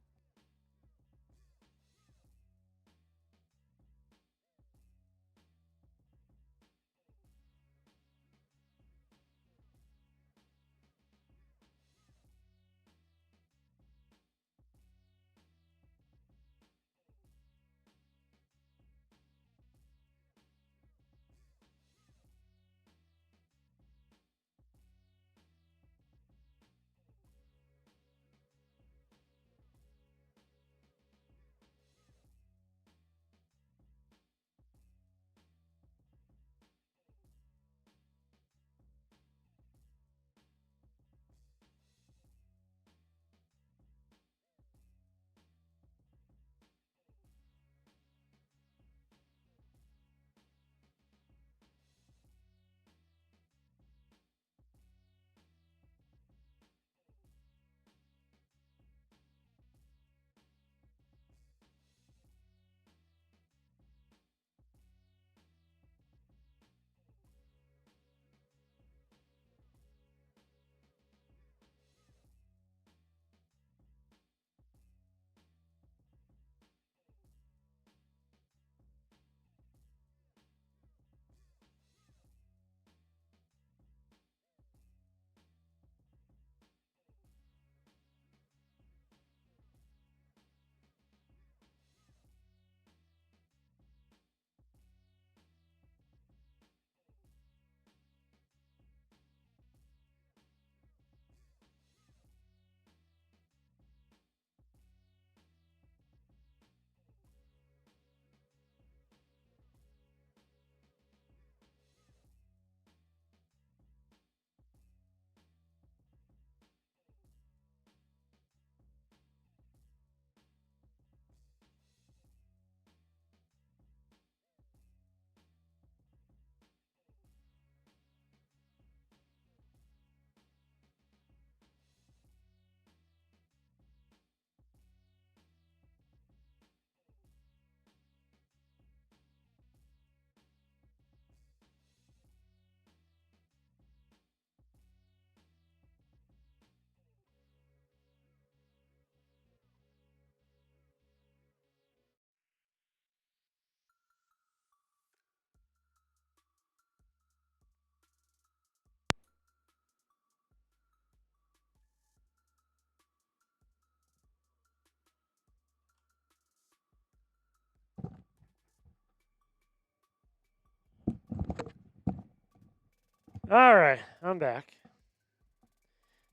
All right, I'm back.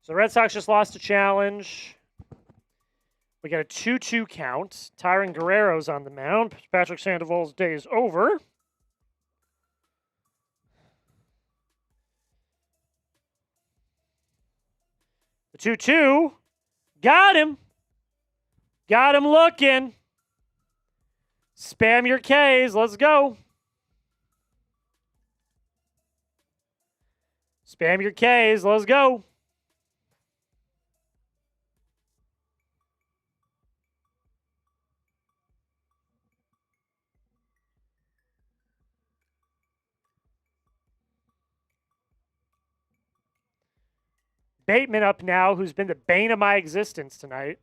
So the Red Sox just lost a challenge. We got a 2-2 count. Tyron Guerrero's on the mound. Patrick Sandoval's day is over. The 2-2. Got him. Got him looking. Spam your Ks. Let's go. Spam your Ks. Let's go. Bateman up now, who's been the bane of my existence tonight.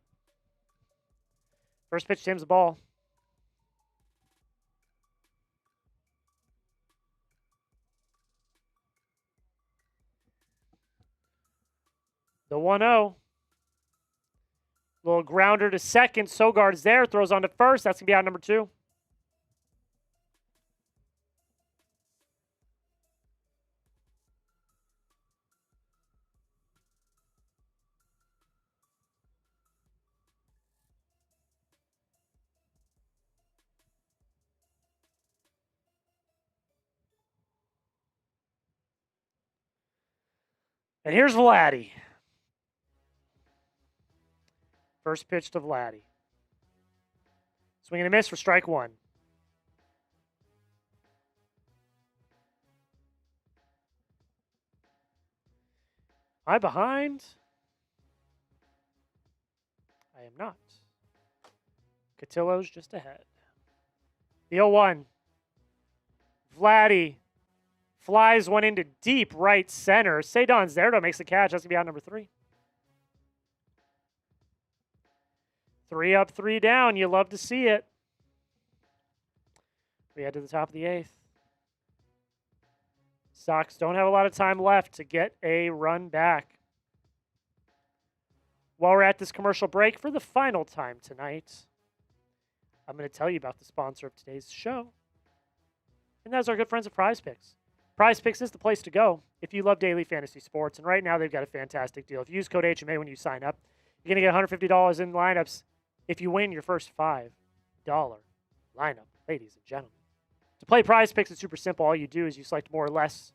First pitch, Tim's the ball. The 1-0. Little grounder to second. Sogard's there. Throws on to first. That's going to be out number 2. And here's Vladdy. First pitch to Vladdy. Swing and a miss for strike 1. Am I behind? I am not. Cotillo's just ahead. The 0-1. Vladdy flies one into deep right center. Cedon Zerto makes the catch. That's going to be out number 3. 3 up, 3 down. You love to see it. We head to the top of the 8th. Sox don't have a lot of time left to get a run back. While we're at this commercial break for the final time tonight, I'm going to tell you about the sponsor of today's show. And that's our good friends at Prize Picks. Prize Picks is the place to go if you love daily fantasy sports. And right now they've got a fantastic deal. If you use code HMA when you sign up, you're going to get $150 in lineups if you win your first $5 lineup, ladies and gentlemen. To play Prize Picks, it's super simple. All you do is you select more or less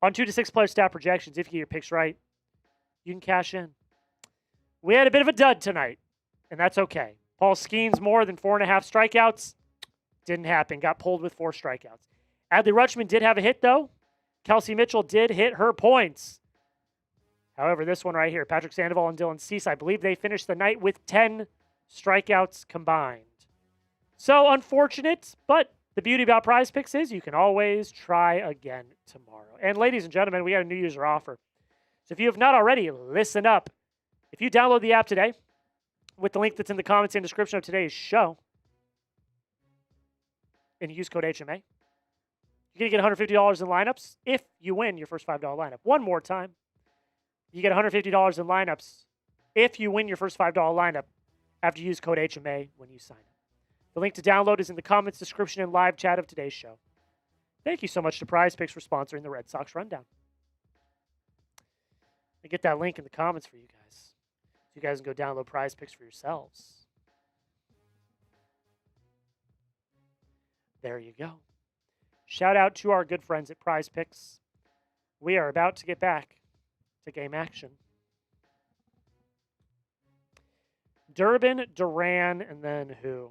on 2 to 6 player stat projections. If you get your picks right, you can cash in. We had a bit of a dud tonight, and that's okay. Paul Skeens more than 4.5 strikeouts. Didn't happen. Got pulled with 4 strikeouts. Adley Rutschman did have a hit, though. Kelsey Mitchell did hit her points. However, this one right here, Patrick Sandoval and Dylan Cease, I believe they finished the night with 10 strikeouts combined. So unfortunate, but the beauty about Prize Picks is you can always try again tomorrow. And ladies and gentlemen, we got a new user offer. So if you have not already, listen up. If you download the app today with the link that's in the comments and description of today's show and use code HMA, you're going to get $150 in lineups if you win your first $5 lineup. One more time. You get $150 in lineups if you win your first $5 lineup after you use code HMA when you sign up. The link to download is in the comments, description, and live chat of today's show. Thank you so much to Prize Picks for sponsoring the Red Sox Rundown. I get that link in the comments for you guys. So you guys can go download Prize Picks for yourselves. There you go. Shout out to our good friends at Prize Picks. We are about to get back to game action. Durbin, Duran, and then who?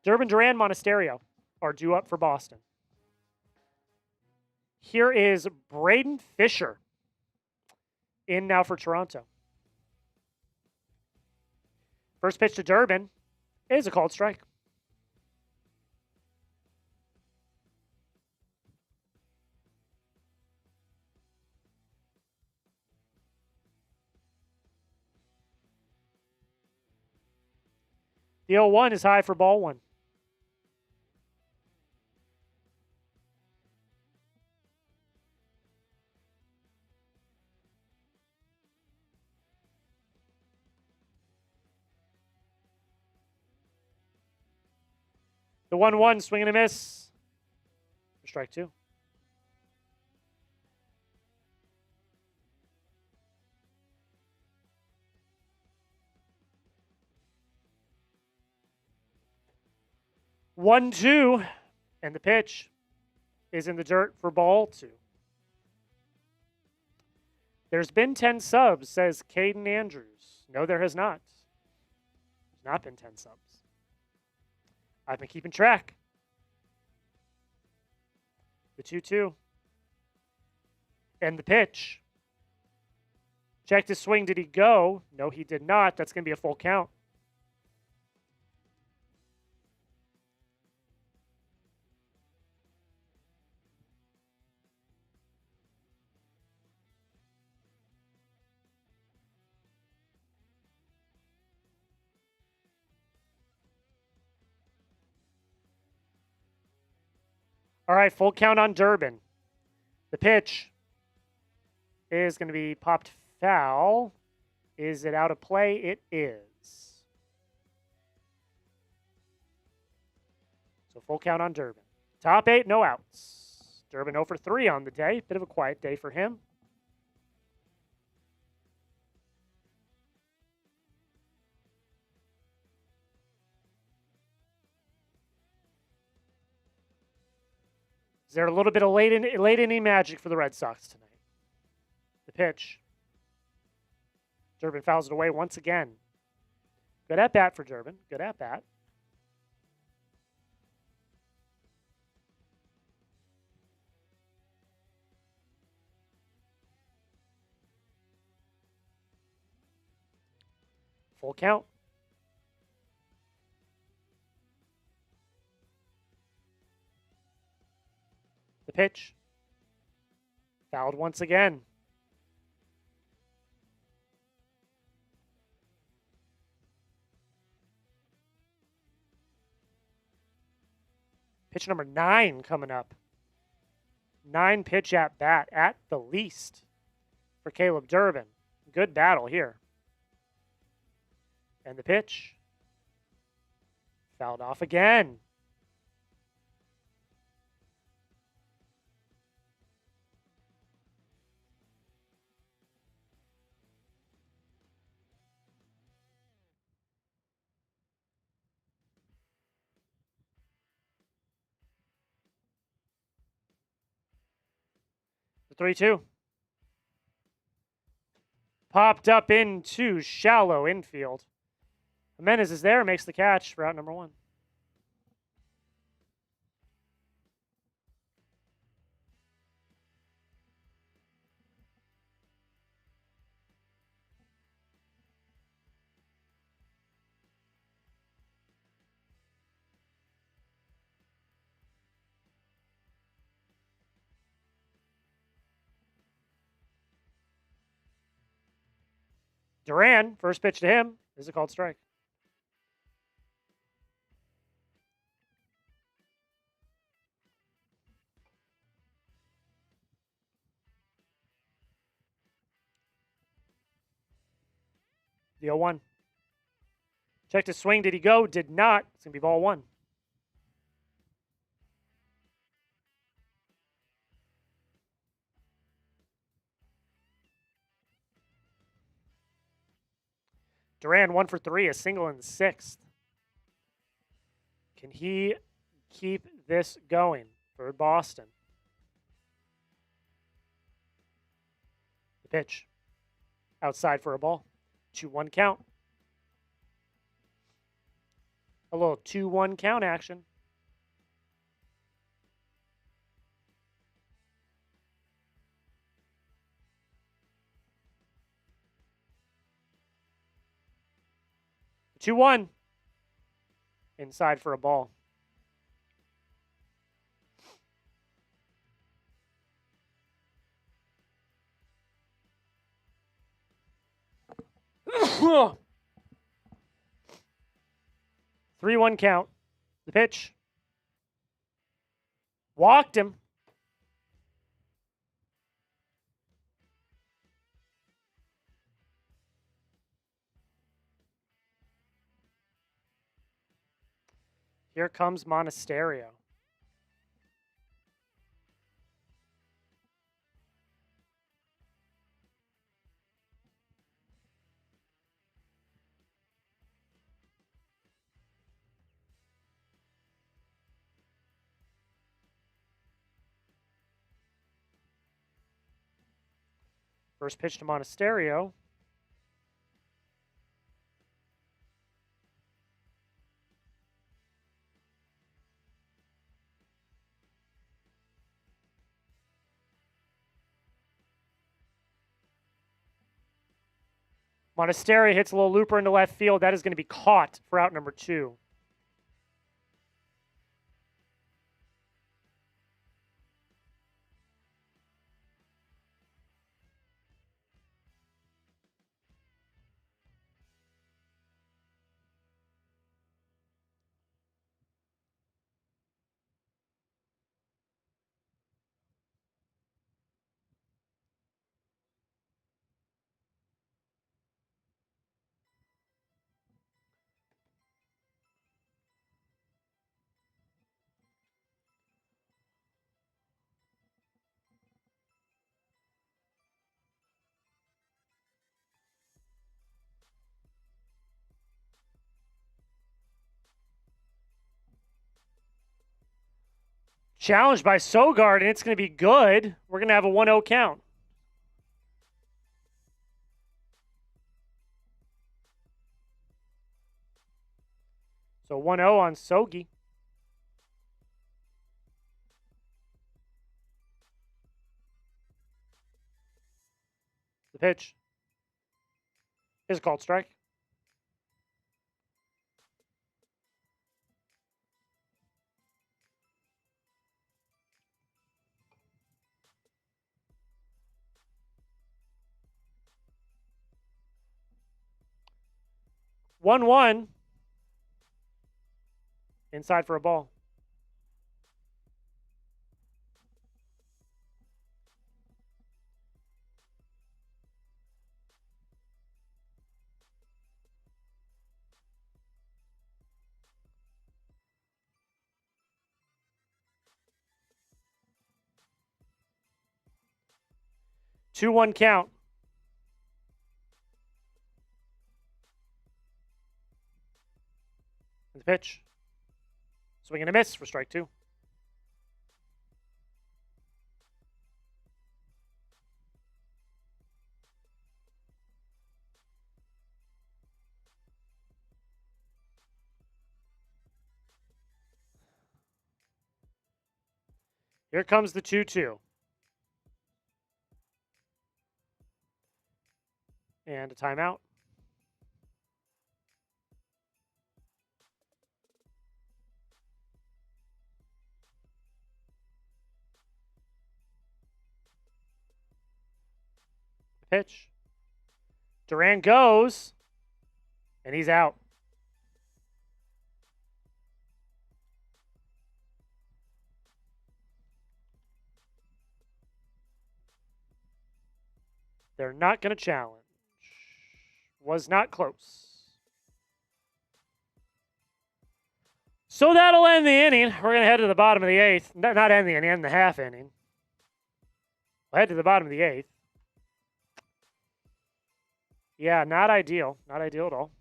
Durbin, Duran, Monasterio are due up for Boston. Here is Braden Fisher in now for Toronto. First pitch to Durbin is a called strike. The 0-1 is high for ball 1. The 1-1, swing and a miss for strike 2. 1-2, and the pitch is in the dirt for ball 2. There's been 10 subs, says Caden Andrews. No, there has not. There's not been 10 subs. I've been keeping track. The 2-2. And the pitch. Checked his swing. Did he go? No, he did not. That's going to be a full count. All right, full count on Durbin. The pitch is going to be popped foul. Is it out of play? It is. So full count on Durbin. Top 8, no outs. Durbin 0 for 3 on the day. Bit of a quiet day for him. Is there a little bit of late inning magic for the Red Sox tonight? The pitch. Durbin fouls it away once again. Good at bat for Durbin. Good at bat. Full count. The pitch. Fouled once again. Pitch number 9 coming up. 9 pitch at bat at the least for Caleb Durbin. Good battle here. And the pitch. Fouled off again. The 3-2. Popped up into shallow infield. Jimenez is there, makes the catch, route number 1. Duran, first pitch to him. Is a called strike. The 0-1. Checked his swing. Did he go? Did not. It's going to be ball 1. Duran 1 for 3, a single in the 6th. Can he keep this going for Boston? The pitch. Outside for a ball. 2-1 count. A little 2-1 count action. Two 2-1. Inside for a ball. Three 1 count. The pitch. Walked him. Here comes Monasterio. First pitch to Monasterio. Monasterio hits a little looper into left field. That is going to be caught for out number 2. Challenged by Sogard, and it's going to be good. We're going to have a 1-0 count. So 1-0 on Sogi. The pitch is called strike. One. Inside for a ball. Two-one count. The pitch. Swing and a miss for strike 2. Here comes the 2-2. And a timeout. Pitch. Duran goes, and he's out. They're not going to challenge. Was not close. So that'll end the inning. We're going to head to the bottom of the 8th. Not end the inning, end the half inning. We'll head to the bottom of the 8th. Yeah, not ideal. Not ideal at all.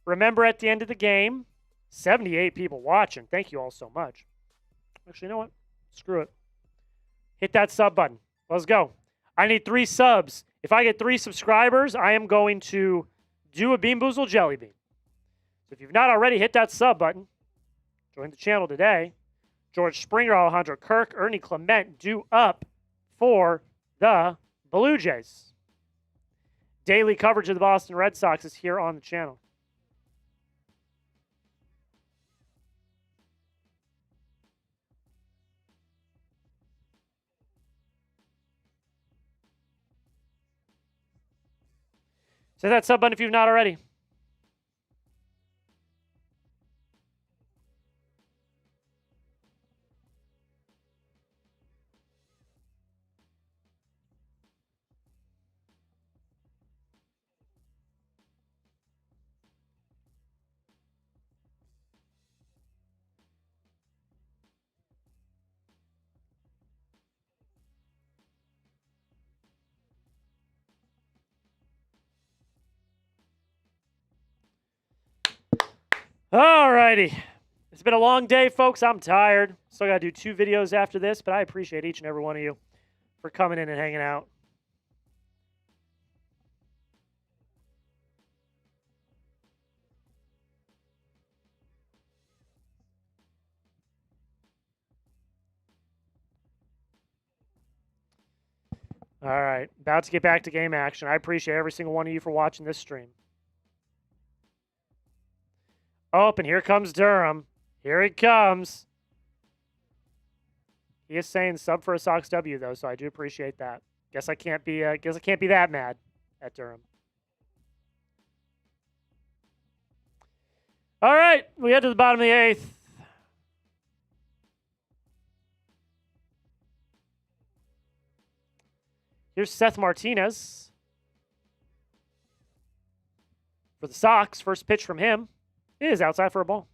Remember, at the end of the game, 78 people watching. Thank you all so much. Actually, you know what? Screw it. Hit that sub button. Let's go. I need 3 subs. If I get 3 subscribers, I am going to do a Bean Boozle Jelly Bean. So if you've not already, hit that sub button. Join the channel today. George Springer, Alejandro Kirk, Ernie Clement due up for the Blue Jays. Daily coverage of the Boston Red Sox is here on the channel. So hit that sub button if you've not already. All righty. It's been a long day, folks. I'm tired. Still got to do 2 videos after this, but I appreciate each and every one of you for coming in and hanging out. All right, about to get back to game action. I appreciate every single one of you for watching this stream. Oh, and here comes Durham. Here he comes. He is saying sub for a Sox W though, so I do appreciate that. Guess I can't be that mad at Durham. All right, we head to the bottom of the 8th. Here's Seth Martinez for the Sox. First pitch from him is outside for a ball.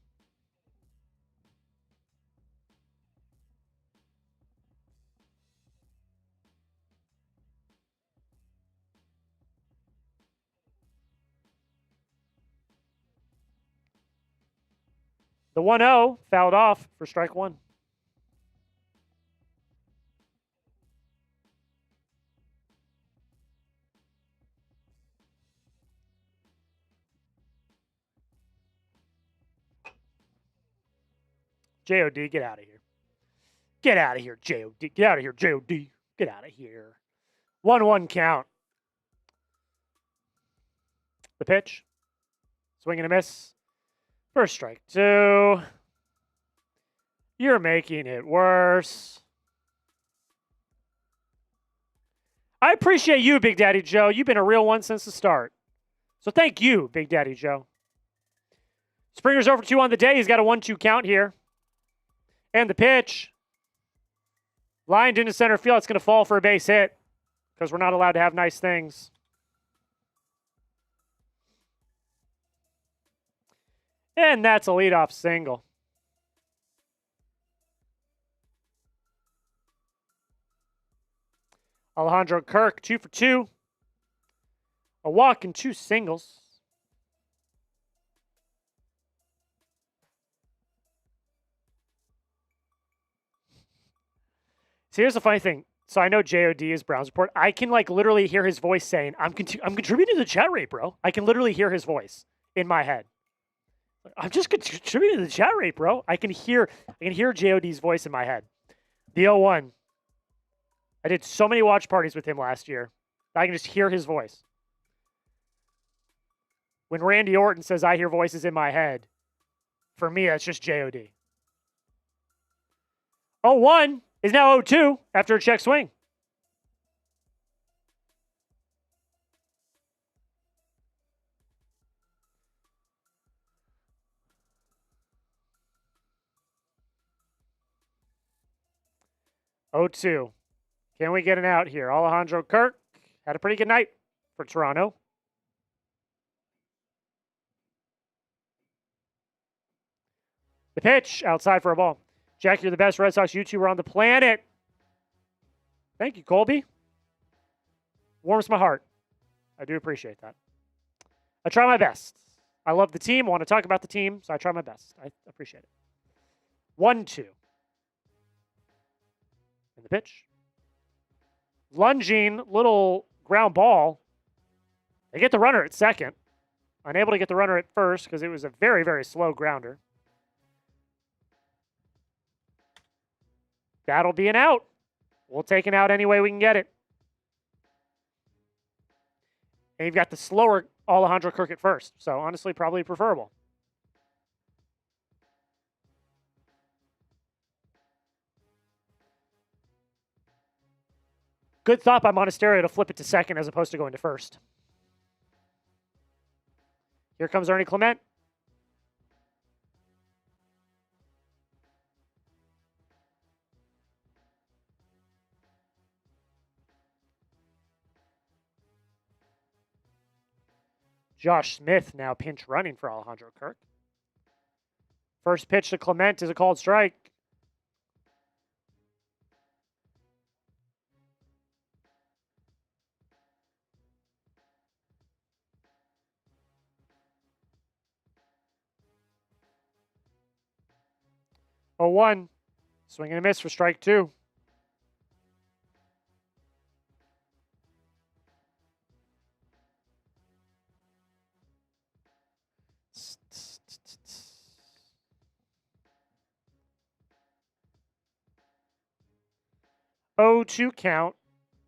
The 1-0 fouled off for strike 1. J.O.D., get out of here. Get out of here, J.O.D. Get out of here, J.O.D. Get out of here. 1-1 count. The pitch. Swing and a miss. First strike 2. You're making it worse. I appreciate you, Big Daddy Joe. You've been a real one since the start. So thank you, Big Daddy Joe. Springer's over 2 on the day. He's got a 1-2 count here. And the pitch. Lined into center field. It's going to fall for a base hit because we're not allowed to have nice things. And that's a leadoff single. Alejandro Kirk, 2 for 2. A walk and 2 singles. So here's the funny thing. So I know JOD is Brown's Report. I can like literally hear his voice saying, I'm contributing to the chat rate, bro. I can literally hear his voice in my head. I'm just contributing to the chat rate, bro. I can hear JOD's voice in my head. The 0-1. I did so many watch parties with him last year. I can just hear his voice. When Randy Orton says I hear voices in my head, for me, that's just JOD. 0-1 is now 0-2 after a check swing. Oh-2. Can we get an out here? Alejandro Kirk had a pretty good night for Toronto. The pitch outside for a ball. Jack, you're the best Red Sox YouTuber on the planet. Thank you, Colby. Warms my heart. I do appreciate that. I try my best. I love the team. I want to talk about the team, so I try my best. I appreciate it. 1-2. And the pitch. Lunging, little ground ball. They get the runner at second. Unable to get the runner at first because it was a very, very slow grounder. That'll be an out. We'll take an out any way we can get it. And you've got the slower Alejandro Kirk at first. So honestly, probably preferable. Good thought by Monasterio to flip it to second as opposed to going to first. Here comes Ernie Clement. Josh Smith now pinch running for Alejandro Kirk. First pitch to Clement is a called strike. 0-1. Swing and a miss for strike 2. Oh, 2 count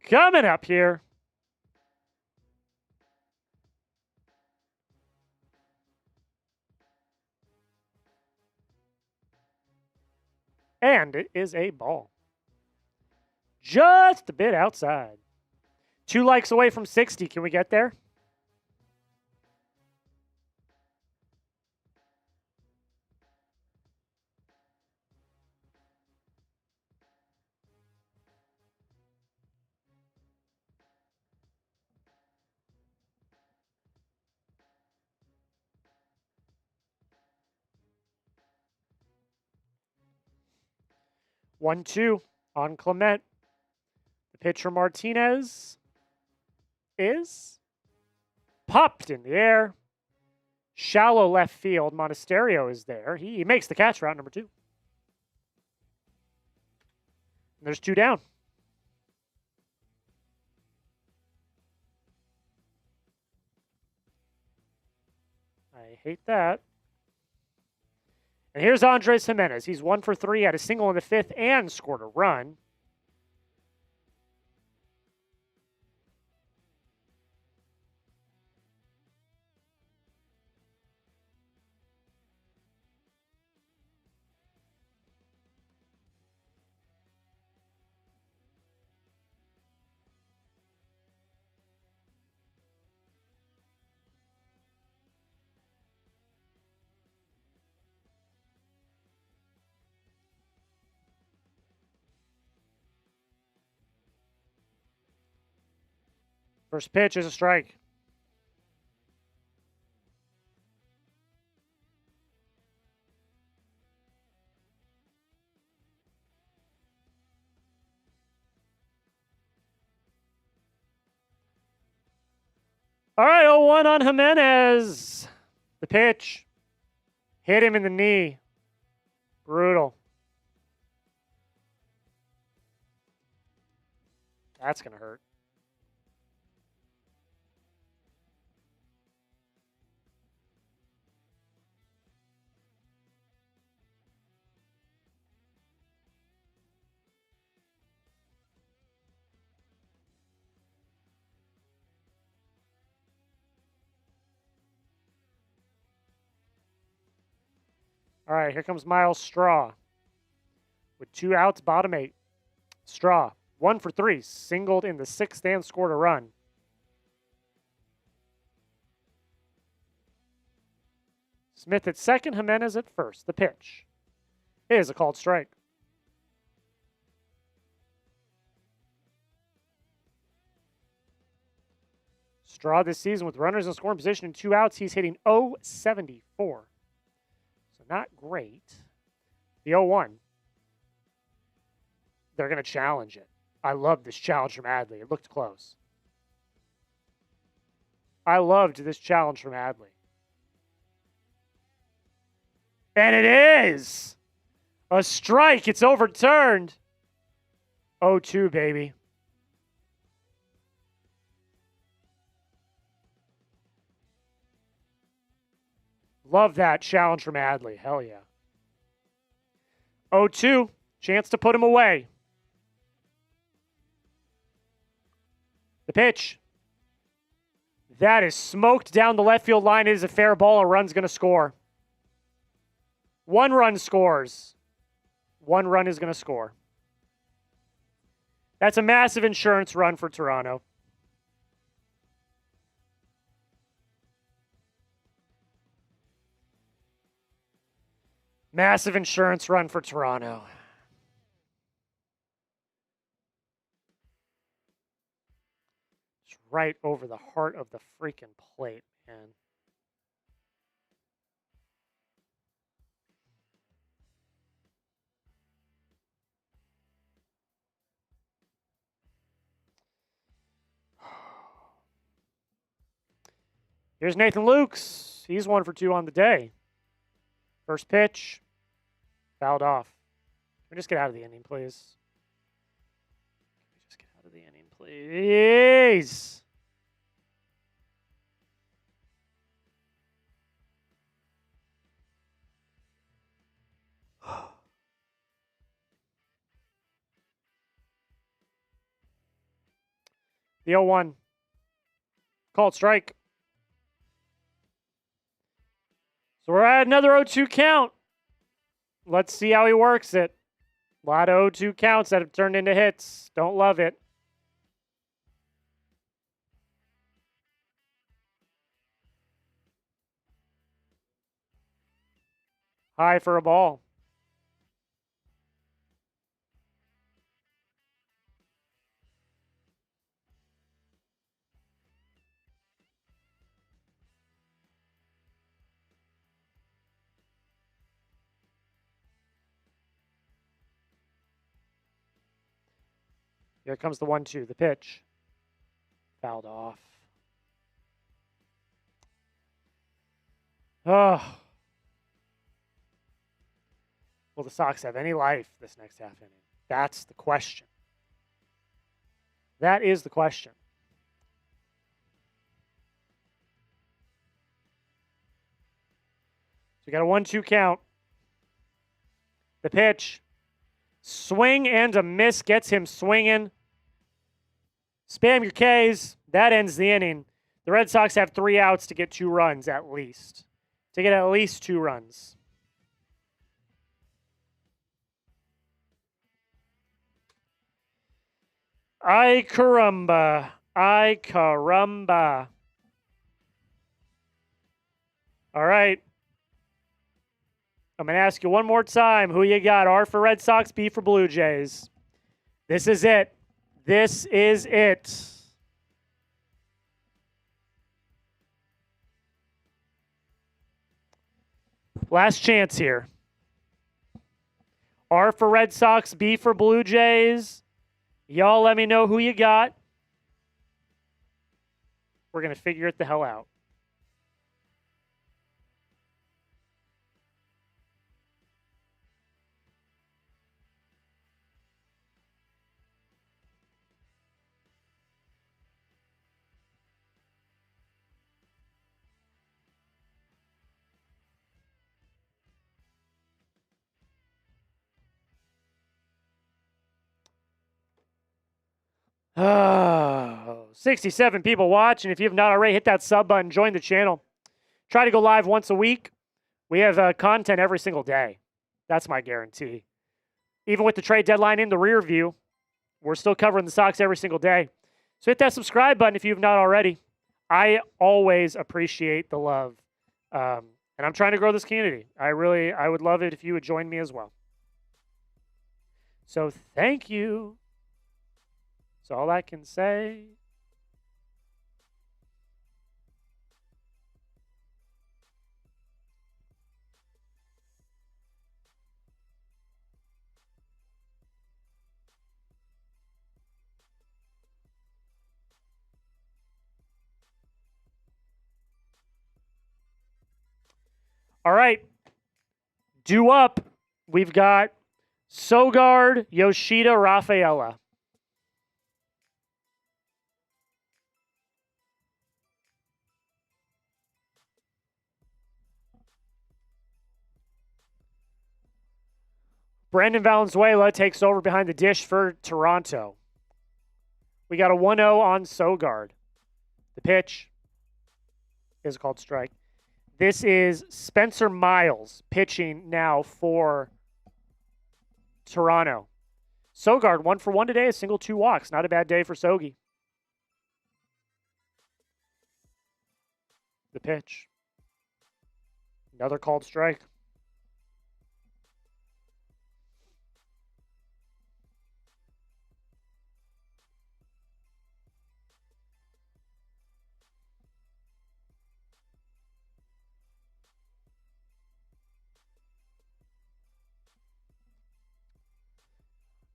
coming up here. And it is a ball. Just a bit outside. 2 likes away from 60. Can we get there? One, 2 on Clement. The pitch from Martinez is popped in the air. Shallow left field. Monasterio is there. He makes the catch for out number 2. And there's 2 down. I hate that. And here's Andres Jimenez. He's 1 for 3, had a single in the 5th, and scored a run. First pitch is a strike. All right, 0-1 on Jimenez. The pitch hit him in the knee. Brutal. That's going to hurt. All right, here comes Miles Straw. With 2 outs, bottom 8. Straw, 1 for 3, singled in the 6th and scored a run. Smith at second, Jimenez at first. The pitch is a called strike. Straw this season with runners in scoring position and 2 outs, he's hitting .074. So not great. The 0-1. They're going to challenge it. I love this challenge from Adley. It looked close. I loved this challenge from Adley. And it is a strike. It's overturned. 0-2, baby. Love that challenge from Adley. Hell yeah. 0-2. Chance to put him away. The pitch. That is smoked down the left field line. It is a fair ball. A run's going to score. 1 run scores. 1 run is going to score. That's a massive insurance run for Toronto. Massive insurance run for Toronto. It's right over the heart of the freaking plate, man. Here's Nathan Lukes. He's 1 for 2 on the day. First pitch, fouled off. we just get out of the inning, please? Can we just get out of the inning, please? The 0-1. Called strike. So we're at another 0-2 count. Let's see how he works it. A lot of 0-2 counts that have turned into hits. Don't love it. High for a ball. Here comes the 1-2, the pitch. Fouled off. Oh. Will the Sox have any life this next half inning? That's the question. That is the question. So we got a 1-2 count. The pitch. Swing and a miss gets him swinging. Spam your Ks. That ends the inning. The Red Sox have 3 outs to get 2 runs at least. To get at least 2 runs. Ay caramba. Ay caramba. All right. I'm going to ask you one more time who you got. R for Red Sox, B for Blue Jays. This is it. This is it. Last chance here. R for Red Sox, B for Blue Jays. Y'all let me know who you got. We're going to figure it the hell out. Oh, 67 people watching. If you have not already, hit that sub button, join the channel. Try to go live once a week. We have content every single day. That's my guarantee. Even with the trade deadline in the rear view, we're still covering the Sox every single day. So hit that subscribe button if you have not already. I always appreciate the love. And I'm trying to grow this community. I would love it if you would join me as well. So thank you. That's all I can say. All right. Due up, we've got Sogard, Yoshida, Rafaela. Brandon Valenzuela takes over behind the dish for Toronto. We got a 1-0 on Sogard. The pitch is called strike. This is Spencer Miles pitching now for Toronto. Sogard 1 for 1 today, a single 2 walks. Not a bad day for Sogi. The pitch. Another called strike.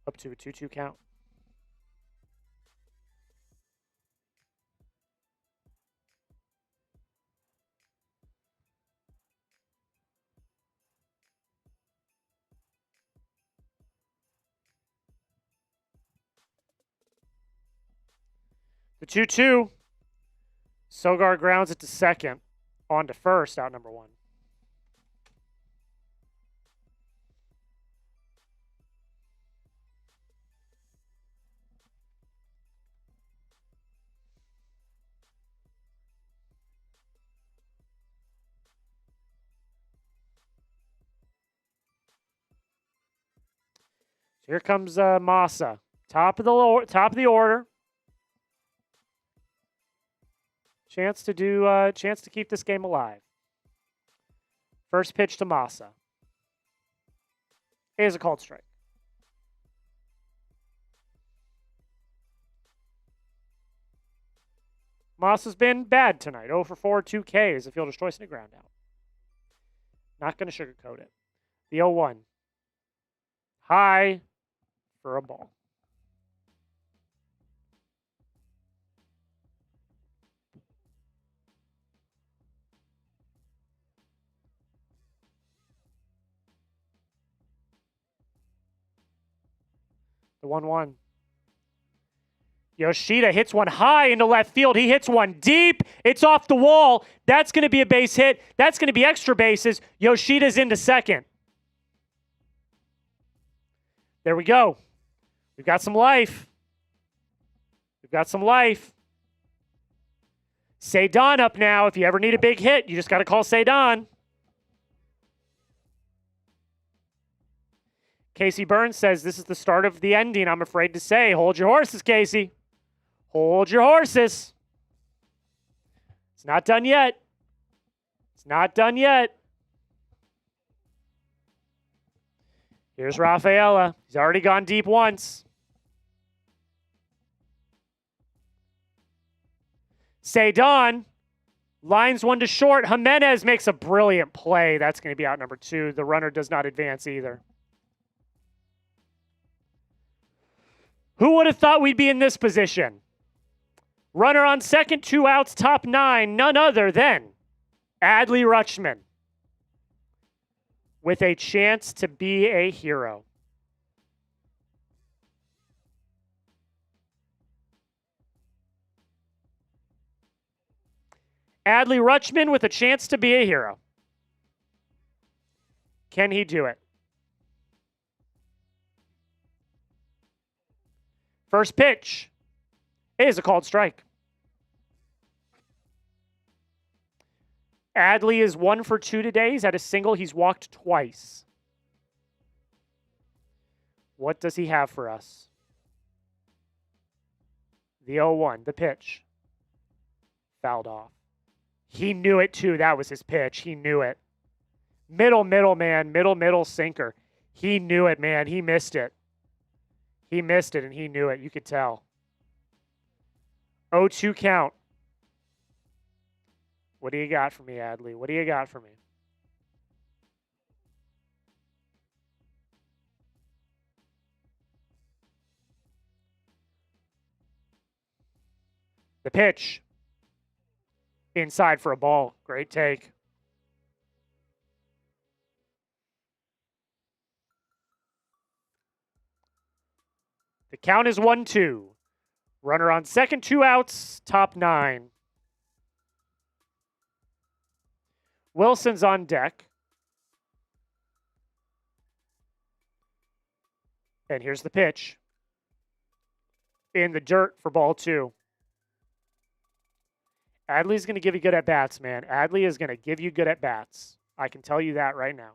Up to a 2-2 count. 2-2. Sogar grounds it to second. On to first, out number 1. Here comes Massa, top of the order. Chance to keep this game alive. First pitch to Massa. It is a called strike. Massa's been bad tonight. 0 for 4, 2 Ks, a fielder's choice and a ground out. Not going to sugarcoat it. The 0-1. High for a ball. The 1-1. Yoshida hits one high into left field. He hits one deep. It's off the wall. That's going to be a base hit. That's going to be extra bases. Yoshida's into second. There we go. We've got some life. We've got some life. Seidon up now. If you ever need a big hit, you just got to call Seidon. Casey Burns says, this is the start of the ending, I'm afraid to say. Hold your horses, Casey. Hold your horses. It's not done yet. It's not done yet. Here's Rafaela. He's already gone deep once. Seidon lines one to short. Jimenez makes a brilliant play. That's going to be out number 2. The runner does not advance either. Who would have thought we'd be in this position? Runner on second, 2 outs, top 9, none other than Adley Rutschman with a chance to be a hero. Adley Rutschman with a chance to be a hero. Can he do it? First pitch is a called strike. Adley is 1 for 2 today. He's had a single. He's walked twice. What does he have for us? The 0-1, the pitch. Fouled off. He knew it too. That was his pitch. He knew it. Middle, man. Middle, sinker. He knew it, man. He missed it. He missed it, and he knew it. You could tell. 0-2 count. What do you got for me, Adley? What do you got for me? The pitch. Inside for a ball. Great take. The count is 1-2. Runner on second, 2 outs, top 9. Wilson's on deck. And here's the pitch. In the dirt for ball 2. Adley's going to give you good at-bats, man. Adley is going to give you good at-bats. I can tell you that right now.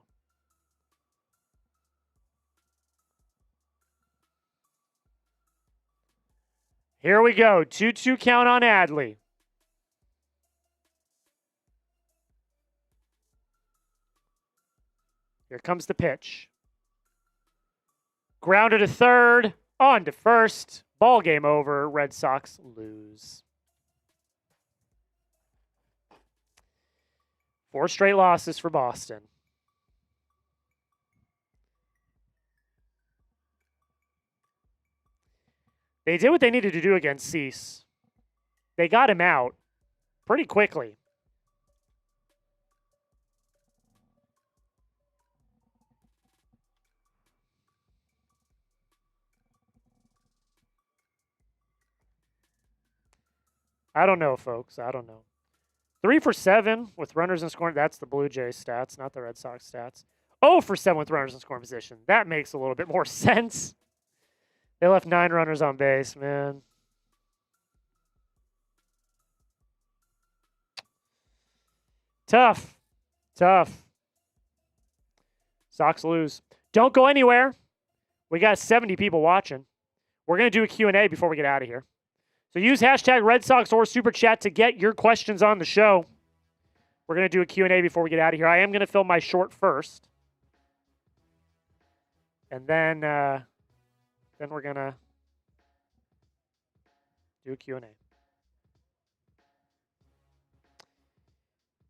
Here we go. 2-2 count on Adley. Here comes the pitch. Grounded to third. On to first. Ball game over. Red Sox lose. 4 straight losses for Boston. They did what they needed to do against Cease. They got him out pretty quickly. I don't know, folks. I don't know. 3 for 7 with runners in scoring. That's the Blue Jays stats, not the Red Sox stats. 0 for 7 with runners in scoring position. That makes a little bit more sense. They left 9 runners on base, man. Tough. Tough. Sox lose. Don't go anywhere. We got 70 people watching. We're going to do a Q&A before we get out of here. So use hashtag Red Sox or Super Chat to get your questions on the show. We're going to do a Q&A before we get out of here. I am going to film my short first. And then we're going to do a Q&A.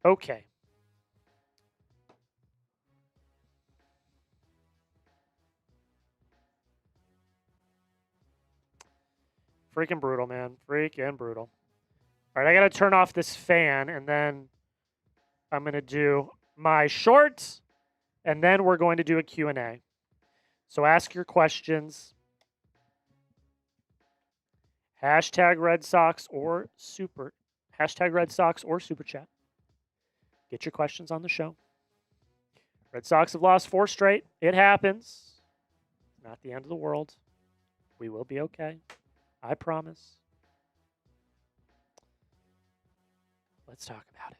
Okay. Freaking brutal, man. Freaking brutal. All right, I got to turn off this fan, and then I'm going to do my short, and then we're going to do a Q&A. So ask your questions. Hashtag Red Sox or Super. Hashtag Red Sox or Super Chat. Get your questions on the show. Red Sox have lost 4 straight. It happens. Not the end of the world. We will be okay. I promise. Let's talk about it.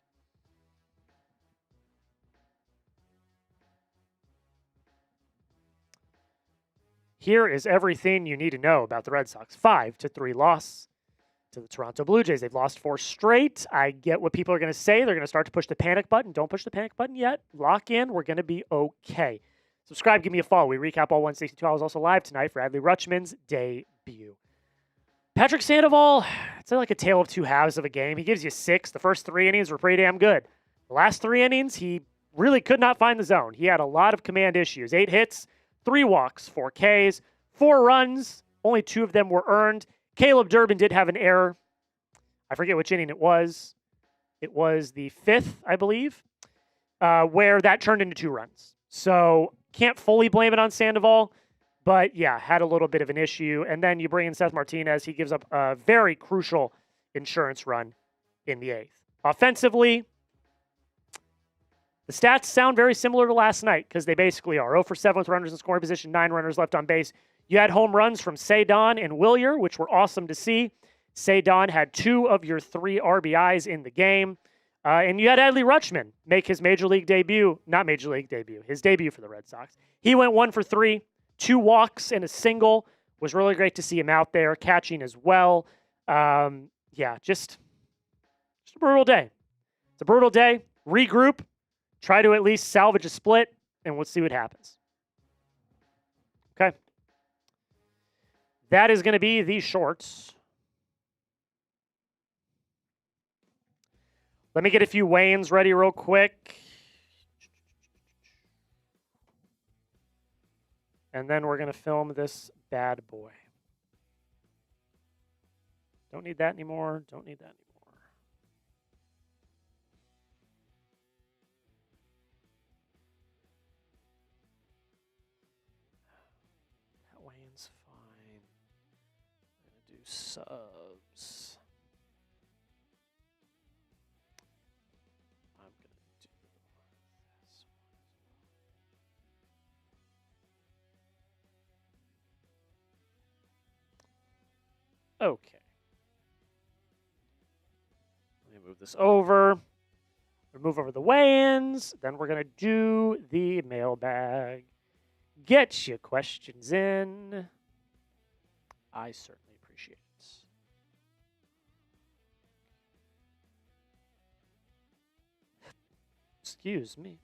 Here is everything you need to know about the Red Sox. 5-3 loss to the Toronto Blue Jays. They've lost 4 straight. I get what people are going to say. They're going to start to push the panic button. Don't push the panic button yet. Lock in. We're going to be okay. Subscribe. Give me a follow. We recap all 162. I was also live tonight for Adley Rutschman's debut. Patrick Sandoval, it's like a tale of 2 halves of a game. He gives you 6. The first 3 innings were pretty damn good. The last 3 innings, he really could not find the zone. He had a lot of command issues. 8 hits, 3 walks, 4 Ks, 4 runs. Only 2 of them were earned. Caleb Durbin did have an error. I forget which inning it was. It was the 5th, I believe, where that turned into 2 runs. So can't fully blame it on Sandoval. But, yeah, had a little bit of an issue. And then you bring in Seth Martinez. He gives up a very crucial insurance run in the 8th. Offensively, the stats sound very similar to last night because they basically are. 0 for 7 with runners in scoring position, 9 runners left on base. You had home runs from Cedon and Willier, which were awesome to see. Cedon had 2 of your 3 RBIs in the game. And you had Adley Rutschman make his major league debut. Not major league debut. His debut for the Red Sox. He went 1 for 3. 2 walks and a single. Was really great to see him out there catching as well. Yeah, just a brutal day. It's a brutal day. Regroup. Try to at least salvage a split, and we'll see what happens. Okay. That is going to be the shorts. Let me get a few weigh-ins ready real quick. And then we're going to film this bad boy. Don't need that anymore. Don't need that anymore. That weigh-in's fine. I'm going to do subs. I'm going to do this one. Okay. Let me move this over. Move over the weigh-ins. Then we're going to do the mailbag. Get your questions in. I certainly appreciate it. Excuse me.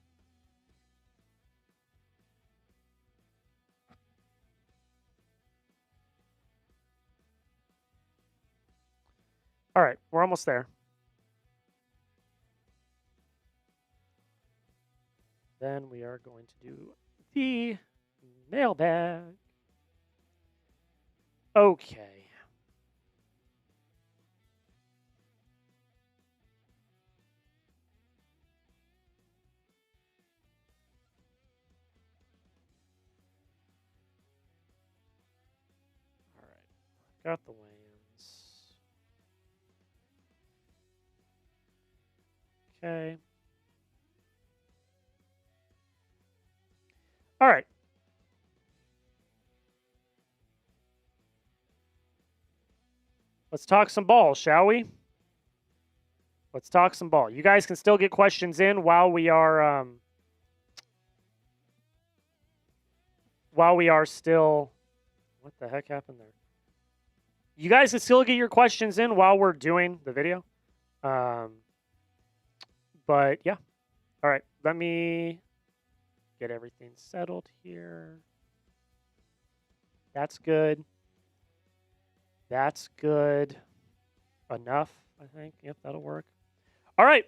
All right, we're almost there. Then we are going to do the mailbag. Okay. All right. Got the weigh-ins. Okay. All right. Let's talk some ball, shall we? Let's talk some ball. You guys can still get questions in while we are still. What the heck happened there? You guys can still get your questions in while we're doing the video. But yeah. All right. Let me get everything settled here. That's good. That's good enough, I think. Yep, that'll work. All right.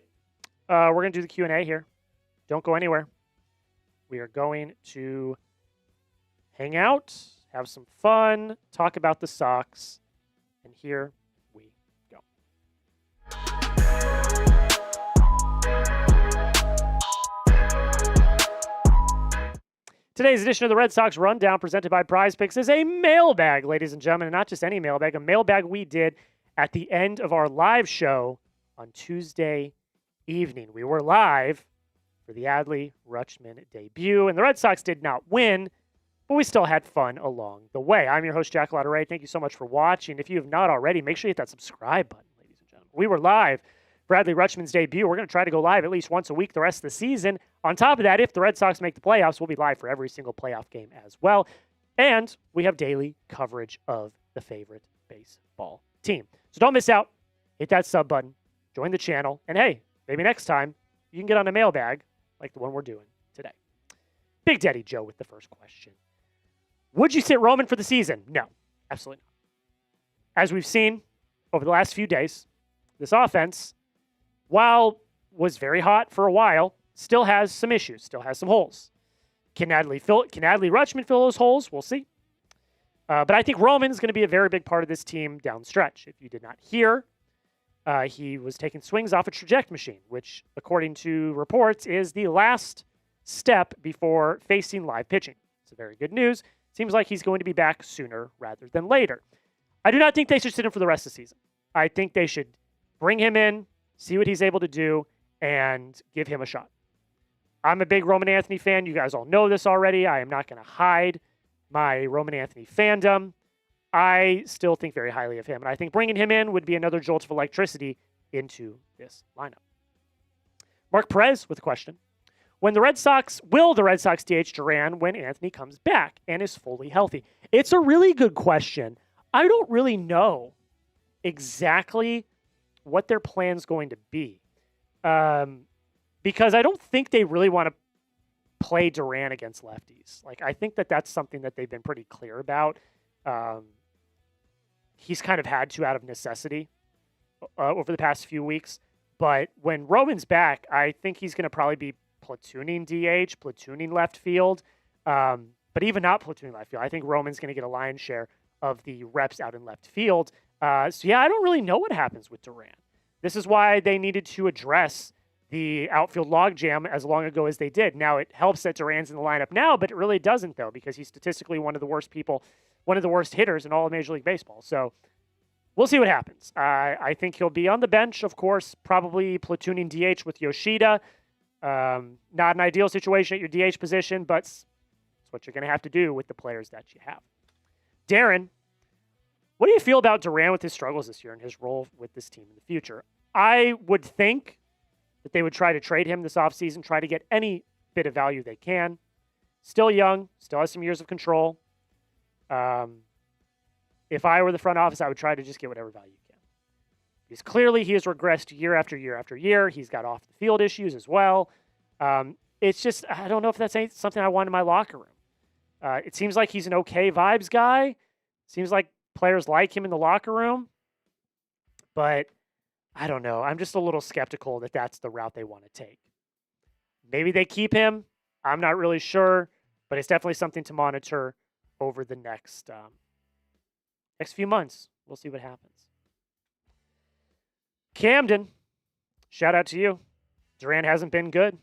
We're going to do the Q&A here. Don't go anywhere. We are going to hang out, have some fun, talk about the Sox, and here we go. Today's edition of the Red Sox Rundown, presented by Prize Picks, is a mailbag, ladies and gentlemen, and not just any mailbag, a mailbag we did at the end of our live show on Tuesday evening. We were live for the Adley Rutschman debut, and the Red Sox did not win, but we still had fun along the way. I'm your host, Jack Lotteray. Thank you so much for watching. If you have not already, make sure you hit that subscribe button, ladies and gentlemen. We were live for Adley Rutschman's debut. We're going to try to go live at least once a week the rest of the season. On top of that, if the Red Sox make the playoffs, we'll be live for every single playoff game as well. And we have daily coverage of the favorite baseball team. So don't miss out. Hit that sub button. Join the channel. And hey, maybe next time you can get on a mailbag like the one we're doing today. Big Daddy Joe with the first question. Would you sit Roman for the season? No, absolutely not. As we've seen over the last few days, this offense, while was very hot for a while, still has some issues, still has some holes. Can Adley Rutschman fill those holes? We'll see. But I think Roman's going to be a very big part of this team down the stretch. If you did not hear, he was taking swings off a traject machine, which, according to reports, is the last step before facing live pitching. It's a very good news. Seems like he's going to be back sooner rather than later. I do not think they should sit him for the rest of the season. I think they should bring him in, see what he's able to do, and give him a shot. I'm a big Roman Anthony fan. You guys all know this already. I am not going to hide my Roman Anthony fandom. I still think very highly of him, and I think bringing him in would be another jolt of electricity into this lineup. Mark Perez with a question. Will the Red Sox DH Duran when Anthony comes back and is fully healthy? It's a really good question. I don't really know exactly what their plan's going to be. Because I don't think they really want to play Duran against lefties. Like, I think that that's something that they've been pretty clear about. He's kind of had to out of necessity over the past few weeks. But when Roman's back, I think he's going to probably be platooning DH, platooning left field. But even not platooning left field, I think Roman's going to get a lion's share of the reps out in left field. So, yeah, I don't really know what happens with Duran. This is why they needed to address the outfield logjam as long ago as they did. Now, it helps that Duran's in the lineup now, but it really doesn't, though, because he's statistically one of the worst hitters in all of Major League Baseball. So we'll see what happens. I think he'll be on the bench, of course, probably platooning DH with Yoshida. Not an ideal situation at your DH position, but it's what you're going to have to do with the players that you have. Darren, what do you feel about Duran with his struggles this year and his role with this team in the future? I would think that they would try to trade him this offseason, try to get any bit of value they can. Still young, still has some years of control. If I were the front office, I would try to just get whatever value you can. Because clearly he has regressed year after year after year. He's got off-the-field issues as well. It's just, I don't know if that's something I want in my locker room. It seems like he's an okay vibes guy. Seems like players like him in the locker room. But I don't know. I'm just a little skeptical that that's the route they want to take. Maybe they keep him. I'm not really sure, but it's definitely something to monitor over the next few months. We'll see what happens. Camden, shout out to you. Duran hasn't been good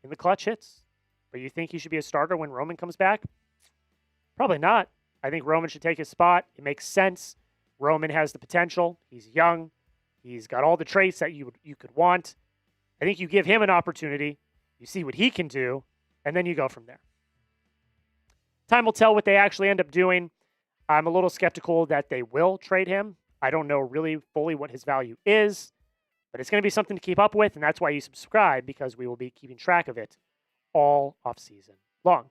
in the clutch hits, but you think he should be a starter when Roman comes back? Probably not. I think Roman should take his spot. It makes sense. Roman has the potential. He's young. He's got all the traits that you could want. I think you give him an opportunity, you see what he can do, and then you go from there. Time will tell what they actually end up doing. I'm a little skeptical that they will trade him. I don't know really fully what his value is, but it's going to be something to keep up with, and that's why you subscribe, because we will be keeping track of it all offseason long.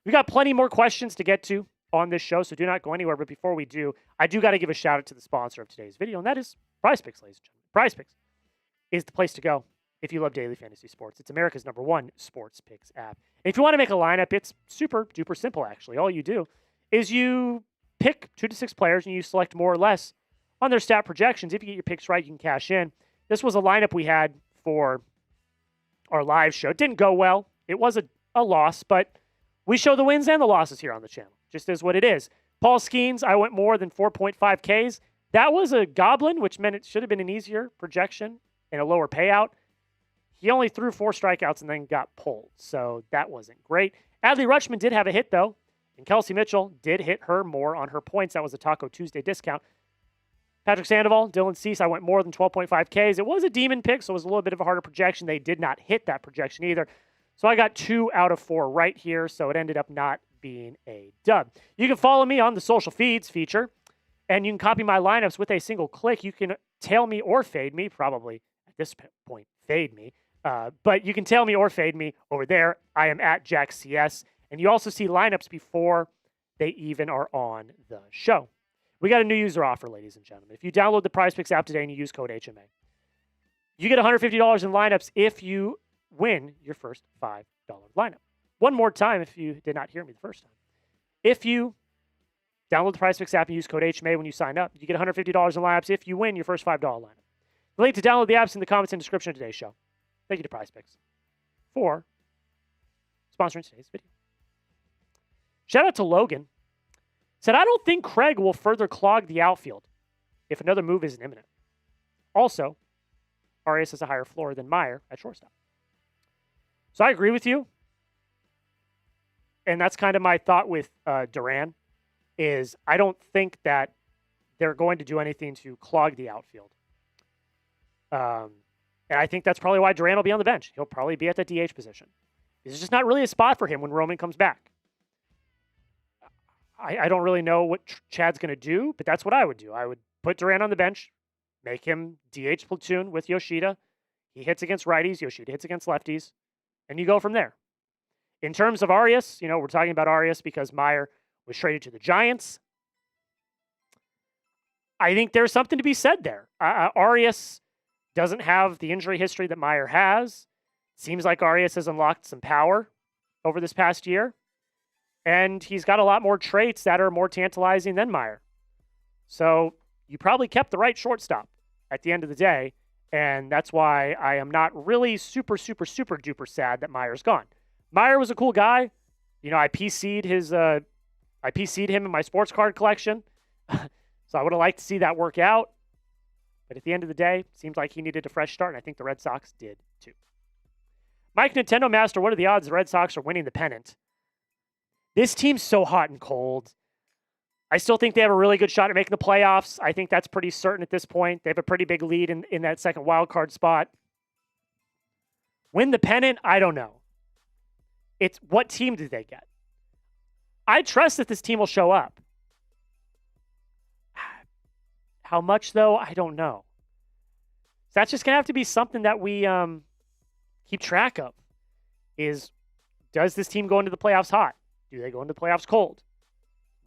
We've got plenty more questions to get to on this show, so do not go anywhere. But before we do, I do got to give a shout out to the sponsor of today's video, and that is PrizePicks, ladies and gentlemen. PrizePicks is the place to go if you love daily fantasy sports. It's America's #1 sports picks app. And if you want to make a lineup, it's super duper simple, actually. All you do is you pick 2 to 6 players and you select more or less on their stat projections. If you get your picks right, you can cash in. This was a lineup we had for our live show. It didn't go well. It was a loss, but we show the wins and the losses here on the channel. Just is what it is. Paul Skeens, I went more than 4.5 Ks. That was a goblin, which meant it should have been an easier projection and a lower payout. He only threw 4 strikeouts and then got pulled, so that wasn't great. Adley Rutschman did have a hit, though, and Kelsey Mitchell did hit her more on her points. That was a Taco Tuesday discount. Patrick Sandoval, Dylan Cease, I went more than 12.5 Ks. It was a demon pick, so it was a little bit of a harder projection. They did not hit that projection either. So I got 2 out of 4 right here, so it ended up not being a dub. You can follow me on the social feeds feature, and you can copy my lineups with a single click. You can tail me or fade me, probably at this point, fade me. But you can tail me or fade me over there. I am at JackCS, and you also see lineups before they even are on the show. We got a new user offer, ladies and gentlemen. If you download the PrizePicks app today and you use code HMA, you get $150 in lineups if you win your first $5 lineup. One more time, if you did not hear me the first time. If you download the PrizePicks app and use code HMA when you sign up, you get $150 in lineups if you win your first $5 lineup. The link to download the app is in the comments and description of today's show. Thank you to PrizePicks for sponsoring today's video. Shout out to Logan. Said, I don't think Craig will further clog the outfield if another move isn't imminent. Also, Arias has a higher floor than Meyer at shortstop. So I agree with you. And that's kind of my thought with Duran, is I don't think that they're going to do anything to clog the outfield. And I think that's probably why Duran will be on the bench. He'll probably be at the DH position. This is just not really a spot for him when Roman comes back. I don't really know what Chad's going to do, but that's what I would do. I would put Duran on the bench, make him DH platoon with Yoshida. He hits against righties, Yoshida hits against lefties, and you go from there. In terms of Arias, we're talking about Arias because Meyer was traded to the Giants. I think there's something to be said there. Arias doesn't have the injury history that Meyer has. Seems like Arias has unlocked some power over this past year. And he's got a lot more traits that are more tantalizing than Meyer. So you probably kept the right shortstop at the end of the day. And that's why I am not really super duper sad that Meyer's gone. Meyer was a cool guy. I PC'd him in my sports card collection. So I would have liked to see that work out. But at the end of the day, it seems like he needed a fresh start, and I think the Red Sox did too. Mike Nintendo Master, what are the odds the Red Sox are winning the pennant? This team's so hot and cold. I still think they have a really good shot at making the playoffs. I think that's pretty certain at this point. They have a pretty big lead in that second wild card spot. Win the pennant? I don't know. It's what team do they get? I trust that this team will show up. How much, though? I don't know. So that's just going to have to be something that we keep track of. Does this team go into the playoffs hot? Do they go into the playoffs cold?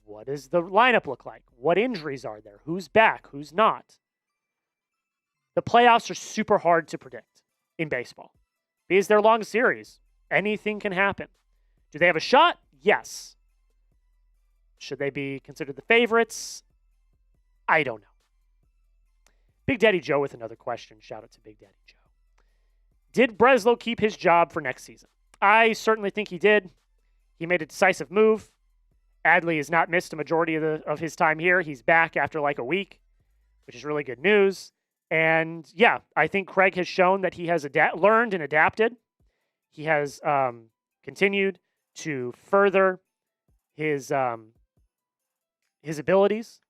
What does the lineup look like? What injuries are there? Who's back? Who's not? The playoffs are super hard to predict in baseball because they're long series. Anything can happen. Do they have a shot? Yes. Should they be considered the favorites? I don't know. Big Daddy Joe with another question. Shout out to Big Daddy Joe. Did Breslow keep his job for next season? I certainly think he did. He made a decisive move. Adley has not missed a majority of his time here. He's back after like a week, which is really good news. And yeah, I think Craig has shown that he has learned and adapted. He has continued to further his abilities.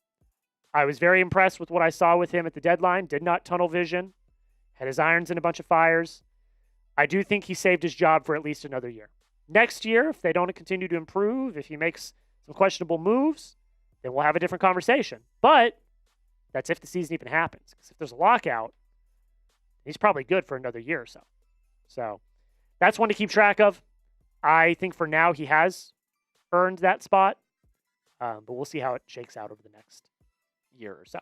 I was very impressed with what I saw with him at the deadline. Did not tunnel vision. Had his irons in a bunch of fires. I do think he saved his job for at least another year. Next year, if they don't continue to improve, if he makes some questionable moves, then we'll have a different conversation. But that's if the season even happens. Because if there's a lockout, he's probably good for another year or so. So that's one to keep track of. I think for now he has earned that spot. But we'll see how it shakes out over the next year or so.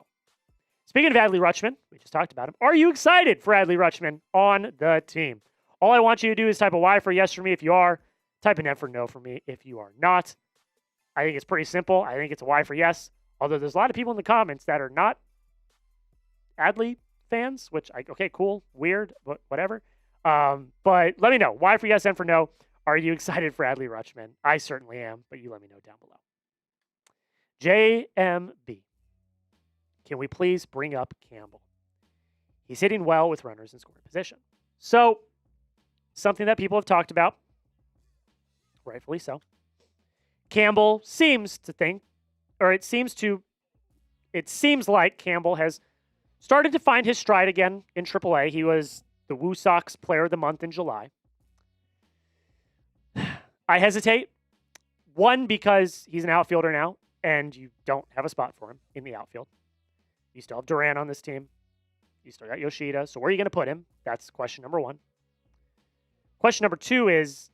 Speaking of Adley Rutschman, we just talked about him. Are you excited for Adley Rutschman on the team? All I want you to do is type a Y for yes for me if you are. Type an N for no for me if you are not. I think it's pretty simple. I think it's a Y for yes. Although there's a lot of people in the comments that are not Adley fans, which, okay, cool, weird, but whatever. But let me know. Y for yes, N for no. Are you excited for Adley Rutschman? I certainly am, but you let me know down below. JMB. Can we please bring up Campbell? He's hitting well with runners in scoring position. So, something that people have talked about, rightfully so. Campbell seems to think, or it seems like Campbell has started to find his stride again in AAA. He was the Woo Sox Player of the Month in July. I hesitate. One, because he's an outfielder now, and you don't have a spot for him in the outfield. You still have Duran on this team. You still got Yoshida. So where are you going to put him? That's question number one. Question number two is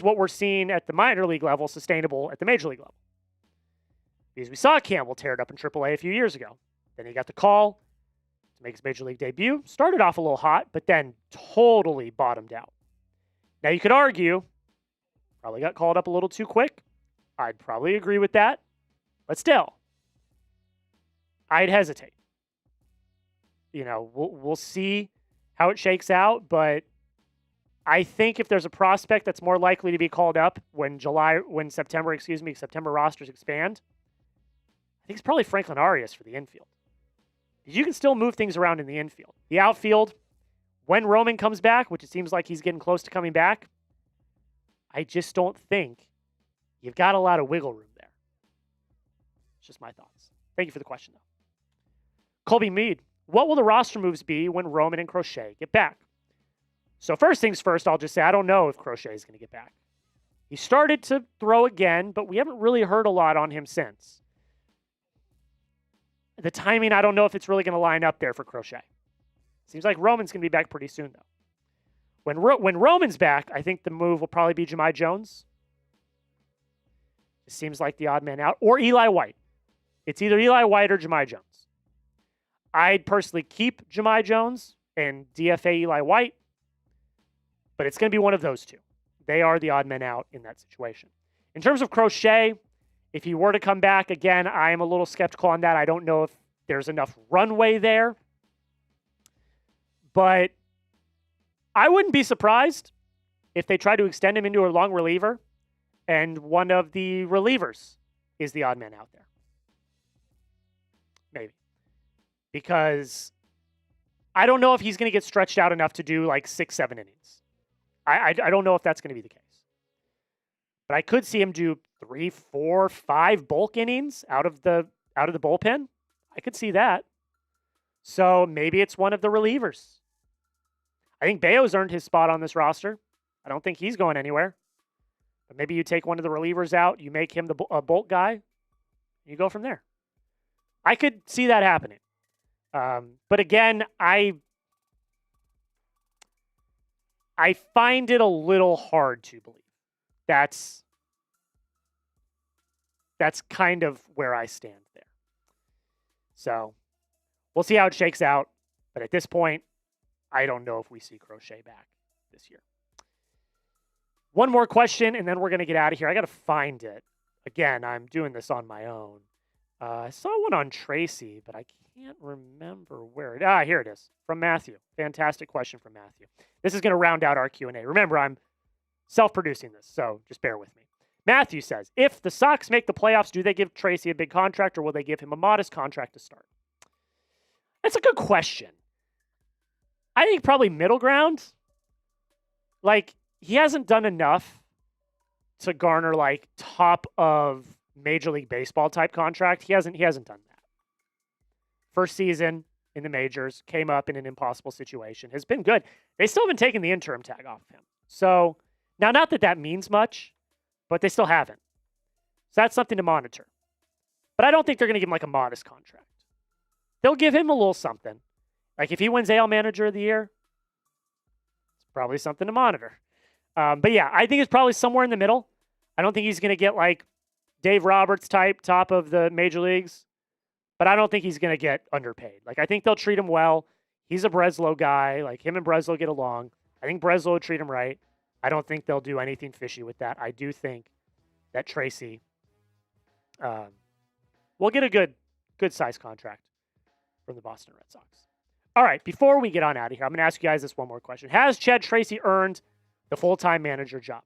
what we're seeing at the minor league level sustainable at the major league level? Because we saw Campbell tear it up in AAA a few years ago. Then he got the call to make his major league debut. Started off a little hot, but then totally bottomed out. Now you could argue, probably got called up a little too quick. I'd probably agree with that. But still, I'd hesitate. You know, we'll see how it shakes out, but I think if there's a prospect that's more likely to be called up when September rosters expand, I think it's probably Franklin Arias for the infield. Because you can still move things around in the infield. The outfield, when Roman comes back, which it seems like he's getting close to coming back, I just don't think you've got a lot of wiggle room there. It's just my thoughts. Thank you for the question, though. Colby Mead, what will the roster moves be when Roman and Crochet get back? So first things first, I'll just say I don't know if Crochet is going to get back. He started to throw again, but we haven't really heard a lot on him since. The timing, I don't know if it's really going to line up there for Crochet. Seems like Roman's going to be back pretty soon, though. When Roman's back, I think the move will probably be Jahmai Jones. It seems like the odd man out. Or Eli White. It's either Eli White or Jahmai Jones. I'd personally keep Jahmai Jones and DFA Eli White, but it's going to be one of those two. They are the odd men out in that situation. In terms of Crochet, if he were to come back, again, I am a little skeptical on that. I don't know if there's enough runway there. But I wouldn't be surprised if they try to extend him into a long reliever and one of the relievers is the odd man out there. Maybe. Because I don't know if he's going to get stretched out enough to do like 6-7 innings. I don't know if that's going to be the case. But I could see him do 3, 4, 5 bulk innings out of the bullpen. I could see that. So maybe it's one of the relievers. I think Bayo's earned his spot on this roster. I don't think he's going anywhere. But maybe you take one of the relievers out, you make him a bulk guy, you go from there. I could see that happening. But again, I find it a little hard to believe. That's kind of where I stand there. So we'll see how it shakes out. But at this point, I don't know if we see Crochet back this year. One more question, and then we're going to get out of here. I got to find it. Again, I'm doing this on my own. I saw one on Tracy, but I can't remember where it. Here it is, from Matthew. Fantastic question from Matthew. This is going to round out our Q&A. Remember, I'm self-producing this, so just bear with me. Matthew says, if the Sox make the playoffs, do they give Tracy a big contract, or will they give him a modest contract to start? That's a good question. I think probably middle ground. Like, he hasn't done enough to garner, like, top of Major League Baseball type contract. He hasn't done that. First season, in the majors, came up in an impossible situation, has been good. They still haven't taken the interim tag off of him. So now, not that that means much, but they still haven't. So that's something to monitor. But I don't think they're going to give him like a modest contract. They'll give him a little something. Like if he wins AL Manager of the Year, it's probably something to monitor. But yeah, I think it's probably somewhere in the middle. I don't think he's going to get like Dave Roberts type, top of the major leagues. But I don't think he's going to get underpaid. Like I think they'll treat him well. He's a Breslow guy. Like him and Breslow get along. I think Breslow will treat him right. I don't think they'll do anything fishy with that. I do think that Tracy will get a good size contract from the Boston Red Sox. All right, before we get on out of here, I'm going to ask you guys this one more question. Has Chad Tracy earned the full-time manager job?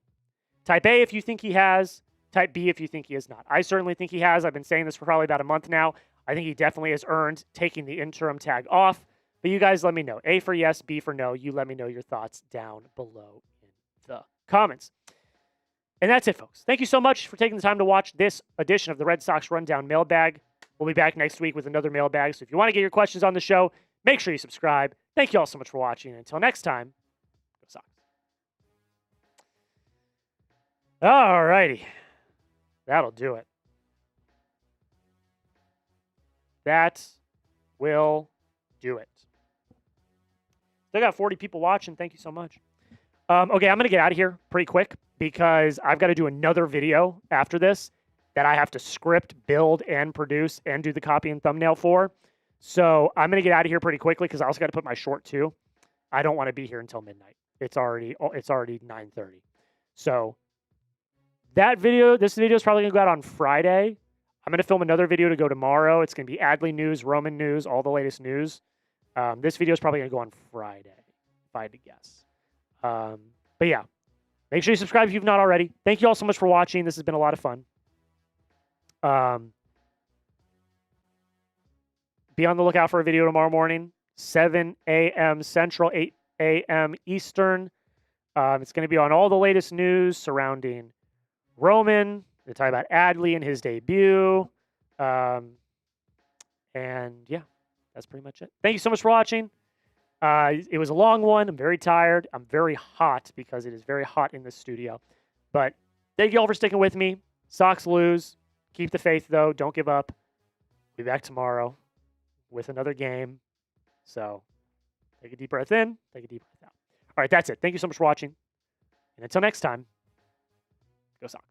Type A if you think he has. Type B if you think he has not. I certainly think he has. I've been saying this for probably about a month now. I think he definitely has earned taking the interim tag off. But you guys let me know. A for yes, B for no. You let me know your thoughts down below in the comments. And that's it, folks. Thank you so much for taking the time to watch this edition of the Red Sox Rundown Mailbag. We'll be back next week with another mailbag. So if you want to get your questions on the show, make sure you subscribe. Thank you all so much for watching. Until next time, go Sox. All righty. That'll do it. That will do it. Still got 40 people watching. Thank you so much. Okay, I'm going to get out of here pretty quick because I've got to do another video after this that I have to script, build, and produce and do the copy and thumbnail for. So I'm going to get out of here pretty quickly because I also got to put my short too. I don't want to be here until midnight. It's already 9:30. So this video is probably going to go out on Friday. I'm going to film another video to go tomorrow. It's going to be Adley news, Roman news, all the latest news. This video is probably going to go on Friday, if I had to guess. But yeah, make sure you subscribe if you've not already. Thank you all so much for watching. This has been a lot of fun. Be on the lookout for a video tomorrow morning, 7 a.m. Central, 8 a.m. Eastern. It's going to be on all the latest news surrounding Roman. They talk about Adley and his debut. And yeah, that's pretty much it. Thank you so much for watching. It was a long one. I'm very tired. I'm very hot because it is very hot in the studio. But thank you all for sticking with me. Sox lose. Keep the faith, though. Don't give up. Be back tomorrow with another game. So take a deep breath in. Take a deep breath out. All right, that's it. Thank you so much for watching. And until next time, go Sox.